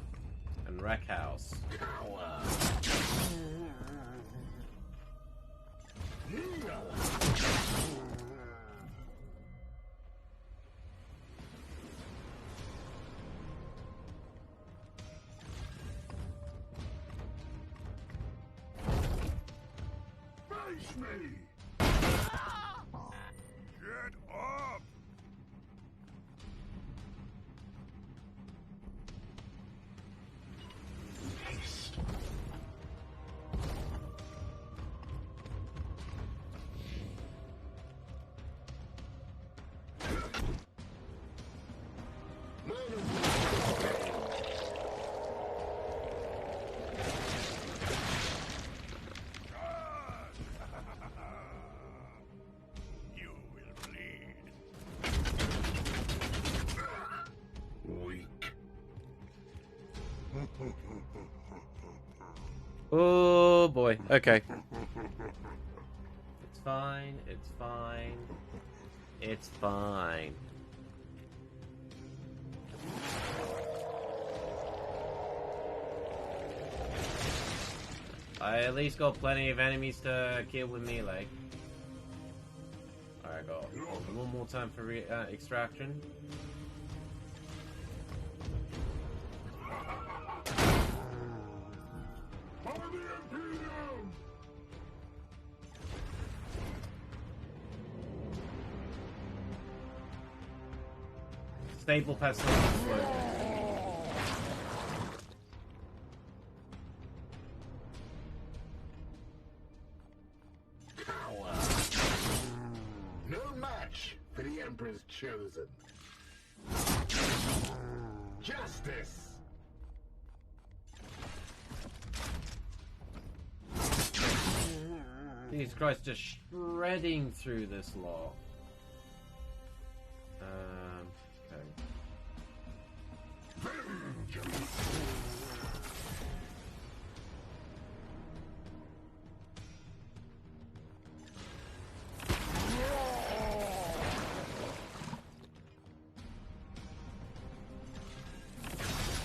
and wreck house. Face me! Get up! Haste. You will bleed. Weak. Oh boy. Okay. It's fine. It's fine. It's fine. I at least got plenty of enemies to kill with melee. Alright, got one more time for extraction. For the Imperium! Staple pestilence explosion. No match for the Emperor's chosen. Justice! Jesus Christ, just shredding through this lot. Okay.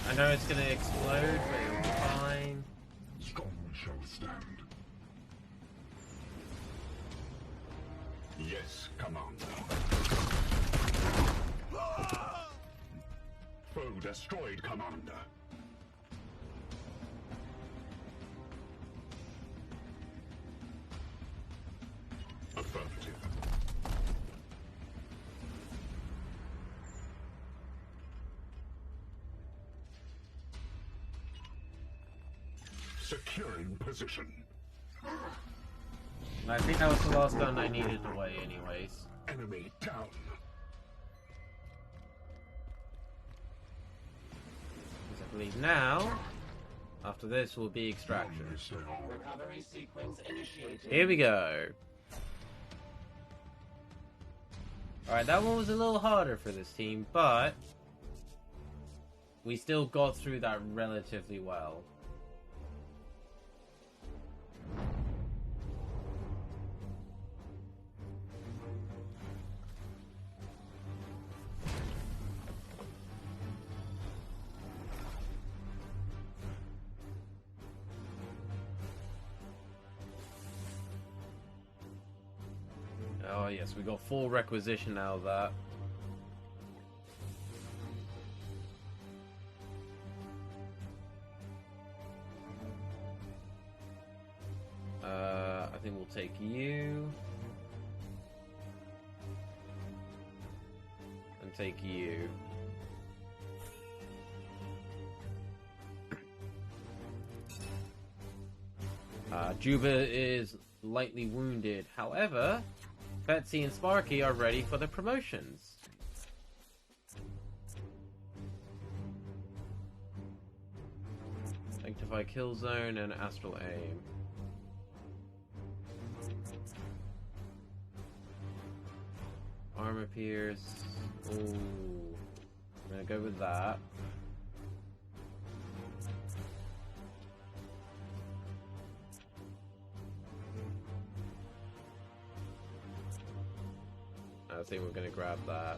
I know it's gonna explode, but it'll be fine. Strong shall stand. Yes, Commander. Foe destroyed, Commander. Affirmative. Securing position. And I think that was the last gun I needed away anyways. Enemy down. Because I believe now, after this will be extraction. Recovery sequence initiated. Here we go. Alright, that one was a little harder for this team, but we still got through that relatively well. Oh yes, we got full requisition out of that. I think we'll take you. And take you. Juba is lightly wounded. However, Betsy and Sparky are ready for the promotions. Sanctify Kill Zone and Astral Aim. Armor Pierce. Ooh. I'm gonna go with that. I think we're gonna grab that.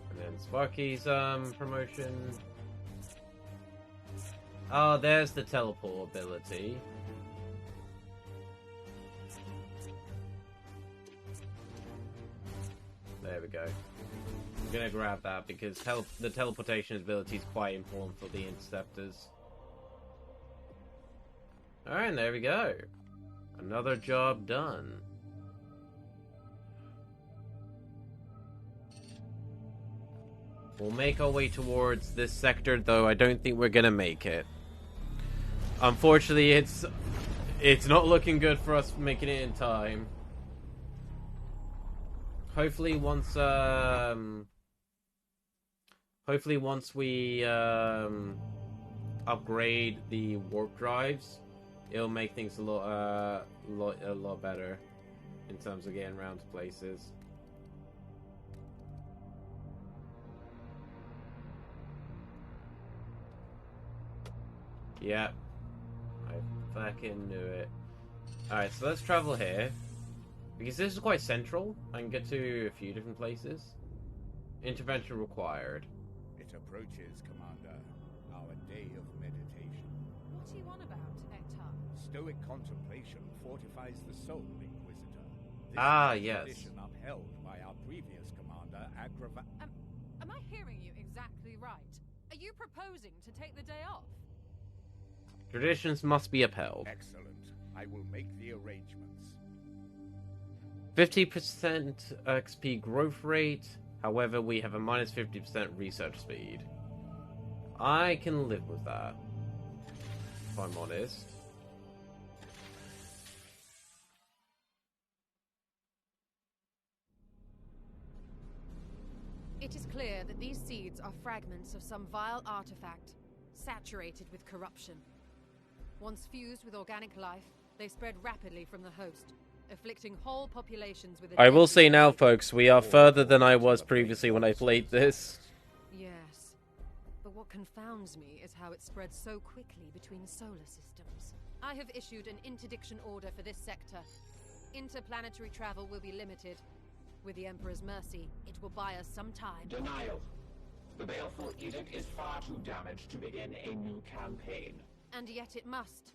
And then Sparky's promotion. Oh, there's the teleport ability. There we go. I'm gonna grab that because the teleportation ability is quite important for the interceptors. Alright, and there we go. Another job done. We'll make our way towards this sector, though I don't think we're gonna make it. Unfortunately, it's not looking good for us making it in time. Hopefully once we upgrade the warp drives, it'll make things a lot better in terms of getting around to places. Yeah, I fucking knew it. Alright, so let's travel here. Because this is quite central. I can get to a few different places. Intervention required. It approaches, Commander. Our day of meditation. What do you want about, Nectar? Stoic contemplation fortifies the soul, Inquisitor. This Ah, is a yes. tradition upheld by our previous commander, Am I hearing you exactly right? Are you proposing to take the day off? Traditions must be upheld. Excellent. I will make the arrangements. 50% XP growth rate. However, we have a minus 50% research speed. I can live with that, if I'm honest. It is clear that these seeds are fragments of some vile artifact, saturated with corruption. Once fused with organic life, they spread rapidly from the host, afflicting whole populations with a I will deadly say now, disease. folks, we are further than I was previously when I played this. Yes, but what confounds me is how it spreads so quickly between solar systems. I have issued an interdiction order for this sector. Interplanetary travel will be limited. With the Emperor's mercy, it will buy us some time. Denial. The baleful edict is far too damaged to begin a new campaign. And yet it must.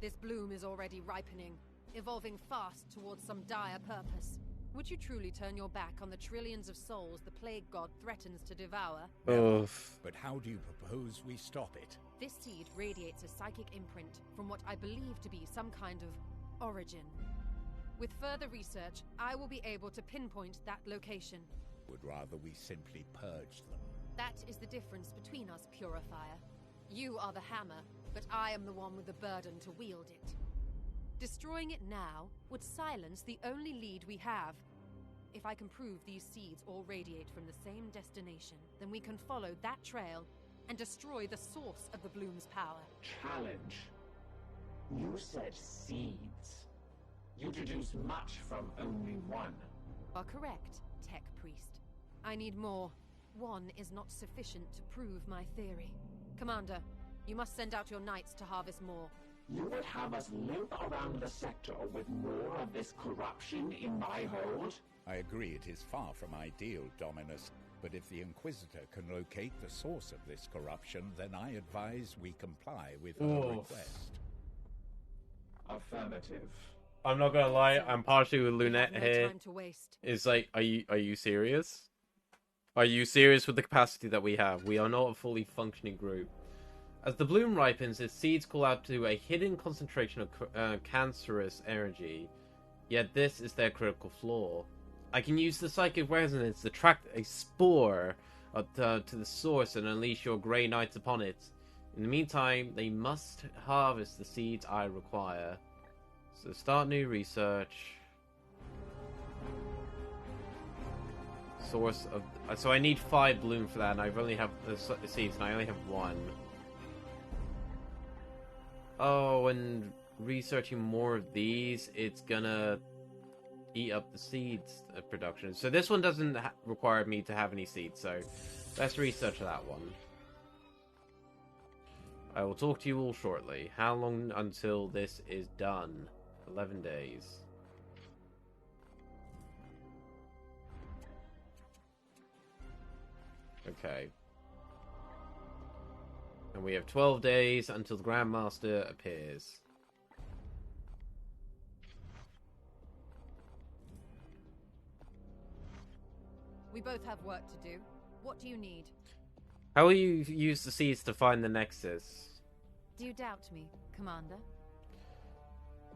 This bloom is already ripening, evolving fast towards some dire purpose. Would you truly turn your back on the trillions of souls the Plague God threatens to devour? Oof. But how do you propose we stop it? This seed radiates a psychic imprint from what I believe to be some kind of origin. With further research, I will be able to pinpoint that location. Would rather we simply purge them. That is the difference between us, Purifier. You are the hammer, but I am the one with the burden to wield it. Destroying it now would silence the only lead we have. If I can prove these seeds all radiate from the same destination, then we can follow that trail and destroy the source of the bloom's power. Challenge. You said seeds. You deduce much from only one. Are correct, Tech Priest. I need more. One is not sufficient to prove my theory. Commander, you must send out your knights to harvest more. You would have us limp around the sector with more of this corruption in my hold? I agree it is far from ideal, Dominus, but if the Inquisitor can locate the source of this corruption, then I advise we comply with her request. Affirmative. I'm not gonna lie, I'm partially with Lunette No here. time to waste. It's like, are you serious? Are you serious with the capacity that we have? We are not a fully functioning group. As the bloom ripens, its seeds call out to a hidden concentration of cancerous energy. Yet this is their critical flaw. I can use the psychic resonance to track a spore to the source and unleash your Grey Knights upon it. In the meantime, they must harvest the seeds I require. So start new research. Source of... So I need 5 bloom for that, and I only have seeds, and I only have 1. Oh, and researching more of these, it's gonna eat up the seeds production. So this one doesn't require me to have any seeds, so let's research that one. I will talk to you all shortly. How long until this is done? 11 days. Okay. And we have 12 days until the Grandmaster appears. We both have work to do. What do you need? How will you use the seeds to find the Nexus? Do you doubt me, Commander?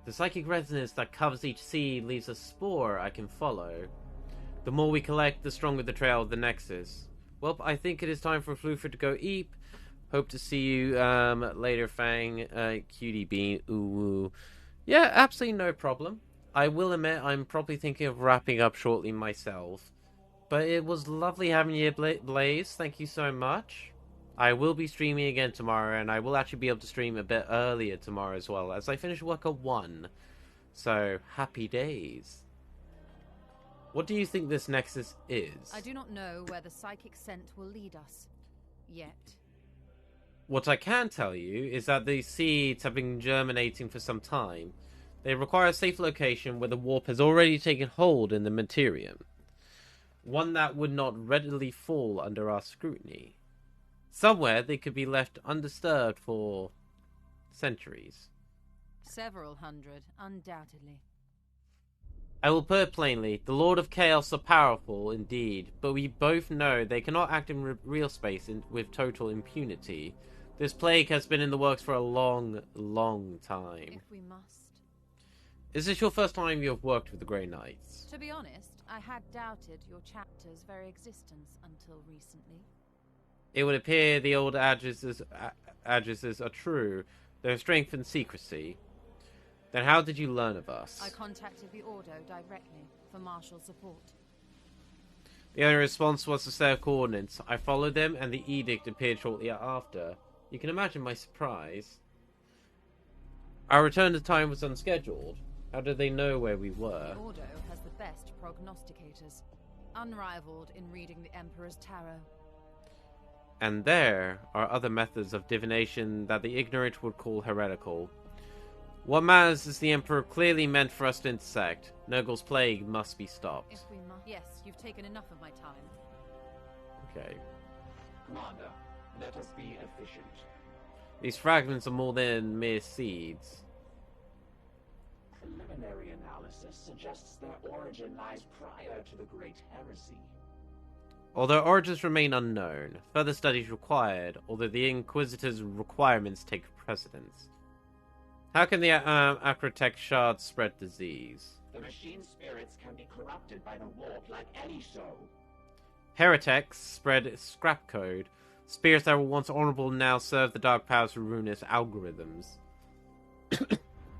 The psychic resonance that covers each seed leaves a spore I can follow. The more we collect, the stronger the trail of the Nexus. Well, I think it is time for Fluford to go eat. Hope to see you later, Fang. Cutie Bean. Ooh. Yeah, absolutely no problem. I will admit I'm probably thinking of wrapping up shortly myself. But it was lovely having you, Blaze. Thank you so much. I will be streaming again tomorrow, and I will actually be able to stream a bit earlier tomorrow as well, as I finish work at 1. So, happy days. What do you think this Nexus is? I do not know where the psychic scent will lead us. Yet. What I can tell you is that these seeds have been germinating for some time. They require a safe location where the warp has already taken hold in the materium. One that would not readily fall under our scrutiny. Somewhere they could be left undisturbed for centuries. Several hundred, undoubtedly. I will put it plainly, the Lord of Chaos are powerful indeed, but we both know they cannot act in real space with total impunity. This plague has been in the works for a long, long time. If we must. Is this your first time you have worked with the Grey Knights? To be honest, I had doubted your chapter's very existence until recently. It would appear the old addresses are true, their strength and secrecy. Then how did you learn of us? I contacted the Ordo directly for martial support. The only response was a set of coordinates. I followed them, and the edict appeared shortly after. You can imagine my surprise. Our return to time was unscheduled. How did they know where we were? The Ordo has the best prognosticators, unrivaled in reading the Emperor's tarot. And there are other methods of divination that the ignorant would call heretical. What matters is the Emperor clearly meant for us to intersect. Nurgle's plague must be stopped. If we must. Yes, you've taken enough of my time. Okay. Commander, let us be efficient. These fragments are more than mere seeds. Preliminary analysis suggests their origin lies prior to the Great Heresy. Although origins remain unknown, further studies required, although the Inquisitor's requirements take precedence. How can the Acrotech shards spread disease? The machine spirits can be corrupted by the warp like any soul. Heretics spread scrap code. Spirits that were once honorable now serve the dark powers of ruinous algorithms.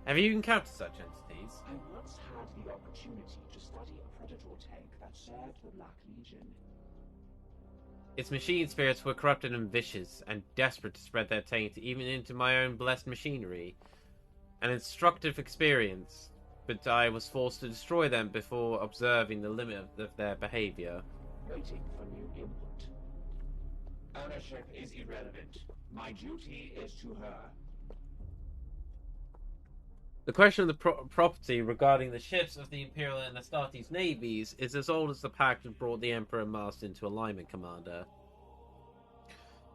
Have you encountered such entities? I once had the opportunity to study a Predator tank that served the Black Legion. Its machine spirits were corrupted and vicious, and desperate to spread their taint even into my own blessed machinery. An instructive experience, but I was forced to destroy them before observing the limit of their behavior. Waiting for new input. Ownership is irrelevant. My duty is to her. The question of the property regarding the ships of the Imperial and Astartes navies is as old as the pact that brought the Emperor and Master into alignment, Commander.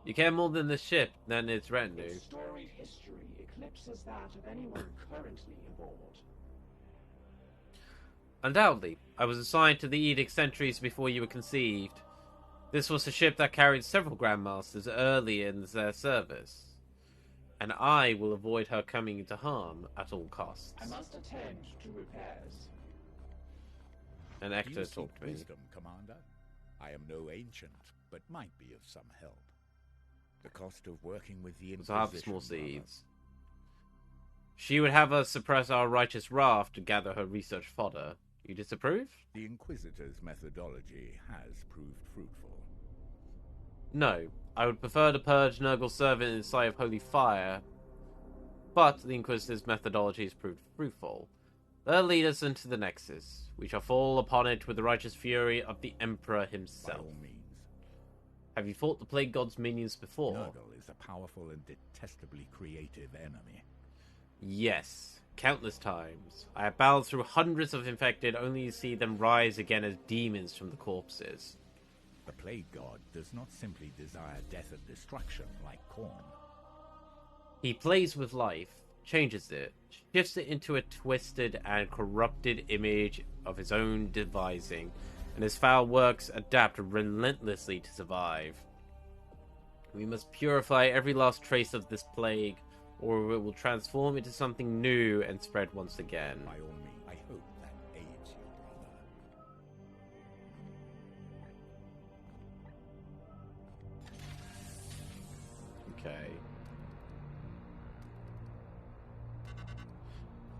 You care more than the ship than its retinue. Its storied history eclipses that of anyone currently aboard. Undoubtedly, I was assigned to the Edict centuries before you were conceived. This was a ship that carried several Grandmasters early in their service, and I will avoid her coming into harm at all costs. I must attend to repairs. And Ector talked to me. Wisdom, Commander. I am no ancient, but might be of some help. The cost of working with the Inquisition. Harvest small seeds. She would have us suppress our righteous wrath to gather her research fodder. You disapprove? The Inquisitor's methodology has proved fruitful. No, I would prefer to purge Nurgle's servant in the sight of holy fire, but the Inquisitor's methodology has proved fruitful. They'll lead us into the Nexus. We shall fall upon it with the righteous fury of the Emperor himself. By all means. Have you fought the Plague God's minions before? Nurgle is a powerful and detestably creative enemy. Yes, countless times. I have battled through hundreds of infected, only to see them rise again as demons from the corpses. The Plague God does not simply desire death and destruction like Khorne. He plays with life, changes it, shifts it into a twisted and corrupted image of his own devising, and his foul works adapt relentlessly to survive. We must purify every last trace of this plague, or it will transform into something new and spread once again. By all means, I hope that aids you, brother. Okay.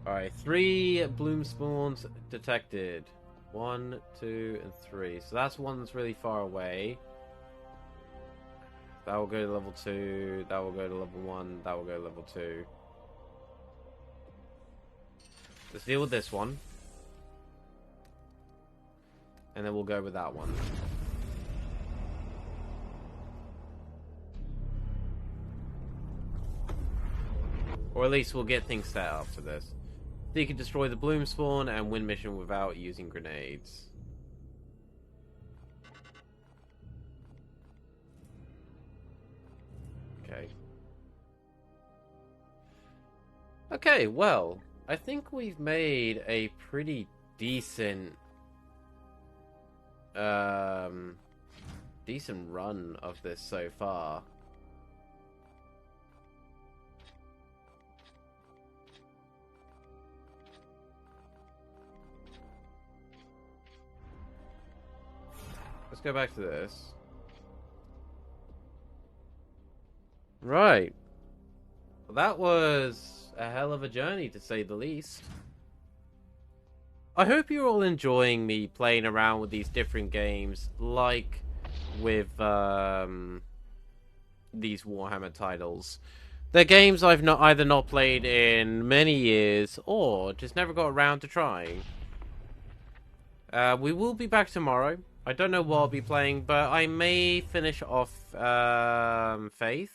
Alright, 3 bloom spawns detected. 1, 2, and 3. So that's one that's really far away. That will go to level 2. That will go to level 1. That will go to level 2. Let's deal with this one. And then we'll go with that one. Or at least we'll get things set up for this. So you can destroy the bloom spawn and win mission without using grenades. Okay. Okay, well, I think we've made a pretty decent decent run of this so far. Let's go back to this. Right. Well, that was a hell of a journey, to say the least. I hope you're all enjoying me playing around with these different games, like with these Warhammer titles. They're games I've either not played in many years, or just never got around to trying. We will be back tomorrow. I don't know what I'll be playing, but I may finish off Faith.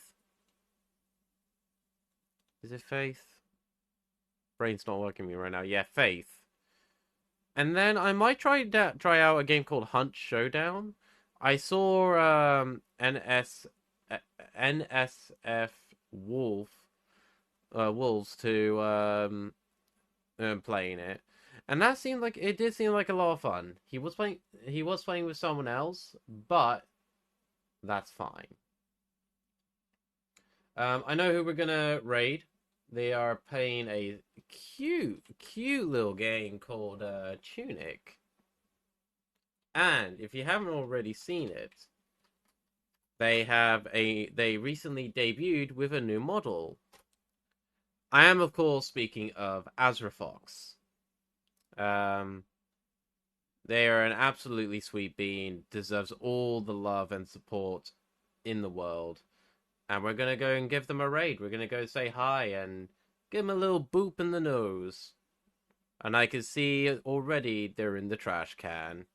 Is it Faith? Brain's not working me right now. Yeah, Faith. And then I might try out a game called Hunt Showdown. I saw NSF Wolves to playing it. And that seemed like it did seem like a lot of fun. He was playing with someone else, but that's fine. I know who we're gonna raid. They are playing a cute little game called Tunic. And if you haven't already seen it, they recently debuted with a new model. I am, of course, speaking of Azrafox. They are an absolutely sweet being, deserves all the love and support in the world. And we're going to go and give them a raid. We're going to go say hi and Give him a little boop in the nose. And I can see already they're in the trash can.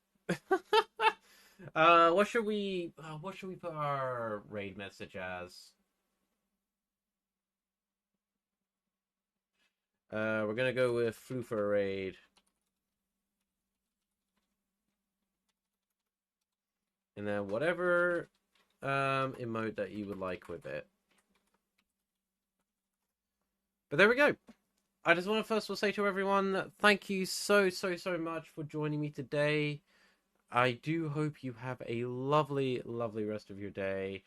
What should we put our raid message as? We're gonna go with Floofer raid. And then whatever emote that you would like with it. But there we go. I just want to first of all say to everyone, thank you so much for joining me today. I do hope you have a lovely rest of your day.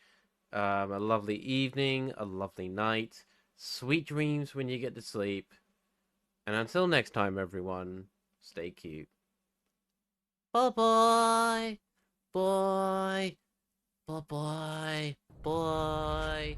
A lovely evening, a lovely night. Sweet dreams when you get to sleep. And until next time, everyone, stay cute. Bye-bye. Bye. Bye-bye. Bye.